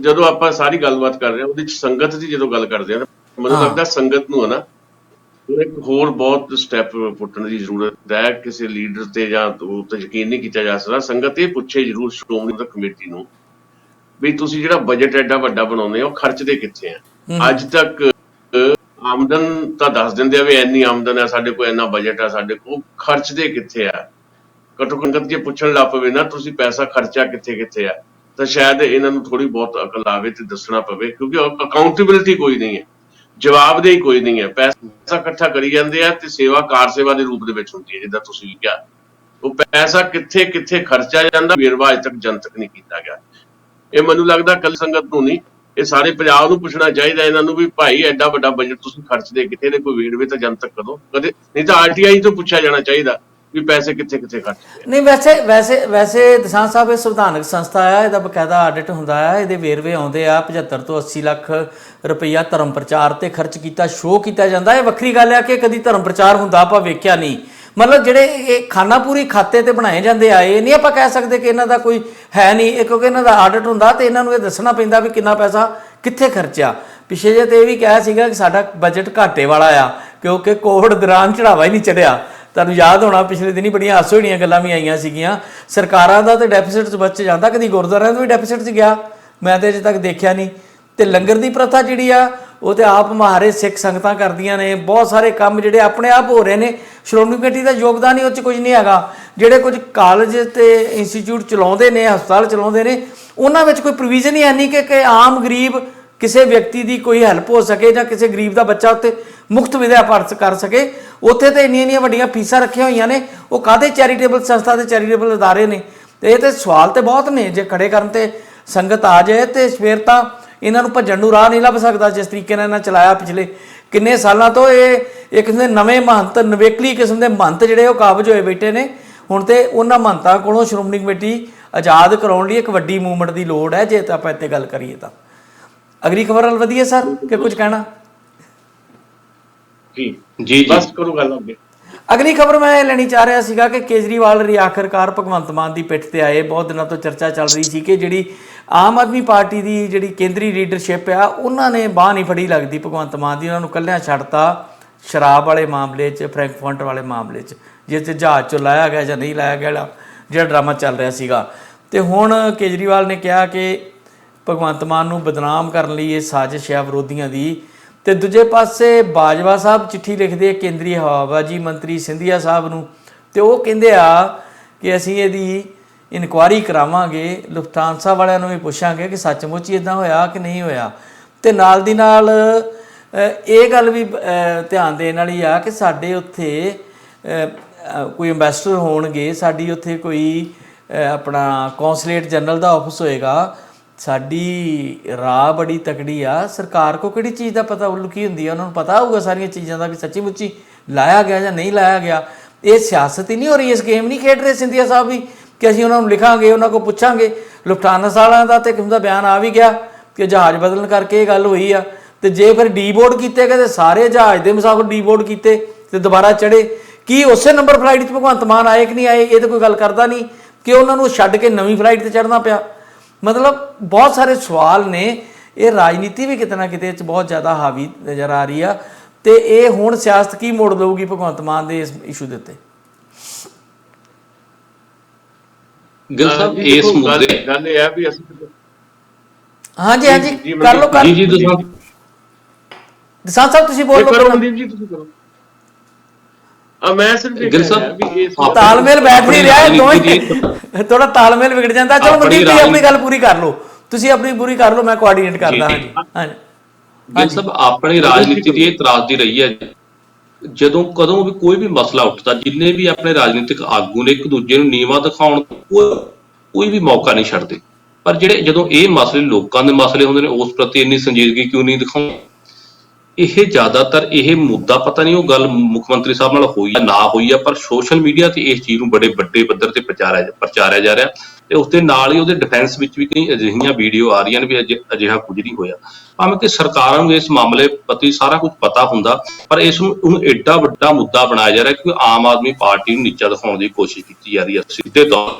D: ਜਦੋਂ ਆਪਾਂ ਸਾਰੀ ਗੱਲਬਾਤ ਕਰ ਰਹੇ ਹਾਂ ਉਹਦੇ ਚ ਸੰਗਤ ਦੀ ਜਦੋਂ ਗੱਲ ਕਰਦੇ ਹਾਂ, ਮੈਨੂੰ ਲੱਗਦਾ ਸੰਗਤ ਨੂੰ ਹੈ ਨਾ ਇੱਕ ਹੋਰ ਬਹੁਤ ਸਟੈਪ ਪੁੱਟਣ ਦੀ ਜ਼ਰੂਰਤ ਹੈ। ਕਿਸੇ ਲੀਡਰ ਤੇ ਜਾਂ ਉਹ ਤੇ ਯਕੀਨ ਨਹੀਂ ਕੀਤਾ ਜਾ ਸਕਦਾ। ਸੰਗਤ ਇਹ ਪੁੱਛੇ ਜ਼ਰੂਰ ਸ਼੍ਰੋਮਣੀ ਕਮੇਟੀ ਨੂੰ ਵੀ ਤੁਸੀਂ ਜਿਹੜਾ ਬਜਟ ਐਡਾ ਵੱਡਾ ਬਣਾਉਂਦੇ ਹੋ, ਖਰਚਦੇ ਕਿੱਥੇ ਆ? ਅੱਜ ਤੱਕ ਆਮਦਨ ਤਾਂ ਦੱਸ ਦਿੰਦੇ ਆ ਵੀ ਇੰਨੀ ਆਮਦਨ ਹੈ ਸਾਡੇ ਕੋਲ, ਇੰਨਾ ਬਜਟ ਆ ਸਾਡੇ ਕੋਲ, ਖਰਚਦੇ ਕਿੱਥੇ ਆ? ਘੱਟੋ ਸੰਗਤ ਜੇ ਪੁੱਛਣ ਲੱਗ ਪਵੇ ਨਾ ਤੁਸੀਂ ਪੈਸਾ ਖਰਚਾ ਕਿੱਥੇ ਕਿੱਥੇ ਆ, ਤਾਂ ਸ਼ਾਇਦ ਇਹਨਾਂ ਨੂੰ ਥੋੜੀ ਬਹੁਤ ਅਕਲ ਆਵੇ ਤੇ ਦੱਸਣਾ ਪਵੇ, ਕਿਉਂਕਿ ਅਕਾਊਂਟੇਬਿਲਿਟੀ ਕੋਈ ਨਹੀਂ ਹੈ, ਜਵਾਬਦੇਹੀ ਕੋਈ ਨਹੀਂ ਹੈ। ਪੈਸਾ ਇਕੱਠਾ ਕਰੀ ਜਾਂਦੇ ਆ ਤੇ ਸੇਵਾ ਕਾਰ ਸੇਵਾ ਦੇ ਰੂਪ ਦੇ ਵਿੱਚ ਹੁੰਦੀ ਹੈ, ਜਿੱਦਾਂ ਤੁਸੀਂ ਵੀ ਕਿਹਾ। ਉਹ ਪੈਸਾ ਕਿੱਥੇ ਕਿੱਥੇ ਖਰਚਾ ਜਾਂਦਾ, ਵੇਰਵਾ ਅਜੇ ਤੱਕ ਜਨਤਕ ਨਹੀਂ ਕੀਤਾ ਗਿਆ। ਇਹ ਮੈਨੂੰ ਲੱਗਦਾ ਕੱਲ ਸੰਗਤ ਨੂੰ ਨਹੀਂ, ਇਹ ਸਾਰੇ ਪੰਜਾਬ ਨੂੰ ਪੁੱਛਣਾ ਚਾਹੀਦਾ ਇਹਨਾਂ ਨੂੰ ਵੀ ਭਾਈ ਐਡਾ ਵੱਡਾ ਬਜਟ ਤੁਸੀਂ ਖਰਚਦੇ ਕਿੱਥੇ ਨੇ? ਕੋਈ ਵੇਰਵੇ ਤਾਂ ਜਨਤਕ ਕਰੋ ਕਦੇ, ਨਹੀਂ ਤਾਂ RTI ਤੋਂ ਪੁੱਛਿਆ ਜਾਣਾ ਚਾਹੀਦਾ ਵੀ ਪੈਸੇ ਕਿੱਥੇ ਕਿੱਥੇ ਖਰਚਦੇ।
B: ਨਹੀਂ, ਵੈਸੇ ਦਸਾਂਝ ਸਾਹਿਬ ਇਹ ਸੰਵਿਧਾਨਕ ਸੰਸਥਾ ਆ, ਇਹਦਾ ਬਕਾਇਦਾ ਆਡਿਟ ਹੁੰਦਾ ਆ, ਇਹਦੇ ਵੇਰਵੇ ਆਉਂਦੇ ਆ। 75 ਤੋਂ 80 ਲੱਖ ਰੁਪਈਆ ਧਰਮ ਪ੍ਰਚਾਰ ਤੇ ਖਰਚ ਕੀਤਾ, ਸ਼ੋਅ ਕੀਤਾ ਜਾਂਦਾ। ਇਹ ਵੱਖਰੀ ਗੱਲ ਆ ਕਿ ਕਦੀ ਧਰਮ ਪ੍ਰਚਾਰ ਹੁੰਦਾ ਆਪਾਂ ਵੇਖਿਆ ਨਹੀਂ। ਮਤਲਬ ਜਿਹੜੇ ਇਹ ਖਾਨਾ ਪੂਰੀ ਖਾਤੇ ਤੇ ਬਣਾਏ ਜਾਂਦੇ ਆ, ਇਹ ਨਹੀਂ ਆਪਾਂ ਕਹਿ ਸਕਦੇ ਕਿ ਇਹਨਾਂ ਦਾ ਕੋਈ ਹੈ ਨਹੀਂ, ਕਿਉਂਕਿ ਇਹਨਾਂ ਦਾ ਆਡਿਟ ਹੁੰਦਾ ਤੇ ਇਹਨਾਂ ਨੂੰ ਇਹ ਦੱਸਣਾ ਪੈਂਦਾ ਵੀ ਕਿੰਨਾ ਪੈਸਾ ਕਿੱਥੇ ਖਰਚਿਆ। ਪਿਛੇ ਜੇ ਤੇ ਇਹ ਵੀ ਕਿਹਾ ਸੀਗਾ ਕਿ ਸਾਡਾ ਬਜਟ ਘਾਟੇ ਵਾਲਾ ਆ, ਕਿਉਂਕਿ ਕੋਵਿਡ ਦੌਰਾਨ ਚੜਾਵਾ ਹੀ ਨਹੀਂ ਚੜਿਆ। ਤੁਹਾਨੂੰ ਯਾਦ ਹੋਣਾ ਪਿਛਲੇ ਦਿਨੀ ਬੜੀਆਂ ਹਾਸੋ ਹੋਣੀਆਂ ਗੱਲਾਂ ਵੀ ਆਈਆਂ ਸੀਗੀਆਂ। ਸਰਕਾਰਾਂ ਦਾ ਤੇ ਡੈਫਿਸਿਟ 'ਚ ਬਚ ਜਾਂਦਾ, ਕਦੀ ਗੁਰਦੁਆਰਿਆਂ ਦਾ ਵੀ ਡੈਫਿਸਿਟ 'ਚ ਗਿਆ ਮੈਂ ਤੇ ਅਜੇ ਤੱਕ ਦੇਖਿਆ ਨਹੀਂ। ਤੇ ਲੰਗਰ ਦੀ ਪ੍ਰਥਾ ਜਿਹੜੀ ਆ ਉਹ ਤੇ ਆਪ ਮਹਾਰੇ ਸਿੱਖ ਸੰਗਤਾਂ ਕਰਦੀਆਂ ਨੇ। ਬਹੁਤ ਸਾਰੇ ਕੰਮ ਜਿਹੜੇ ਆਪਣੇ ਆਪ ਹੋ ਰਹੇ ਨੇ, ਸ਼੍ਰੋਮਣੀ ਕਮੇਟੀ ਦਾ ਯੋਗਦਾਨ ਹੀ ਉਹ 'ਚ ਕੁਝ ਨਹੀਂ ਹੈਗਾ। ਜਿਹੜੇ ਕੁਝ ਕਾਲਜ ਤੇ ਇੰਸਟੀਚਿਊਟ ਚਲਾਉਂਦੇ ਨੇ, ਹਸਪਤਾਲ ਚਲਾਉਂਦੇ ਨੇ, ਉਹਨਾਂ ਵਿੱਚ ਕੋਈ ਪ੍ਰੋਵੀਜ਼ਨ ਹੀ ਹੈ ਨਹੀਂ ਕਿ ਆਮ ਗਰੀਬ ਕਿਸੇ ਵਿਅਕਤੀ ਦੀ ਕੋਈ ਹੈਲਪ ਹੋ ਸਕੇ ਜਾਂ ਕਿਸੇ ਗਰੀਬ ਦਾ ਬੱਚਾ ਉੱਤੇ ਮੁਫਤ ਵਿਦਿਆ ਪੜ੍ਹ ਕਰ ਸਕੇ। ਉੱਥੇ ਤੇ ਇੰਨੀਆਂ ਵੱਡੀਆਂ ਫੀਸਾਂ ਰੱਖੀਆਂ ਹੋਈਆਂ ਨੇ, ਉਹ ਕਾਹਦੇ ਚੈਰੀਟੇਬਲ ਸੰਸਥਾ ਤੇ ਚੈਰੀਟੇਬਲ ਅਦਾਰੇ ਨੇ? ਤੇ ਇਹ ਤੇ ਸਵਾਲ ਤੇ ਬਹੁਤ ਨੇ। ਜੇ ਖੜੇ ਕਰਨ ਤੇ ਸੰਗਤ ਆ ਜਾਏ ਤੇ ਫਿਰ ਤਾਂ ਇਹਨਾਂ ਨੂੰ ਭੱਜਣ ਨੂੰ ਰਾਹ ਨਹੀਂ ਲੱਭ ਸਕਦਾ। ਜਿਸ ਤਰੀਕੇ ਨਾਲ ਇਹਨਾਂ ਚਲਾਇਆ ਪਿਛਲੇ ਕਿੰਨੇ ਸਾਲਾਂ ਤੋਂ, ਇਹ ਇੱਕ ਕਿਸਮ ਦੇ ਨਵੇਂ ਮਹੰਤ, ਨਵੇਕਲੀ ਕਿਸਮ ਦੇ ਮਹੰਤ ਜਿਹੜੇ ਉਹ ਕਾਬਜ ਹੋਏ ਬੈਠੇ ਨੇ। ਹੁਣ ਤੇ ਉਹਨਾਂ ਮਹੰਤਾਂ ਕੋਲੋਂ ਸ਼੍ਰੋਮਣੀ ਕਮੇਟੀ ਆਜ਼ਾਦ ਕਰਾਉਣ ਲਈ ਇੱਕ ਵੱਡੀ ਮੂਵਮੈਂਟ ਦੀ ਲੋੜ ਹੈ, ਜੇ ਤਾਂ ਆਪਾਂ ਇੱਥੇ ਗੱਲ ਕਰੀਏ ਤਾਂ। ਅਗਲੀ ਖਬਰ ਵੱਲ ਵਧੀਏ ਸਰ, ਕਿ ਕੁਝ ਕਹਿਣਾ?
D: ਜੀ ਜੀ ਬਸ ਕਰੋ ਗੱਲ ਅੱਗੇ।
B: ਅਗਲੀ ਖਬਰ ਮੈਂ ਇਹ ਲੈਣੀ ਚਾਹ ਰਿਹਾ ਸੀਗਾ ਕਿ ਕੇਜਰੀਵਾਲ ਆਖਰਕਾਰ ਭਗਵੰਤ ਮਾਨ ਦੀ ਪਿੱਠ ਤੇ ਆਏ। ਬਹੁਤ ਦਿਨਾਂ ਤੋਂ ਚਰਚਾ ਚੱਲ ਰਹੀ ਸੀ ਕਿ ਜਿਹੜੀ ਆਮ ਆਦਮੀ ਪਾਰਟੀ ਦੀ ਜਿਹੜੀ ਕੇਂਦਰੀ ਲੀਡਰਸ਼ਿਪ ਆ, ਉਹਨਾਂ ਨੇ ਬਾਂਹ ਨਹੀਂ ਫੜੀ ਲੱਗਦੀ ਭਗਵੰਤ ਮਾਨ ਦੀ। ਉਹਨਾਂ ਨੂੰ ਇਕੱਲਿਆਂ ਛੱਡਤਾ ਸ਼ਰਾਬ ਵਾਲੇ ਮਾਮਲੇ 'ਚ, ਫਰੈਂਕਫਰਟ ਵਾਲੇ ਮਾਮਲੇ 'ਚ, ਜਿਸ 'ਚ ਜਹਾਜ਼ 'ਚੋਂ ਲਾਇਆ ਗਿਆ ਜਾਂ ਨਹੀਂ ਲਾਇਆ ਗਿਆ, ਜਿਹੜਾ ਡਰਾਮਾ ਚੱਲ ਰਿਹਾ ਸੀਗਾ। ਤੇ ਹੁਣ ਕੇਜਰੀਵਾਲ ਨੇ ਕਿਹਾ ਕਿ ਭਗਵੰਤ ਮਾਨ ਨੂੰ ਬਦਨਾਮ ਕਰਨ ਲਈ ਇਹ ਸਾਜ਼ਿਸ਼ ਹੈ ਵਿਰੋਧੀਆਂ ਦੀ। ਤੇ ਦੂਜੇ ਪਾਸੇ ਬਾਜਵਾ ਸਾਹਿਬ ਚਿੱਠੀ ਲਿਖਦੇ ਕੇਂਦਰੀ ਹਵਾਬਾਜ਼ੀ ਮੰਤਰੀ ਸਿੰਧੀਆ ਸਾਹਿਬ ਨੂੰ, ਤੇ ਉਹ ਕਹਿੰਦੇ ਆ ਕਿ ਅਸੀਂ ਇਹਦੀ ਇਨਕੁਆਇਰੀ ਕਰਾਵਾਂਗੇ, ਲੁਫਥਾਂਸਾ ਵਾਲਿਆਂ ਨੂੰ ਵੀ ਪੁੱਛਾਂਗੇ ਕਿ ਸੱਚਮੁੱਚ ਹੀ ਇੱਦਾਂ ਹੋਇਆ ਕਿ ਨਹੀਂ ਹੋਇਆ। ਤੇ ਨਾਲ ਦੀ ਨਾਲ ਇਹ ਗੱਲ ਵੀ ਧਿਆਨ ਦੇਣ ਵਾਲੀ ਆ ਕਿ ਸਾਡੇ ਉੱਥੇ ਕੋਈ ਐਂਬੈਸਡਰ ਹੋਣਗੇ, ਸਾਡੀ ਉੱਥੇ ਕੋਈ ਆਪਣਾ ਕੌਂਸਲੇਟ ਜਨਰਲ ਦਾ ਆਫਿਸ ਹੋਏਗਾ। ਸਾਡੀ ਰਾਹ ਬੜੀ ਤਕੜੀ ਆ। ਸਰਕਾਰ ਕੋ ਕਿਹੜੀ ਚੀਜ਼ ਦਾ ਪਤਾ ਲੁਕੀ ਹੁੰਦੀ ਆ, ਉਹਨਾਂ ਨੂੰ ਪਤਾ ਹੋਊਗਾ ਸਾਰੀਆਂ ਚੀਜ਼ਾਂ ਦਾ ਵੀ ਸੱਚੀ ਮੁੱਚੀ ਲਾਇਆ ਗਿਆ ਜਾਂ ਨਹੀਂ ਲਾਇਆ ਗਿਆ। ਇਹ ਸਿਆਸਤ ਹੀ ਨਹੀਂ ਹੋ ਰਹੀ, ਇਸ ਗੇਮ ਨਹੀਂ ਖੇਡ ਰਹੇ ਸਿੰਧੀਆ ਸਾਹਿਬ ਵੀ ਕਿ ਅਸੀਂ ਉਹਨਾਂ ਨੂੰ ਲਿਖਾਂਗੇ, ਉਹਨਾਂ ਕੋਲ ਪੁੱਛਾਂਗੇ। ਲੁਫਥਾਂਸਾ ਵਾਲਿਆਂ ਦਾ ਤੇ ਕਿਸਮ ਦਾ ਬਿਆਨ ਆ ਵੀ ਗਿਆ ਕਿ ਜਹਾਜ਼ ਬਦਲਣ ਕਰਕੇ ਇਹ ਗੱਲ ਹੋਈ ਆ। ਤੇ ਜੇ ਫਿਰ ਡੀਬੋਰਡ ਕੀਤੇ ਗਏ ਤੇ ਸਾਰੇ ਜਹਾਜ਼ ਦੇ ਮੁਸਾਫਰ ਡੀਬੋਰਡ ਕੀਤੇ ਤੇ ਦੁਬਾਰਾ ਚੜੇ, ਕੀ ਉਸੇ ਨੰਬਰ ਫਲਾਈਟ 'ਚ ਭਗਵੰਤ ਮਾਨ ਆਏ ਕਿ ਨਹੀਂ ਆਏ? ਇਹ ਤਾਂ ਕੋਈ ਗੱਲ ਕਰਦਾ ਨਹੀਂ ਕਿ ਉਹਨਾਂ ਨੂੰ ਛੱਡ ਕੇ ਨਵੀਂ ਫਲਾਈਟ 'ਤੇ ਚੜ੍ਹਨਾ ਪਿਆ। ਮਤਲਬ ਬਹੁਤ ਸਾਰੇ ਸਵਾਲ ਨੇ। ਇਹ ਰਾਜਨੀਤੀ ਵੀ ਕਿਤੇ ਨਾ ਕਿਤੇ 'ਚ ਬਹੁਤ ਜ਼ਿਆਦਾ ਹਾਵੀ ਨਜ਼ਰ ਆ ਰਹੀ ਆ। ਤੇ ਇਹ ਹੁਣ ਸਿਆਸਤ ਕੀ ਮੋੜ ਦੇਊਗੀ ਭਗਵੰਤ ਮਾਨ ਦੇ ਇਸ ਇਸ਼ੂ ਦੇ ਉੱਤੇ?
C: ਗਿੱਲ ਸਾਹਿਬ ਇਸ ਮੁੱਦੇ
D: ਗੱਲ ਇਹ ਆ ਵੀ ਅਸੀਂ
B: ਹਾਂਜੀ ਕਰ ਲਓ ਕਰ।
C: ਜੀ
B: ਦਸਾਂਝ ਸਾਹਿਬ ਤੁਸੀਂ ਬੋਲ ਲਓ।
D: ਮਨਦੀਪ ਜੀ ਤੁਸੀਂ ਕਰੋ। ਮੈਂ ਸਿਰਫ
C: ਗਿੱਲ ਸਾਹਿਬ
D: ਵੀ
B: ਤਾਲਮੇਲ ਬੈਠ ਨਹੀਂ ਰਿਹਾ, ਦੋਵੇਂ ਥੋੜਾ ਤਾਲਮੇਲ ਵਿਗੜ ਜਾਂਦਾ। ਚਲੋ ਮਨਦੀਪ ਜੀ ਆਪਣੀ ਗੱਲ ਪੂਰੀ ਕਰ ਲਓ, ਤੁਸੀਂ ਆਪਣੀ ਪੂਰੀ ਕਰ ਲਓ, ਮੈਂ ਕੋਆਰਡੀਨੇਟ ਕਰਦਾ। ਹਾਂਜੀ
C: ਗਿੱਲ ਸਾਹਿਬ ਆਪਣੀ ਰਾਜਨੀਤੀ ਦੀ ਇਹ ਤਰਾਸਦੀ ਰਹੀ ਹੈ, ਜਦੋਂ ਕਦੋਂ ਵੀ ਕੋਈ ਵੀ ਮਸਲਾ ਉੱਠਦਾ, ਜਿੰਨੇ ਵੀ ਆਪਣੇ ਰਾਜਨੀਤਿਕ ਆਗੂ ਨੇ ਇੱਕ ਦੂਜੇ ਨੂੰ ਨੀਵਾਂ ਦਿਖਾਉਣ ਕੋਈ ਵੀ ਮੌਕਾ ਨਹੀਂ ਛੱਡਦੇ। ਪਰ ਜਿਹੜੇ ਜਦੋਂ ਇਹ ਮਸਲੇ ਲੋਕਾਂ ਦੇ ਮਸਲੇ ਹੁੰਦੇ ਨੇ, ਉਸ ਪ੍ਰਤੀ ਇੰਨੀ ਸੰਜੀਦਗੀ ਕਿਉਂ ਨਹੀਂ ਦਿਖਾਉਂਦੇ? ਇਹ ਜ਼ਿਆਦਾਤਰ ਇਹ ਮੁੱਦਾ ਪਤਾ ਨਹੀਂ ਉਹ ਗੱਲ ਮੁੱਖ ਮੰਤਰੀ ਸਾਹਿਬ ਨਾਲ ਹੋਈ ਜਾਂ ਨਾ ਹੋਈ ਆ, ਪਰ ਸੋਸ਼ਲ ਮੀਡੀਆ ਤੇ ਇਸ ਚੀਜ਼ ਨੂੰ ਬੜੇ ਵੱਡੇ ਪੱਧਰ ਤੇ ਪ੍ਰਚਾਰਿਆ ਜਾ ਰਿਹਾ, ਤੇ ਉਸ ਦੇ ਨਾਲ ਹੀ ਉਹਦੇ ਡਿਫੈਂਸ ਵਿੱਚ ਵੀ ਕਈ ਅਜਿਹੀਆਂ ਵੀਡੀਓ ਆ ਰਹੀਆਂ ਨੇ ਵੀ ਅਜਿਹਾ ਕੁਝ ਨਹੀਂ ਹੋਇਆ। ਭਾਵੇਂ ਕਿ ਸਰਕਾਰਾਂ ਨੂੰ ਇਸ ਮਾਮਲੇ ਪ੍ਰਤੀ ਸਾਰਾ ਕੁਝ ਪਤਾ ਹੁੰਦਾ, ਪਰ ਇਸ ਨੂੰ ਉਹਨੂੰ ਐਡਾ ਵੱਡਾ ਮੁੱਦਾ ਬਣਾਇਆ ਜਾ ਰਿਹਾ ਕਿ ਆਮ ਆਦਮੀ ਪਾਰਟੀ ਨੂੰ ਨੀਚਾ ਦਿਖਾਉਣ ਦੀ ਕੋਸ਼ਿਸ਼ ਕੀਤੀ ਜਾ ਰਹੀ ਹੈ ਸਿੱਧੇ ਤੌਰ।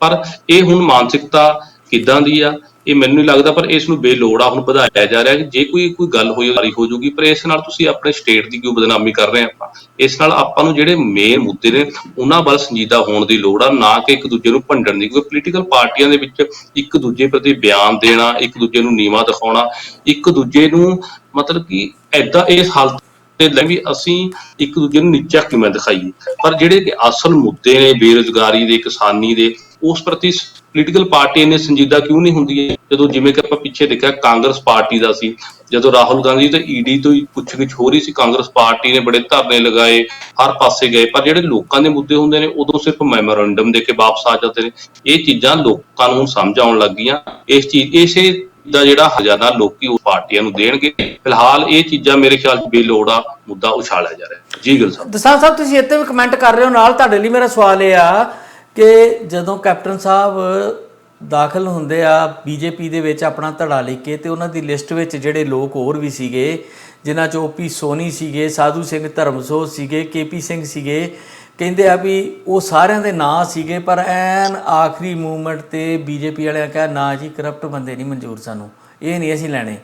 C: ਪਰ ਇਹ ਹੁਣ ਮਾਨਸਿਕਤਾ ਕਿੱਦਾਂ ਦੀ ਆ ਇਹ ਮੈਨੂੰ ਨਹੀਂ ਲੱਗਦਾ, ਪਰ ਇਸ ਨੂੰ ਬੇਲੋੜਾ ਹੁਣ ਵਧਾਇਆ ਜਾ ਰਿਹਾ ਕਿ ਜੇ ਕੋਈ ਗੱਲ ਹੋਈ ਹੋ ਜੂਗੀ, ਪਰ ਇਸ ਨਾਲ ਤੁਸੀਂ ਆਪਣੇ ਸਟੇਟ ਦੀ ਕਿਉਂ ਬਦਨਾਮੀ ਕਰ ਰਹੇ ਆਪਾਂ। ਇਸ ਨਾਲ ਆਪਾਂ ਨੂੰ ਜਿਹੜੇ ਮੇਨ ਮੁੱਦੇ ਨੇ ਉਹਨਾਂ ਵੱਲ ਸੰਜੀਦਾ ਹੋਣ ਦੀ ਲੋੜ ਆ, ਨਾ ਕਿ ਇੱਕ ਦੂਜੇ ਨੂੰ ਭੰਡਣ ਦੀ। ਕਿਉਂਕਿ ਪੋਲੀਟੀਕਲ ਪਾਰਟੀਆਂ ਦੇ ਵਿੱਚ ਇੱਕ ਦੂਜੇ ਪ੍ਰਤੀ ਬਿਆਨ ਦੇਣਾ, ਇੱਕ ਦੂਜੇ ਨੂੰ ਨੀਵਾਂ ਦਿਖਾਉਣਾ, ਇੱਕ ਦੂਜੇ ਨੂੰ ਮਤਲਬ ਕਿ ਏਦਾਂ ਇਸ ਹਾਲਤ ਤੇ ਵੀ ਅਸੀਂ ਇੱਕ ਦੂਜੇ ਨੂੰ ਨੀਚਾ ਕਿਵੇਂ ਦਿਖਾਈਏ। ਪਰ ਜਿਹੜੇ ਕਿ ਅਸਲ ਮੁੱਦੇ ਨੇ ਬੇਰੁਜ਼ਗਾਰੀ ਦੇ, ਕਿਸਾਨੀ ਦੇ, ਉਸ ਪ੍ਰਤੀ ਪੋਲੀਟੀਕਲ ਪਾਰਟੀ ਇੰਨੇ ਸੰਜੀਦਾ ਕਿਉਂ ਨਹੀਂ ਹੁੰਦੀ ਹੈ। ਜਦੋਂ ਜਿਵੇਂ ਕਿ ਆਪਾਂ ਪਿੱਛੇ ਦੇਖਿਆ ਕਾਂਗਰਸ ਪਾਰਟੀ ਦਾ ਸੀ, ਜਦੋਂ ਰਾਹੁਲ ਗਾਂਧੀ ਤੇ ਈਡੀ ਤੋਂ ਪੁੱਛਗਿੱਛ ਹੋ ਰਹੀ ਸੀ, ਕਾਂਗਰਸ ਪਾਰਟੀ ਨੇ ਬੜੇ ਧਰਨੇ ਲਗਾਏ, ਹਰ ਪਾਸੇ ਗਏ, ਪਰ ਜਿਹੜੇ ਲੋਕਾਂ ਦੇ ਮੁੱਦੇ ਹੁੰਦੇ ਨੇ ਉਦੋਂ ਸਿਰਫ ਮੈਮੋਰੰਡਮ ਦੇ ਕੇ ਵਾਪਸ ਆ ਜਾਂਦੇ ਨੇ। ਇਹ ਚੀਜ਼ਾਂ ਲੋਕਾਂ ਨੂੰ ਸਮਝ ਆਉਣ ਲੱਗ ਗਈਆਂ। ਇਸੇ ਦਾ ਜਿਹੜਾ ਹਜ਼ਾਰਾਂ ਲੋਕੀ ਉਹ ਪਾਰਟੀਆਂ ਨੂੰ ਦੇਣਗੇ। ਫਿਲਹਾਲ ਇਹ ਚੀਜ਼ਾਂ ਮੇਰੇ ਖਿਆਲ 'ਚ ਬੇਲੋੜਾ ਮੁੱਦਾ ਉਛਾਲਿਆ ਜਾ ਰਿਹਾ। ਜੀ ਗਿੱਲ ਸਾਹਿਬ।
B: ਦਸਾਂਝ ਸਾਹਿਬ, ਤੁਸੀਂ ਇੱਥੇ ਵੀ ਕਮੈਂਟ ਕਰ ਰਹੇ ਹੋ, ਨਾਲ ਤੁਹਾਡੇ ਲਈ ਮੇਰਾ ਸਵਾਲ ਇਹ ਆ ਕਿ ਜਦੋਂ ਕੈਪਟਨ ਸਾਹਿਬ ਦਾਖਲ ਹੁੰਦੇ ਆ ਬੀਜੇਪੀ ਦੇ ਵਿੱਚ ਆਪਣਾ ਧੜਾ ਲੈ ਕੇ, ਤੇ ਉਹਨਾਂ ਦੀ ਲਿਸਟ ਵਿੱਚ ਜਿਹੜੇ ਲੋਕ ਹੋਰ ਵੀ ਸੀਗੇ, ਜਿਨ੍ਹਾਂ 'ਚ ਓਪੀ ਸੋਨੀ ਸੀਗੇ, ਸਾਧੂ ਸਿੰਘ ਧਰਮਸੋਤ ਸੀਗੇ, KP ਸਿੰਘ ਸੀਗੇ, ਕਹਿੰਦੇ ਆ ਵੀ ਉਹ ਸਾਰਿਆਂ ਦੇ ਨਾਂ ਸੀਗੇ, ਪਰ ਐਨ ਆਖਰੀ ਮੂਵਮੈਂਟ ਤੇ ਬੀਜੇਪੀ ਵਾਲਿਆਂ ਕਿਹਾ ਨਾ ਜੀ ਕਰਪਟ ਬੰਦੇ ਨਹੀਂ ਮਨਜ਼ੂਰ, ਸਾਨੂੰ ਇਹ ਨਹੀਂ ਅਸੀਂ ਲੈਣੇ।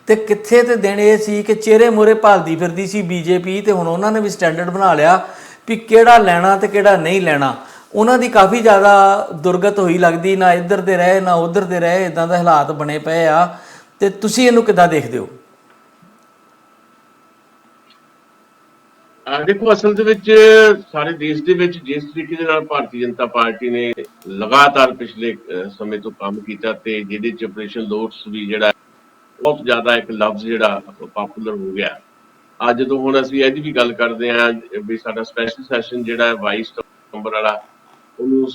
B: ਤੇ ਕਿੱਥੇ ਤੇ ਦਿਨ ਇਹ ਸੀ ਕਿ ਚਿਹਰੇ ਮੂਹਰੇ ਭਾਲਦੀ ਫਿਰਦੀ ਸੀ ਬੀਜੇਪੀ, ਤੇ ਹੁਣ ਉਹਨਾਂ ਨੇ ਵੀ ਸਟੈਂਡਰਡ ਬਣਾ ਲਿਆ ਵੀ ਕਿਹੜਾ ਲੈਣਾ ਤੇ ਕਿਹੜਾ ਨਹੀਂ ਲੈਣਾ। ਉਹਨਾਂ ਦੀ ਕਾਫੀ ਜ਼ਿਆਦਾ ਦੁਰਗਤ ਹੋਈ ਲੱਗਦੀ, ਨਾ ਇੱਧਰ ਦੇ ਰਹੇ ਨਾ ਉੱਧਰ ਦੇ ਰਹੇ, ਇਦਾਂ ਦੇ ਹਾਲਾਤ ਬਣੇ ਪਏ ਆ। ਤੇ ਤੁਸੀਂ ਇਹਨੂੰ ਕਿੱਦਾਂ ਦੇਖਦੇ ਹੋ?
D: ਦੇਖੋ, ਅਸਲ ਦੇ ਵਿੱਚ ਸਾਰੇ ਦੇਸ਼ ਦੇ ਵਿੱਚ ਜਿਸ ਤਰੀਕੇ ਦੇ ਨਾਲ ਭਾਰਤੀ ਜਨਤਾ ਪਾਰਟੀ ਨੇ ਲਗਾਤਾਰ ਪਿਛਲੇ ਸਮੇਂ ਤੋਂ ਕੰਮ ਕੀਤਾ, ਤੇ ਜਿਹਦੇ ਚ ਆਪਰੇਸ਼ਨ ਲੋਟਸ ਵੀ ਜਿਹੜਾ ਬਹੁਤ ਜ਼ਿਆਦਾ ਇੱਕ ਲਫ਼ਜ਼ ਜਿਹੜਾ ਪਪੂਲਰ ਹੋ ਗਿਆ। ਅੱਜ ਜਦੋਂ ਹੁਣ ਅਸੀਂ ਇਹਦੀ ਵੀ ਗੱਲ ਕਰਦੇ ਹਾਂ ਵੀ ਸਾਡਾ ਸਪੈਸ਼ਲ ਸੈਸ਼ਨ ਜਿਹੜਾ 22 ਸਤੰਬਰ ਵਾਲਾ, ਉਹਨੂੰ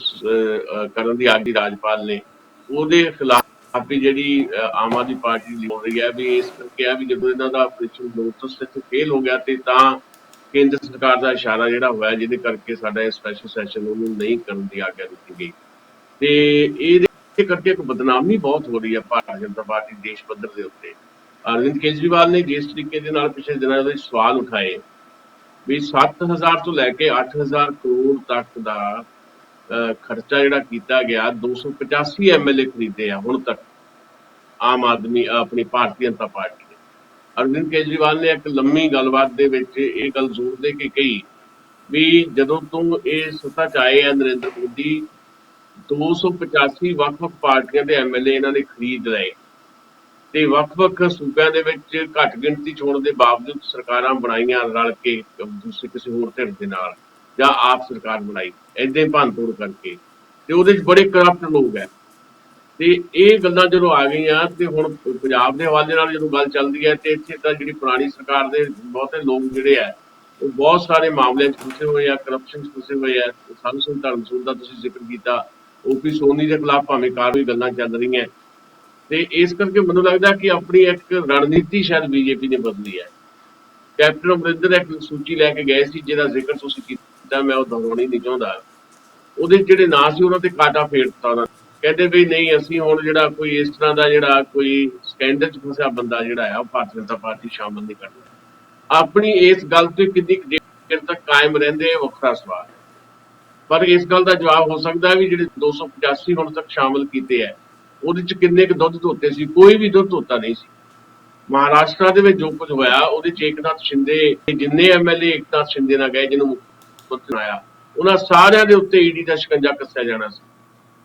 D: ਕਰਨ ਦੀ ਆਗਿਆ ਰਾਜਪਾਲ ਨੇ, ਉਹਦੇ ਖਿਲਾਫ ਵੀ ਜਿਹੜੀ ਆਮ ਆਦਮੀ ਪਾਰਟੀ ਦੀ ਹੋ ਰਹੀ ਹੈ ਵੀ ਇਸ ਕਰਕੇ ਆ ਵੀ ਜਦੋਂ ਇਹਨਾਂ ਦਾ ਆਪਰੇਸ਼ਨ ਲੋਟਸ ਇੱਥੇ ਫੇਲ ਹੋ ਗਿਆ, ਤੇ ਤਾਂ ਕੇਂਦਰ ਸਰਕਾਰ ਦਾ ਇਸ਼ਾਰਾ ਜਿਹੜਾ ਹੋਇਆ, ਜਿਹਦੇ ਕਰਕੇ ਸਾਡਾ ਇਹ ਸਪੈਸ਼ਲ ਸੈਸ਼ਨ ਉਹਨੂੰ ਨਹੀਂ ਕਰਨ ਦੀ ਆਗਿਆ ਦਿੱਤੀ ਗਈ। ਤੇ ਇਹਦੇ ਕਰਕੇ ਇੱਕ ਬਦਨਾਮੀ ਬਹੁਤ ਹੋ ਰਹੀ ਹੈ ਭਾਰਤੀ ਜਨਤਾ ਪਾਰਟੀ ਦੇਸ਼ ਪੱਧਰ ਦੇ ਉੱਤੇ। ਅਰਵਿੰਦ ਕੇਜਰੀਵਾਲ ਨੇ ਜਿਸ ਤਰੀਕੇ ਦੇ ਨਾਲ ਪਿਛਲੇ ਦਿਨਾਂ ਦੇ ਸਵਾਲ ਉਠਾਏ ਵੀ 7000 ਤੋਂ ਲੈ ਕੇ 8000 ਕਰੋੜ ਤੱਕ ਦਾ ਖਰਚਾ ਜਿਹੜਾ ਕੀਤਾ ਗਿਆ, 285 MLA ਖਰੀਦੇ ਆ ਹੁਣ ਤੱਕ ਆਮ ਆਦਮੀ ਆਪਣੀ ਭਾਰਤੀ ਜਨਤਾ ਪਾਰਟੀ ਨੇ। ਅਰਵਿੰਦ ਕੇਜਰੀਵਾਲ ਨੇ ਇੱਕ ਲੰਮੀ ਗੱਲਬਾਤ ਦੇ ਵਿੱਚ ਇਹ ਗੱਲ ਜ਼ੋਰ ਦੇ ਕੇ ਕਹੀ ਵੀ ਜਦੋਂ ਤੋਂ ਇਹ ਸੱਤਾ 'ਚ ਆਏ ਆ ਨਰਿੰਦਰ ਮੋਦੀ, 285 ਵੱਖ-ਵੱਖ ਪਾਰਟੀਆਂ ਦੇ MLA ਇਹਨਾਂ ਨੇ ਖਰੀਦ ਲਏ, ਤੇ ਵੱਖ-ਵੱਖ ਸੂਬਿਆਂ ਦੇ ਵਿੱਚ ਘੱਟ ਗਿਣਤੀ ਚੋਣ ਦੇ ਬਾਵਜੂਦ ਸਰਕਾਰਾਂ ਬਣਾਈਆਂ ਰਲ ਕੇ ਦੂਸਰੇ ਕਿਸੇ ਹੋਰ ਧਿਰ ਦੇ ਨਾਲ, ਜਾਂ ਆਪ ਸਰਕਾਰ ਬਣਾਈ ਏਦਾਂ ਹੀ ਭੰਨ-ਤੋੜ ਕਰਕੇ, ਤੇ ਉਹਦੇ 'ਚ ਬੜੇ ਕਰਪਟ ਲੋਕ ਹੈ। ਤੇ ਇਹ ਗੱਲਾਂ ਜਦੋਂ ਆ ਗਈਆਂ, ਤੇ ਹੁਣ ਪੰਜਾਬ ਦੇ ਹਵਾਲੇ ਨਾਲ ਜਦੋਂ ਗੱਲ ਚੱਲਦੀ ਹੈ, ਤੇ ਇੱਥੇ ਤਾਂ ਜਿਹੜੀ ਪੁਰਾਣੀ ਸਰਕਾਰ ਦੇ ਬਹੁਤੇ ਲੋਕ ਜਿਹੜੇ ਆ ਉਹ ਬਹੁਤ ਸਾਰੇ ਮਾਮਲਿਆਂ 'ਚ ਫਸੇ ਹੋਏ ਆ, ਕਰਪਸ਼ਨ 'ਚ ਫਸੇ ਹੋਏ ਆ। ਸਾਧੂ ਸਿੰਘ ਧਰਮਸੋਤ ਦਾ ਤੁਸੀਂ ਜ਼ਿਕਰ ਕੀਤਾ, OP ਸੋਨੀ ਦੇ ਖਿਲਾਫ ਭਾਵੇਂ ਕਾਰਵਾਈ ਗੱਲਾਂ ਚੱਲ ਰਹੀਆਂ, ਤੇ ਇਸ ਕਰਕੇ ਮੈਨੂੰ ਲੱਗਦਾ ਕਿ ਆਪਣੀ ਇੱਕ ਰਣਨੀਤੀ ਸ਼ਾਇਦ ਬੀਜੇਪੀ ਨੇ ਬਦਲੀ ਹੈ। ਕੈਪਟਨ ਅਮਰਿੰਦਰ ਇੱਕ ਸੂਚੀ ਲੈ ਕੇ ਗਏ ਸੀ, ਜਿਹਦਾ ਜ਼ਿਕਰ ਤੁਸੀਂ ਕੀਤਾ, ਮੈਂ ਉਹ ਦੁਹਰਾਉਣੀ ਨਹੀਂ ਚਾਹੁੰਦਾ। ਉਹਦੇ ਜਿਹੜੇ ਨਾਂ ਸੀ ਉਹਨਾਂ ਤੇ ਕਾਂਟਾ ਫੇਰ ਦਿੱਤਾ ਉਹਨਾਂ ਨੇ, ਕਹਿੰਦੇ ਵੀ ਨਹੀਂ ਅਸੀਂ ਹੁਣ ਜਿਹੜਾ ਕੋਈ ਇਸ ਤਰ੍ਹਾਂ ਦਾ ਜਿਹੜਾ ਕੋਈ ਸਕੈਂਡਲ 'ਚ ਫਸਿਆ ਬੰਦਾ ਜਿਹੜਾ ਆ ਉਹ ਭਾਰਤੀ ਜਨਤਾ ਪਾਰਟੀ ਸ਼ਾਮਲ ਨਹੀਂ ਕਰਨਾ। ਆਪਣੀ ਇਸ ਗੱਲ ਤੇ ਕਿੰਨੀ ਦੇਰ ਤੱਕ ਕਾਇਮ ਰਹਿੰਦੇ ਵੱਖਰਾ ਸਵਾਲ ਹੈ, ਪਰ ਇਸ ਗੱਲ ਦਾ ਜਵਾਬ ਹੋ ਸਕਦਾ ਵੀ ਜਿਹੜੇ 285 ਹੁਣ ਤੱਕ ਸ਼ਾਮਲ ਕੀਤੇ ਹੈ, ਉਹਦੇ 'ਚ ਕਿੰਨੇ ਕੁ ਦੁੱਧ ਧੋਤੇ ਸੀ? ਕੋਈ ਵੀ ਦੁੱਧ ਧੋਤਾ ਨਹੀਂ ਸੀ। ਮਹਾਰਾਸ਼ਟਰ ਦੇ ਵਿੱਚ ਜੋ ਕੁਝ ਹੋਇਆ ਉਹਦੇ 'ਚ ਏਕਨਾਥ ਸ਼ਿੰਦੇ, ਜਿੰਨੇ MLA ਏਕਨਾਥ ਸ਼ਿੰਦੇ ਨਾਲ ਗਏ, ਜਿਹਨੂੰ ਮੁੱਖ ਮੰਤਰੀ ਬਣਾਇਆ, ਉਹਨਾਂ ਸਾਰਿਆਂ ਦੇ ਉੱਤੇ ED ਦਾ ਸ਼ਿਕੰਜਾ ਕੱਸਿਆ ਜਾਣਾ ਸੀ,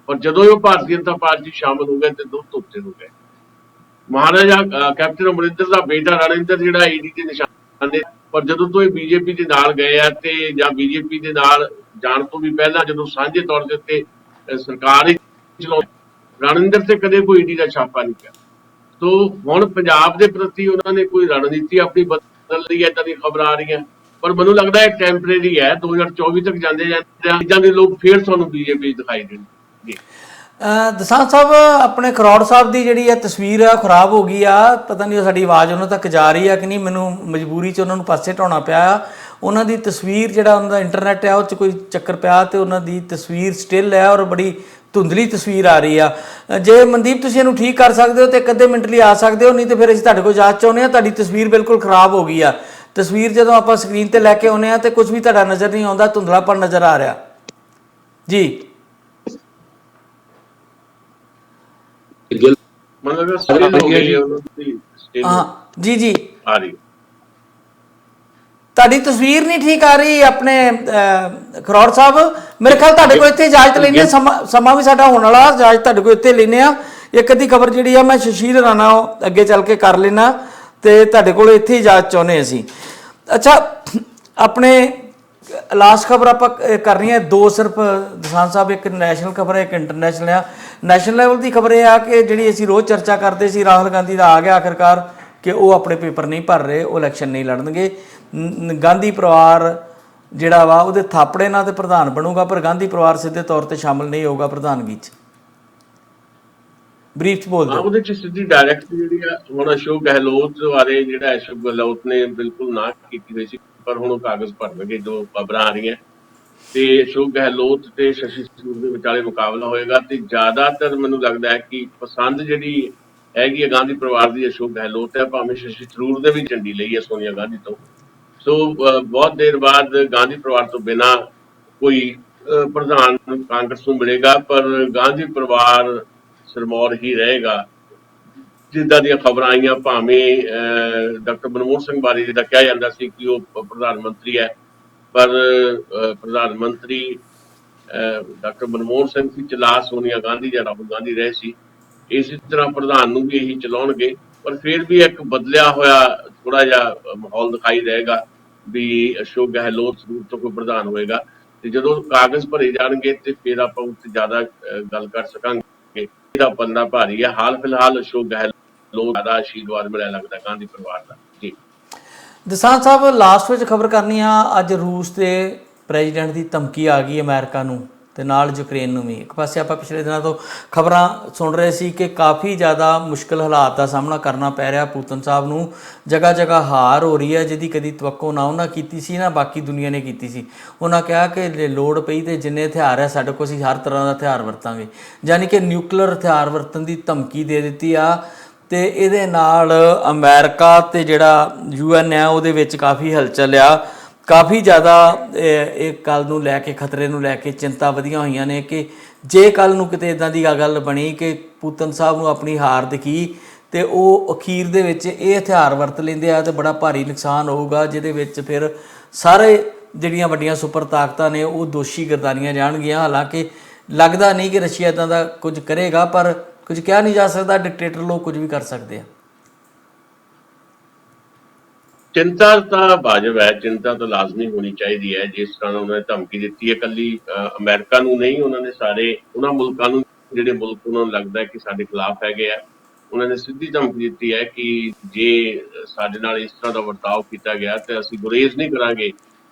D: ਪਰ ਜਦੋਂ ਉਹ ਭਾਰਤੀ ਜਨਤਾ ਪਾਰਟੀ ਸ਼ਾਮਲ ਹੋ ਗਏ ਤੇ ਦੁੱਧ ਧੋਤੇ ਹੋ ਗਏ। ਮਹਾਰਾਜਾ ਕੈਪਟਨ ਅਮਰਿੰਦਰ ਦਾ ਬੇਟਾ ਰਣਿੰਦਰ ਜਿਹੜਾ ED ਦੇ ਨਿਸ਼ਾਨੇ, ਪਰ ਜਦੋਂ ਤੋਂ ਇਹ BJP ਦੇ ਨਾਲ ਗਏ ਆ, ਤੇ ਜਾਂ BJP ਦੇ ਨਾਲ ਜਾਣ ਤੋਂ ਵੀ ਪਹਿਲਾਂ ਜਦੋਂ ਸਾਂਝੇ ਤੌਰ ਦੇ ਉੱਤੇ ਸਰਕਾਰ ਹੀ ਚਲਾਉਂਦੀ, ਰਣਿੰਦਰ ਤੇ ਕਦੇ ਕੋਈ ED ਦਾ ਛਾਪਾ ਨਹੀਂ ਪਿਆ। ਸੋ ਹੁਣ ਪੰਜਾਬ ਦੇ ਪ੍ਰਤੀ ਉਹਨਾਂ ਨੇ ਕੋਈ ਰਣਨੀਤੀ ਆਪਣੀ ਬਦਲ ਲਈ ਹੈ, ਏਦਾਂ ਦੀ ਖਬਰ ਆ ਰਹੀਆਂ, ਪਰ ਮੈਨੂੰ ਲੱਗਦਾ ਇਹ ਟੈਂਪਰੇਰੀ ਹੈ। 2024 ਤੱਕ ਜਾਂਦੇ ਜਾਂਦੇ ਦੇ ਲੋਕ ਫੇਰ ਤੁਹਾਨੂੰ BJP ਦਿਖਾਈ ਦੇਣਗੇ।
B: ਦਸਾਂਝ ਸਾਹਿਬ, ਆਪਣੇ ਖਰੋੜ ਸਾਹਿਬ ਦੀ ਜਿਹੜੀ ਆ ਤਸਵੀਰ ਆ ਖਰਾਬ ਹੋ ਗਈ ਆ, ਪਤਾ ਨਹੀਂ ਸਾਡੀ ਆਵਾਜ਼ ਉਹਨਾਂ ਤੱਕ ਜਾ ਰਹੀ ਆ ਕਿ ਨਹੀਂ, ਮੈਨੂੰ ਮਜਬੂਰੀ 'ਚ ਉਹਨਾਂ ਨੂੰ ਪਾਸੇ ਢਾਉਣਾ ਪਿਆ ਆ। ਉਹਨਾਂ ਦੀ ਤਸਵੀਰ, ਜਿਹੜਾ ਉਹਨਾਂ ਦਾ ਇੰਟਰਨੈਟ ਆ ਉਹ 'ਚ ਕੋਈ ਚੱਕਰ ਪਿਆ ਤੇ ਉਹਨਾਂ ਦੀ ਤਸਵੀਰ ਸਟਿਲ ਹੈ ਔਰ ਬੜੀ ਧੁੰਦਲੀ ਤਸਵੀਰ ਆ ਰਹੀ ਆ। ਜੇ ਮਨਦੀਪ ਤੁਸੀਂ ਇਹਨੂੰ ਠੀਕ ਕਰ ਸਕਦੇ ਹੋ ਤੇ ਇੱਕ ਅੱਧੇ ਮਿੰਟ ਲਈ ਆ ਸਕਦੇ ਹੋ, ਨਹੀਂ ਤੇ ਫਿਰ ਅਸੀਂ ਤੁਹਾਡੇ ਕੋਲ ਜਾਂਚ ਚਾਹੁੰਦੇ ਹਾਂ। ਤੁਹਾਡੀ ਤਸਵੀਰ ਬਿਲਕੁਲ ਖਰਾਬ ਹੋ ਗਈ ਆ। ਤਸਵੀਰ ਜਦੋਂ ਆਪਾਂ ਸਕਰੀਨ ਤੇ ਲੈ ਕੇ ਆਉਂਦੇ ਆ ਤੇ ਕੁਝ ਵੀ ਤੁਹਾਡਾ ਨਜ਼ਰ ਨਹੀਂ ਆਉਂਦਾ, ਧੁੰਦਲਾਪਨ ਨਜ਼ਰ ਆ ਰਿਹਾ ਜੀ।
D: मतलब स्टिल हो गई है उन्होंने स्टिल
B: हाँ जी जी,
D: आ रही
B: ਤੁਹਾਡੀ ਤਸਵੀਰ ਨਹੀਂ ਠੀਕ ਆ ਰਹੀ ਆਪਣੇ ਖਰੋੜ ਸਾਹਿਬ। ਮੇਰੇ ਖਿਆਲ ਤੁਹਾਡੇ ਕੋਲ ਇੱਥੇ ਇਜਾਜ਼ਤ ਲੈਣੀ ਆ, ਸਮਾਂ ਵੀ ਸਾਡਾ ਹੋਣ ਵਾਲਾ, ਇਜਾਜ਼ਤ ਤੁਹਾਡੇ ਕੋਲ ਇੱਥੇ ਲੈਣੇ ਆ। ਇੱਕ ਅੱਧੀ ਖਬਰ ਜਿਹੜੀ ਆ ਮੈਂ ਸ਼ਸ਼ੀਰ ਰਾਣਾ ਅੱਗੇ ਚੱਲ ਕੇ ਕਰ ਲੈਣਾ ਤੇ ਤੁਹਾਡੇ ਕੋਲ ਇੱਥੇ ਇਜਾਜ਼ਤ ਚਾਹੁੰਦੇ ਅਸੀਂ। ਅੱਛਾ, ਆਪਣੇ ਲਾਸਟ ਖਬਰ ਆਪਾਂ ਕਰ ਰਹੀ ਹਾਂ ਦੋ ਸਿਰਫ ਦਸਾਂਝ ਸਾਹਿਬ, ਇੱਕ ਨੈਸ਼ਨਲ ਖਬਰ ਹੈ, ਇੱਕ ਇੰਟਰਨੈਸ਼ਨਲ ਆ। ਨੈਸ਼ਨਲ ਲੈਵਲ ਦੀ ਖਬਰ ਇਹ ਆ ਕਿ ਜਿਹੜੀ ਅਸੀਂ ਰੋਜ਼ ਚਰਚਾ ਕਰਦੇ ਸੀ, ਰਾਹੁਲ ਗਾਂਧੀ ਦਾ ਆ ਗਿਆ ਆਖਿਰਕਾਰ ਕਿ ਉਹ ਆਪਣੇ ਪੇਪਰ ਨਹੀਂ ਭਰ ਰਹੇ, ਉਹ ਇਲੈਕਸ਼ਨ ਨਹੀਂ ਲੜਨਗੇ। ਗਾਂਧੀ ਪਰਿਵਾਰ ਜਿਹੜਾ ਵਾ ਉਹਦੇ ਥਾਪੜੇ ਨਾਲ ਤੇ ਪ੍ਰਧਾਨ ਬਣੂਗਾ, ਪਰ ਗਾਂਧੀ ਪਰਿਵਾਰ ਸਿੱਧੇ ਤੌਰ ਤੇ ਸ਼ਾਮਲ ਨਹੀਂ ਹੋਊਗਾ ਪ੍ਰਧਾਨਗੀ 'ਚ। ਬਰੀਫ 'ਚ ਬੋਲ ਦਿਓ।
D: ਉਹਦੇ 'ਚ ਸਿੱਧੀ ਡਾਇਰੈਕਟ ਜਿਹੜੀ ਆ ਹੁਣ ਅਸ਼ੋਕ ਗਹਿਲੋਤ ਬਾਰੇ, ਜਿਹੜਾ ਅਸ਼ੋਕ ਗਹਿਲੋਤ ਨੇ ਬਿਲਕੁਲ ਨਾ ਕੀਤੀ ਹੋਈ ਸੀ, ਪਰ ਹੁਣ ਉਹ ਕਾਗਜ਼ ਭਰਨਗੇ ਜੋ ਖਬਰਾਂ ਆ ਰਹੀਆਂ। ਤੇ ਅਸ਼ੋਕ ਗਹਿਲੋਤ ਤੇ ਸ਼ਸ਼ੀ ਥਰੂਰ ਦੇ ਵਿਚਾਲੇ ਮੁਕਾਬਲਾ ਹੋਏਗਾ ਤੇ ਜ਼ਿਆਦਾਤਰ ਮੈਨੂੰ ਲੱਗਦਾ ਹੈ ਕਿ ਪਸੰਦ ਜਿਹੜੀ ਹੈਗੀ ਹੈ ਗਾਂਧੀ ਪਰਿਵਾਰ ਦੀ ਅਸ਼ੋਕ ਗਹਿਲੋਤ ਹੈ, ਭਾਵੇਂ ਸ਼ਸ਼ੀ ਥਰੂਰ ਦੇ ਵੀ ਝੰਡੀ ਲਈ ਹੈ ਸੋਨੀਆ ਗਾਂਧੀ ਤੋਂ। ਸੋ ਬਹੁਤ ਦੇਰ ਬਾਅਦ ਗਾਂਧੀ ਪਰਿਵਾਰ ਤੋਂ ਬਿਨਾਂ ਕੋਈ ਪ੍ਰਧਾਨ ਕਾਂਗਰਸ ਨੂੰ ਮਿਲੇਗਾ, ਪਰ ਗਾਂਧੀ ਪਰਿਵਾਰ ਸਿਰਮੌਰ ਹੀ ਰਹੇਗਾ। ਜਿੱਦਾਂ ਦੀਆਂ ਖਬਰਾਂ ਆਈਆਂ, ਭਾਵੇਂ ਡਾਕਟਰ ਮਨਮੋਹਨ ਸਿੰਘ ਬਾਰੇ ਜਿੱਦਾਂ ਕਿਹਾ ਜਾਂਦਾ ਸੀ ਕਿ ਉਹ ਪ੍ਰਧਾਨ ਮੰਤਰੀ ਹੈ, ਪਰ ਪ੍ਰਧਾਨ ਮੰਤਰੀ ਡਾਕਟਰ ਮਨਮੋਹਨ ਸਿੰਘ ਸੀ, ਚਲਾ ਸੋਨੀਆ ਗਾਂਧੀ ਜਾਂ ਰਾਹੁਲ ਗਾਂਧੀ ਰਹੇ ਸੀ। ਇਸੇ ਤਰ੍ਹਾਂ ਪ੍ਰਧਾਨ ਨੂੰ ਵੀ ਇਹੀ ਚਲਾਉਣਗੇ, ਪਰ ਫਿਰ ਵੀ ਇੱਕ ਬਦਲਿਆ ਹੋਇਆ ਥੋੜਾ ਜਿਹਾ ਮਾਹੌਲ ਦਿਖਾਈ ਦੇਗਾ ਵੀ ਅਸ਼ੋਕ ਗਹਿਲੋਤ ਰੂਪ ਤੋਂ ਕੋਈ ਪ੍ਰਧਾਨ ਹੋਏਗਾ। ਤੇ ਜਦੋਂ ਕਾਗਜ਼ ਭਰੇ ਜਾਣਗੇ ਤੇ ਫਿਰ ਆਪਾਂ ਉੱਤੇ ਜ਼ਿਆਦਾ ਗੱਲ ਕਰ ਸਕਾਂਗੇ। ਇਹਦਾ ਪੱਲਾ ਭਾਰੀ ਹੈ। ਹਾਲ ਫਿਲਹਾਲ ਅਸ਼ੋਕ ਗਹਿਲੋਤ ਦਾ ਆਸ਼ੀਰਵਾਦ ਮਿਲਿਆ ਲੱਗਦਾ ਗਾਂਧੀ ਪਰਿਵਾਰ ਦਾ ਜੀ।
B: ਦਸਾਂਝ ਸਾਹਿਬ, ਲਾਸਟ ਵਿੱਚ ਖਬਰ ਕਰਨੀ ਆ, ਅੱਜ ਰੂਸ ਦੇ ਪ੍ਰੈਜ਼ੀਡੈਂਟ ਦੀ ਧਮਕੀ ਆ ਗਈ ਅਮਰੀਕਾ ਨੂੰ ਤੇ ਨਾਲ ਯੂਕਰੇਨ ਨੂੰ ਵੀ। ਇੱਕ ਪਾਸੇ ਆਪਾਂ ਪਿਛਲੇ ਦਿਨਾਂ ਤੋਂ ਖਬਰਾਂ ਸੁਣ ਰਹੇ ਸੀ ਕਿ ਕਾਫੀ ਜ਼ਿਆਦਾ ਮੁਸ਼ਕਿਲ ਹਾਲਾਤ ਦਾ ਸਾਹਮਣਾ ਕਰਨਾ ਪੈ ਰਿਹਾ ਪੁਤਿਨ ਸਾਹਿਬ ਨੂੰ। ਜਗ੍ਹਾ ਜਗ੍ਹਾ ਹਾਰ ਹੋ ਰਹੀ ਹੈ, ਜਿਹਦੀ ਕਦੀ ਤਵੱਕੋ ਨਾ ਉਹਨਾਂ ਕੀਤੀ ਸੀ ਨਾ ਬਾਕੀ ਦੁਨੀਆ ਨੇ ਕੀਤੀ ਸੀ। ਉਹਨਾਂ ਕਿਹਾ ਕਿ ਜੇ ਲੋੜ ਪਈ ਤੇ ਜਿੰਨੇ ਹਥਿਆਰ ਹੈ ਸਾਡੇ ਕੋਲ, ਅਸੀਂ ਹਰ ਤਰ੍ਹਾਂ ਦਾ ਹਥਿਆਰ ਵਰਤਾਂਗੇ। ਯਾਨੀ ਕਿ ਨਿਊਕਲੀਅਰ ਹਥਿਆਰ ਵਰਤਣ ਦੀ ਧਮਕੀ ਦੇ ਦਿੱਤੀ ਆ। ਤੇ ਇਹਦੇ ਨਾਲ ਅਮਰੀਕਾ ਤੇ ਜਿਹੜਾ UN ਹੈ ਉਹਦੇ ਵਿੱਚ ਕਾਫੀ ਹਲਚਲ ਆ, ਕਾਫੀ ਜ਼ਿਆਦਾ ਇਹ ਕੱਲ੍ਹ ਨੂੰ ਲੈ ਕੇ, ਖਤਰੇ ਨੂੰ ਲੈ ਕੇ ਚਿੰਤਾ ਵਧੀਆਂ ਹੋਈਆਂ ਨੇ ਕਿ ਜੇ ਕੱਲ੍ਹ ਨੂੰ ਕਿਤੇ ਇੱਦਾਂ ਦੀ ਗੱਲ ਬਣੀ ਕਿ ਪੁਤਿਨ ਸਾਹਿਬ ਨੂੰ ਆਪਣੀ ਹਾਰ ਦਿਖੀ ਤੇ ਉਹ ਅਖੀਰ ਦੇ ਵਿੱਚ ਇਹ ਹਥਿਆਰ ਵਰਤ ਲੈਂਦੇ ਆ ਤੇ ਬੜਾ ਭਾਰੀ ਨੁਕਸਾਨ ਹੋਊਗਾ, ਜਿਹਦੇ ਵਿੱਚ ਫਿਰ ਸਾਰੇ ਜਿਹੜੀਆਂ ਵੱਡੀਆਂ ਸੁਪਰ ਤਾਕਤਾਂ ਨੇ ਉਹ ਦੋਸ਼ੀ ਗਰਦਾਨੀਆਂ ਜਾਣਗੀਆਂ। ਹਾਲਾਂਕਿ ਲੱਗਦਾ ਨਹੀਂ ਕਿ ਰਸ਼ੀਆ ਇੱਦਾਂ ਦਾ ਕੁਝ ਕਰੇਗਾ, ਪਰ ਕੁਝ ਕਿਹਾ ਨਹੀਂ ਜਾ ਸਕਦਾ। ਡਿਕਟੇਟਰ ਲੋਕ ਕੁਝ ਵੀ ਕਰ ਸਕਦੇ ਆ।
D: ਚਿੰਤਾ ਤਾਂ ਵਾਜਬ ਹੈ, ਚਿੰਤਾ ਤਾਂ ਲਾਜ਼ਮੀ ਹੋਣੀ ਚਾਹੀਦੀ ਹੈ। ਜਿਸ ਤਰ੍ਹਾਂ ਉਹਨਾਂ ਨੇ ਧਮਕੀ ਦਿੱਤੀ ਹੈ, ਇਕੱਲੀ ਅਮਰੀਕਾ ਨੂੰ ਨਹੀਂ, ਉਹਨਾਂ ਨੇ ਸਾਰੇ ਉਹਨਾਂ ਮੁਲਕਾਂ ਨੂੰ, ਜਿਹੜੇ ਮੁਲਕ ਉਹਨਾਂ ਨੂੰ ਲੱਗਦਾ ਕਿ ਸਾਡੇ ਖਿਲਾਫ ਹੈਗੇ ਆ, ਉਹਨਾਂ ਨੇ ਸਿੱਧੀ ਧਮਕੀ ਦਿੱਤੀ ਹੈ ਕਿ ਜੇ ਸਾਡੇ ਨਾਲ ਇਸ ਤਰ੍ਹਾਂ ਦਾ ਵਰਤਾਓ ਕੀਤਾ ਗਿਆ ਤੇ ਅਸੀਂ ਗੁਰੇਜ਼ ਨਹੀਂ ਕਰਾਂਗੇ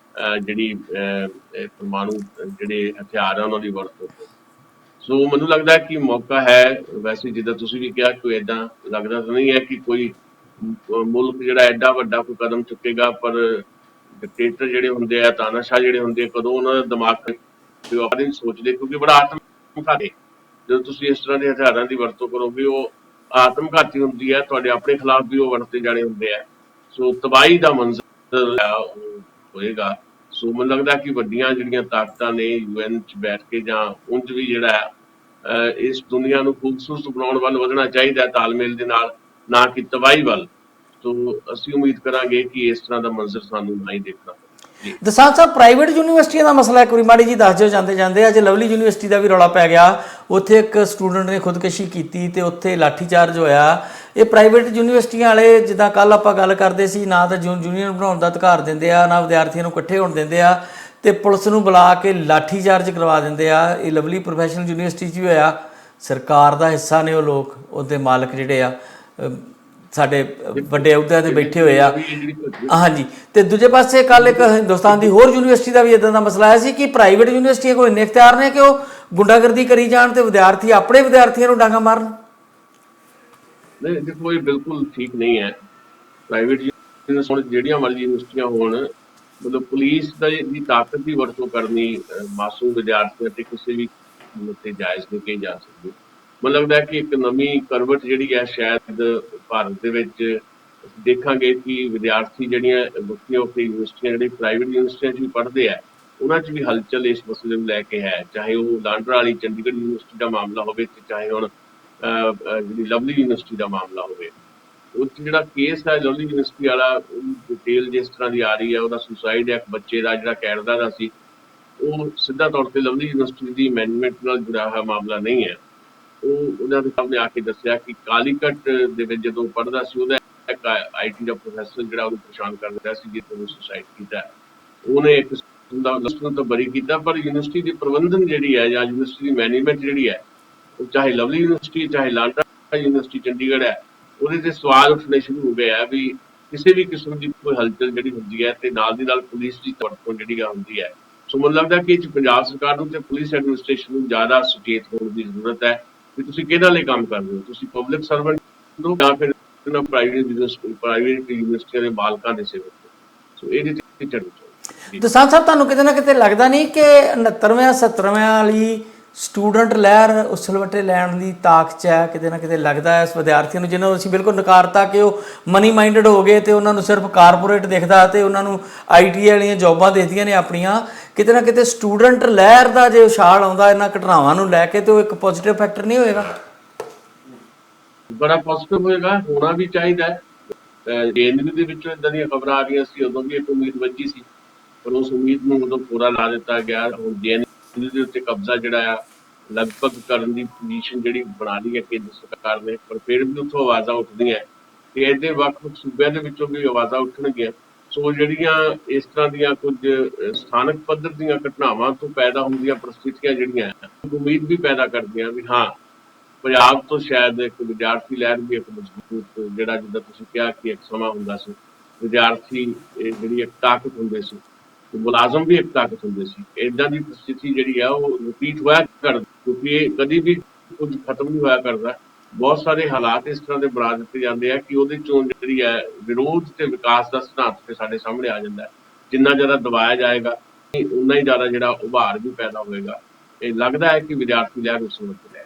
D: ਜਿਹੜੀ ਪਰਮਾਣੂ ਜਿਹੜੇ ਹਥਿਆਰ ਆ ਉਹਨਾਂ ਦੀ ਵਰਤੋਂ। ਸੋ ਮੈਨੂੰ ਲੱਗਦਾ ਕਿ ਮੌਕਾ ਹੈ। ਵੈਸੇ ਜਿੱਦਾਂ ਤੁਸੀਂ ਵੀ ਕਿਹਾ, ਕੋਈ ਏਦਾਂ ਲੱਗਦਾ ਤਾਂ ਨਹੀਂ ਹੈ ਕਿ ਕੋਈ ਮੁਲਕ ਜਿਹੜਾ ਐਡਾ ਵੱਡਾ ਕੋਈ ਕਦਮ ਚੁੱਕੇਗਾ, ਪਰ ਡਿਕਟੇਟਰ ਜਿਹੜੇ ਹੁੰਦੇ ਆ, ਤਾਨਾਸ਼ਾਹ ਜਿਹੜੇ ਹੁੰਦੇ ਆ, ਕਦੋਂ ਉਹਨਾਂ ਦਾ ਦਿਮਾਗ ਨਹੀਂ ਸੋਚਦੇ, ਕਿਉਂਕਿ ਬੜਾ ਆਤਮਘਾਤੀ ਜਦੋਂ ਤੁਸੀਂ ਇਸ ਤਰ੍ਹਾਂ ਦੇ ਹਥਿਆਰਾਂ ਦੀ ਵਰਤੋਂ ਕਰੋਗੇ, ਉਹ ਆਤਮਘਾਤੀ ਹੁੰਦੀ ਹੈ। ਤੁਹਾਡੇ ਆਪਣੇ ਖਿਲਾਫ ਵੀ ਉਹ ਵਰਤੇ ਜਾਣੇ ਹੁੰਦੇ ਆ। ਸੋ ਤਬਾਹੀ ਦਾ ਮੰਜ਼ਰ ਹੋਏਗਾ। ਸੋ ਮੈਨੂੰ ਲੱਗਦਾ ਕਿ ਵੱਡੀਆਂ ਜਿਹੜੀਆਂ ਤਾਕਤਾਂ ਨੇ UN 'ਚ ਬੈਠ ਕੇ ਜਾਂ ਉਂਝ ਵੀ ਜਿਹੜਾ ਇਸ ਦੁਨੀਆ ਨੂੰ ਖੂਬਸੂਰਤ ਬਣਾਉਣ ਵੱਲ ਵਧਣਾ ਚਾਹੀਦਾ ਤਾਲਮੇਲ ਦੇ ਨਾਲ, ਨਾ ਕਿ ਤਬਾਹੀ ਵੱਲ। ਸੋ ਅਸੀਂ ਉਮੀਦ ਕਰਾਂਗੇ ਕਿ ਇਸ ਤਰ੍ਹਾਂ ਦਾ ਮੰਜ਼ਰ ਸਾਨੂੰ ਨਾ ਹੀ ਦੇਖਣਾ ਪਵੇ।
B: ਦਸਾਂਝ ਸਾਹਿਬ, ਪ੍ਰਾਈਵੇਟ ਯੂਨੀਵਰਸਿਟੀਆਂ ਦਾ ਮਸਲਾ ਇੱਕ ਵਾਰੀ ਮਾੜੀ ਜੀ ਦੱਸ ਦਿਓ ਜਾਂਦੇ ਜਾਂਦੇ। ਅੱਜ ਲਵਲੀ ਯੂਨੀਵਰਸਿਟੀ ਦਾ ਵੀ ਰੌਲਾ ਪੈ ਗਿਆ, ਉੱਥੇ ਇੱਕ ਸਟੂਡੈਂਟ ਨੇ ਖੁਦਕੁਸ਼ੀ ਕੀਤੀ ਤੇ ਉੱਥੇ ਲਾਠੀਚਾਰਜ ਹੋਇਆ। ਇਹ ਪ੍ਰਾਈਵੇਟ ਯੂਨੀਵਰਸਿਟੀਆਂ ਵਾਲੇ, ਜਿੱਦਾਂ ਕੱਲ੍ਹ ਆਪਾਂ ਗੱਲ ਕਰਦੇ ਸੀ, ਨਾ ਤਾਂ ਯੂਨੀਅਨ ਬਣਾਉਣ ਦਾ ਅਧਿਕਾਰ ਦਿੰਦੇ ਆ, ਨਾ ਵਿਦਿਆਰਥੀਆਂ ਨੂੰ ਇਕੱਠੇ ਹੋਣ ਦਿੰਦੇ ਆ, ਤੇ ਪੁਲਿਸ ਨੂੰ ਬੁਲਾ ਕੇ ਲਾਠੀਚਾਰਜ ਕਰਵਾ ਦਿੰਦੇ ਆ। ਇਹ ਲਵਲੀ ਪ੍ਰੋਫੈਸ਼ਨਲ ਯੂਨੀਵਰਸਿਟੀ 'ਚ ਵੀ ਹੋਇਆ। ਸਰਕਾਰ ਦਾ ਹਿੱਸਾ ਨੇ ਉਹ ਲੋਕ, ਉਹਦੇ ਮਾਲਕ ਜਿਹੜੇ ਆ। ਸਾਡੇ ਵੱਡੇ ਅਹੁਦਿਆਂ ਤੇ ਬੈਠੇ ਹੋਏ ਆ।
D: ਜਿਹੜੀ
B: ਹਾਂਜੀ, ਤੇ ਦੂਜੇ ਪਾਸੇ ਕੱਲ ਇੱਕ ਹਿੰਦੁਸਤਾਨ ਦੀ ਹੋਰ ਯੂਨੀਵਰਸਿਟੀ ਦਾ ਵੀ ਇਦਾਂ ਦਾ ਮਸਲਾ ਆਇਆ ਸੀ ਕਿ ਪ੍ਰਾਈਵੇਟ ਯੂਨੀਵਰਸਿਟੀਆਂ ਕੋਲ ਇੰਨੇ ਇਖਤਿਆਰ ਨੇ ਕਿ ਉਹ ਗੁੰਡਾਗਰਦੀ ਕਰੀ ਜਾਣ ਤੇ ਵਿਦਿਆਰਥੀ ਆਪਣੇ ਵਿਦਿਆਰਥੀਆਂ ਨੂੰ ਡਾਂਗਾ ਮਾਰਨ।
D: ਨਹੀਂ, ਦੇਖੋ ਇਹ ਬਿਲਕੁਲ ਠੀਕ ਨਹੀਂ ਹੈ। ਪ੍ਰਾਈਵੇਟ ਯੂਨੀਵਰਸਿਟੀਆਂ ਜਿਹੜੀਆਂ ਮਰਜ਼ੀ ਯੂਨੀਵਰਸਿਟੀਆਂ ਹੋਣ, ਮਤਲਬ ਪੁਲਿਸ ਦੀ ਤਾਕਤ ਦੀ ਵਰਤੋਂ ਕਰਨੀ ਮਾਸੂਮ ਵਿਦਿਆਰਥੀਆਂ ਤੇ ਕਿਸੇ ਵੀ ਤੇ ਜਾਇਜ਼ ਨਹੀਂ ਕਹੀ ਜਾ ਸਕਦੀ। ਮੈਨੂੰ ਲੱਗਦਾ ਹੈ ਕਿ ਇੱਕ ਨਵੀਂ ਕਰਵਟ ਜਿਹੜੀ ਹੈ ਸ਼ਾਇਦ ਭਾਰਤ ਦੇ ਵਿੱਚ ਦੇਖਾਂਗੇ ਕਿ ਵਿਦਿਆਰਥੀ ਜਿਹੜੀਆਂ ਵੱਖਰੀਆਂ ਯੂਨੀਵਰਸਿਟੀਆਂ ਜਿਹੜੀ ਪ੍ਰਾਈਵੇਟ ਯੂਨੀਵਰਸਿਟੀਆਂ 'ਚ ਵੀ ਪੜ੍ਹਦੇ ਆ, ਉਹਨਾਂ 'ਚ ਵੀ ਹਲਚਲ ਇਸ ਮਸਲੇ ਨੂੰ ਲੈ ਕੇ ਹੈ। ਚਾਹੇ ਉਹ ਲਾਂਡਰਾ ਵਾਲੀ ਚੰਡੀਗੜ੍ਹ ਯੂਨੀਵਰਸਿਟੀ ਦਾ ਮਾਮਲਾ ਹੋਵੇ ਤੇ ਚਾਹੇ ਹੁਣ ਜਿਹੜੀ ਲਵਲੀ ਯੂਨੀਵਰਸਿਟੀ ਦਾ ਮਾਮਲਾ ਹੋਵੇ। ਉਹ 'ਚ ਜਿਹੜਾ ਕੇਸ ਹੈ ਲਵਲੀ ਯੂਨੀਵਰਸਿਟੀ ਵਾਲਾ, ਉਹਦੀ ਡਿਟੇਲ ਜਿਸ ਤਰ੍ਹਾਂ ਦੀ ਆ ਰਹੀ ਹੈ, ਉਹਦਾ ਸੁਸਾਈਡ ਹੈ ਇੱਕ ਬੱਚੇ ਦਾ ਜਿਹੜਾ ਕੈਨੇਡਾ ਦਾ ਸੀ, ਉਹ ਸਿੱਧਾ ਤੌਰ ਤੇ ਲਵਲੀ ਯੂਨੀਵਰਸਿਟੀ ਦੀ ਮੈਨੇਜਮੈਂਟ ਨਾਲ ਜੁੜਿਆ ਹੋਇਆ ਮਾਮਲਾ ਨਹੀਂ ਹੈ। ਉਹ ਉਹਨਾਂ ਦੇ ਸਾਹਮਣੇ ਆ ਕੇ ਦੱਸਿਆ ਕਿ ਕਾਲੀਕਟ ਦੇ ਵਿੱਚ ਜਦੋਂ ਪੜ੍ਹਦਾ ਸੀ, ਉਹਦਾ ਇੱਕ IT ਦਾ ਪ੍ਰੋਫੈਸਰ ਜਿਹੜਾ ਉਹਨੂੰ ਪਰੇਸ਼ਾਨ ਕਰ ਰਿਹਾ ਸੀ, ਜਿਸ ਨੂੰ ਸੁਸਾਈਡ ਕੀਤਾ। ਉਹਨੇ ਇੱਕ ਨੂੰ ਤਾਂ ਬਰੀ ਕੀਤਾ, ਪਰ ਯੂਨੀਵਰਸਿਟੀ ਦੀ ਪ੍ਰਬੰਧਨ ਜਿਹੜੀ ਹੈ ਜਾਂ ਯੂਨੀਵਰਸਿਟੀ ਦੀ ਮੈਨੇਜਮੈਂਟ ਜਿਹੜੀ ਹੈ, ਉਹ ਚਾਹੇ ਲਵਲੀ ਯੂਨੀਵਰਸਿਟੀ ਚਾਹੇ ਲਾਂਡਰਾ ਯੂਨੀਵਰਸਿਟੀ ਚੰਡੀਗੜ੍ਹ ਹੈ, ਉਹਦੇ ਤੇ ਸਵਾਲ ਉੱਠਣੇ ਸ਼ੁਰੂ ਹੋ ਗਏ ਆ ਵੀ ਕਿਸੇ ਵੀ ਕਿਸਮ ਦੀ ਕੋਈ ਹਲਚਲ ਜਿਹੜੀ ਹੁੰਦੀ ਹੈ ਤੇ ਨਾਲ ਦੀ ਨਾਲ ਪੁਲਿਸ ਦੀ ਵਰਤੋਂ ਜਿਹੜੀ ਹੁੰਦੀ ਹੈ। ਸੋ ਮੈਨੂੰ ਲੱਗਦਾ ਕਿ ਪੰਜਾਬ ਸਰਕਾਰ ਨੂੰ ਤੇ ਪੁਲਿਸ ਐਡਮਿਨਿਸਟ੍ਰੇਸ਼ਨ ਨੂੰ ਜ਼ਿਆਦਾ ਸੁਚੇਤ ਹੋਣ ਦੀ ਜ਼ਰੂਰਤ ਹੈ ਕਿ ਤੁਸੀਂ ਕਿਹਨਾਂ ਲਈ ਕੰਮ ਕਰ ਰਹੇ ਹੋ। ਤੁਸੀਂ ਪਬਲਿਕ ਸਰਵੈਂਟ ਹੋ ਜਾਂ ਫਿਰ ਪ੍ਰਾਈਵੇਟ ਯੂਨੀਵਰਸਿਟੀਆਂ ਦੇ ਮਾਲਕਾਂ ਦੇ ਸੇਵਕ ਹੋ। ਸੋ ਇਹਦੇ ਤੇ ਚੜ੍ਹਨੀ ਚਾਹੀਦੀ।
B: ਦਸਾਂਝ ਸਾਹਿਬ, ਤੁਹਾਨੂੰ ਕਿਤੇ ਨਾ ਕਿਤੇ ਲੱਗਦਾ ਨਹੀਂ ਕਿ 69ਵੇਂ 70ਵੇਂ ਵਾਲੀ ਸਟੂਡੈਂਟ ਲਹਿਰ ਉਸਲਵੱਟੇ ਲੈਣ ਦੀ ਤਾਕ 'ਚ ਹੈ? ਕਿਤੇ ਨਾ ਕਿਤੇ ਲੱਗਦਾ ਹੈ ਇਸ ਵਿਦਿਆਰਥੀਆਂ ਨੂੰ ਜਿਹਨਾਂ ਨੂੰ ਅਸੀਂ ਬਿਲਕੁਲ ਨਕਾਰਤਾ ਕਿ ਉਹ ਮਨੀ ਮਾਈਂਡਡ ਹੋ ਗਏ ਤੇ ਉਹਨਾਂ ਨੂੰ ਸਿਰਫ ਕਾਰਪੋਰੇਟ ਦਿਖਦਾ ਤੇ ਉਹਨਾਂ ਨੂੰ IT ਵਾਲੀਆਂ ਜੌਬਾਂ ਦਿਖਦੀਆਂ ਨੇ ਆਪਣੀਆਂ, ਕਿਤੇ ਨਾ ਕਿਤੇ ਸਟੂਡੈਂਟ ਲਹਿਰ ਦਾ ਜੇ ਉਛਾਲ ਆਉਂਦਾ ਇਹਨਾਂ ਘਟਨਾਵਾਂ ਨੂੰ ਲੈ ਕੇ ਤੇ ਉਹ ਇੱਕ ਪੋਜ਼ਿਟਿਵ ਫੈਕਟਰ ਨਹੀਂ ਹੋਏਗਾ?
D: ਬੜਾ ਪੋਜ਼ਿਟਿਵ ਹੋਏਗਾ, ਹੋਣਾ ਵੀ ਚਾਹੀਦਾ ਹੈ। JNU ਦੇ ਵਿੱਚੋਂ ਇਦਾਂ ਦੀਆਂ ਖਬਰਾਂ ਆ ਰਹੀਆਂ ਸੀ, ਉਦੋਂ ਵੀ ਇੱਕ ਉਮੀਦ ਵੱਜੀ ਸੀ, ਪਰ ਉਸ ਉਮੀਦ ਨੂੰ ਉਦੋਂ ਪੂਰਾ ਲਾ ਦਿੱਤਾ ਗਿਆ। ਹੁਣ JNU ਦੇ ਉੱਤੇ ਕਬਜ਼ਾ ਜਿਹੜਾ ਆ ਲਗਭਗ ਕਰਨ ਦੀ ਪੋਜੀਸ਼ਨ ਜਿਹੜੀ ਬਣਾ ਲਈ ਹੈ ਕੇਂਦਰ ਸਰਕਾਰ ਨੇ, ਪਰ ਫਿਰ ਵੀ ਉੱਥੋਂ ਆਵਾਜ਼ਾਂ ਉੱਠਦੀਆਂ ਤੇ ਇਹਦੇ ਵੱਖ-ਵੱਖ ਸੂਬਿਆਂ ਦੇ ਵਿੱਚੋਂ ਵੀ ਆਵਾਜ਼ਾਂ ਉੱਠਣਗੀਆਂ। ਸੋ ਜਿਹੜੀਆਂ ਇਸ ਤਰ੍ਹਾਂ ਦੀਆਂ ਕੁਝ ਸਥਾਨਕ ਪੱਧਰ ਦੀਆਂ ਘਟਨਾਵਾਂ ਤੋਂ ਪੈਦਾ ਹੁੰਦੀਆਂ ਪ੍ਰਸਥਿਤੀਆਂ ਜਿਹੜੀਆਂ ਉਮੀਦ ਵੀ ਪੈਦਾ ਕਰਦੀਆਂ ਵੀ ਹਾਂ, ਪੰਜਾਬ ਤੋਂ ਸ਼ਾਇਦ ਇੱਕ ਵਿਦਿਆਰਥੀ ਲਹਿਰ ਵੀ ਇੱਕ ਮਜ਼ਬੂਤ, ਜਿਹੜਾ ਜਿੱਦਾਂ ਤੁਸੀਂ ਕਿਹਾ ਕਿ ਇੱਕ ਸਮਾਂ ਹੁੰਦਾ ਸੀ ਵਿਦਿਆਰਥੀ ਜਿਹੜੀ ਇੱਕ ਤਾਕਤ ਹੁੰਦੇ ਸੀ, ਮੁਲਾਜ਼ਮ ਵੀ ਇੱਕ ਤਾਕਤ ਹੁੰਦੇ ਸੀ। ਏਦਾਂ ਦੀ ਸਥਿਤੀ ਜਿਹੜੀ ਆ ਉਹ ਰਿਪੀਟ ਹੋਇਆ ਕਰਦੀ, ਕਿਉਂਕਿ ਇਹ ਕਦੀ ਵੀ ਕੁਝ ਖਤਮ ਨਹੀਂ ਹੋਇਆ ਕਰਦਾ। ਬਹੁਤ ਸਾਰੇ ਹਾਲਾਤ ਇਸ ਤਰ੍ਹਾਂ ਦੇ ਬਣਾ ਦਿੱਤੇ ਜਾਂਦੇ ਆ ਕਿ ਉਹਦੇ ਚੋਂ ਜਿਹੜੀ ਹੈ ਵਿਰੋਧ ਤੇ ਵਿਕਾਸ ਦਾ ਸਿਧਾਂਤ ਤੇ ਸਾਡੇ ਸਾਹਮਣੇ ਆ ਜਾਂਦਾ ਹੈ। ਜਿੰਨਾ ਜ਼ਿਆਦਾ ਦਬਾਇਆ ਜਾਏਗਾ ਉਨਾ ਹੀ ਜ਼ਿਆਦਾ ਜਿਹੜਾ ਉਭਾਰ ਵੀ ਪੈਦਾ ਹੋਏਗਾ। ਇਹ ਲੱਗਦਾ ਹੈ ਕਿ ਵਿਦਿਆਰਥੀ ਲਹਿਰ ਉਸ ਵਕਤ ਹੈ।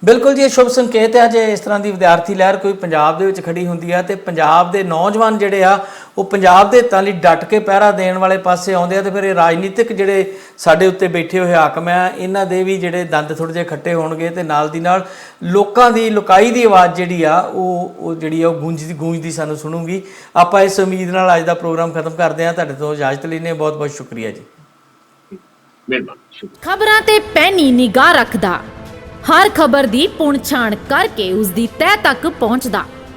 B: ਬਿਲਕੁਲ ਜੀ, ਇਹ ਸ਼ੁਭ ਸੰਕੇਤ ਹੈ ਜੇ ਇਸ ਤਰ੍ਹਾਂ ਦੀ ਵਿਦਿਆਰਥੀ ਲਹਿਰ ਕੋਈ ਪੰਜਾਬ ਦੇ ਵਿੱਚ ਖੜੀ ਹੁੰਦੀ ਹੈ ਤੇ ਪੰਜਾਬ ਦੇ ਨੌਜਵਾਨ ਜਿਹੜੇ ਆ ਉਹ ਪੰਜਾਬ ਦੇ ਹਿੱਤਾਂ ਲਈ ਡਟ ਕੇ ਪਹਿਰਾ ਦੇਣ ਵਾਲੇ ਪਾਸੇ ਆਉਂਦੇ ਆ ਤੇ ਫਿਰ ਇਹ ਰਾਜਨੀਤਿਕ ਜਿਹੜੇ ਸਾਡੇ ਉੱਤੇ ਬੈਠੇ ਹੋਏ ਹਾਕਮ ਆ, ਇਹਨਾਂ ਦੇ ਵੀ ਜਿਹੜੇ ਦੰਦ ਥੋੜ੍ਹੇ ਜਿਹੇ ਖੱਟੇ ਹੋਣਗੇ ਤੇ ਨਾਲ ਦੀ ਨਾਲ ਲੋਕਾਂ ਦੀ ਲੁਕਾਈ ਦੀ ਆਵਾਜ਼ ਜਿਹੜੀ ਆ ਉਹ ਜਿਹੜੀ ਆ ਉਹ ਗੂੰਜਦੀ ਸਾਨੂੰ ਸੁਣੂਗੀ। ਆਪਾਂ ਇਸ ਉਮੀਦ ਨਾਲ ਅੱਜ ਦਾ ਪ੍ਰੋਗਰਾਮ ਖਤਮ ਕਰਦੇ ਹਾਂ। ਤੁਹਾਡੇ ਤੋਂ ਇਜਾਜ਼ਤ ਲੈਂਦੇ ਹਾਂ। ਬਹੁਤ ਬਹੁਤ ਸ਼ੁਕਰੀਆ ਜੀ।
D: ਮਿਹਰਬਾਨੀ।
A: ਖਬਰਾਂ ਤੇ ਪੈਨੀ ਨਿਗਾਹ ਰੱਖਦਾ, ਹਰ ਖਬਰ ਦੀ ਪੁਣਛਾਣ ਕਰਕੇ ਉਸ ਦੀ ਤਹਿ ਤੱਕ ਪਹੁੰਚਦਾ।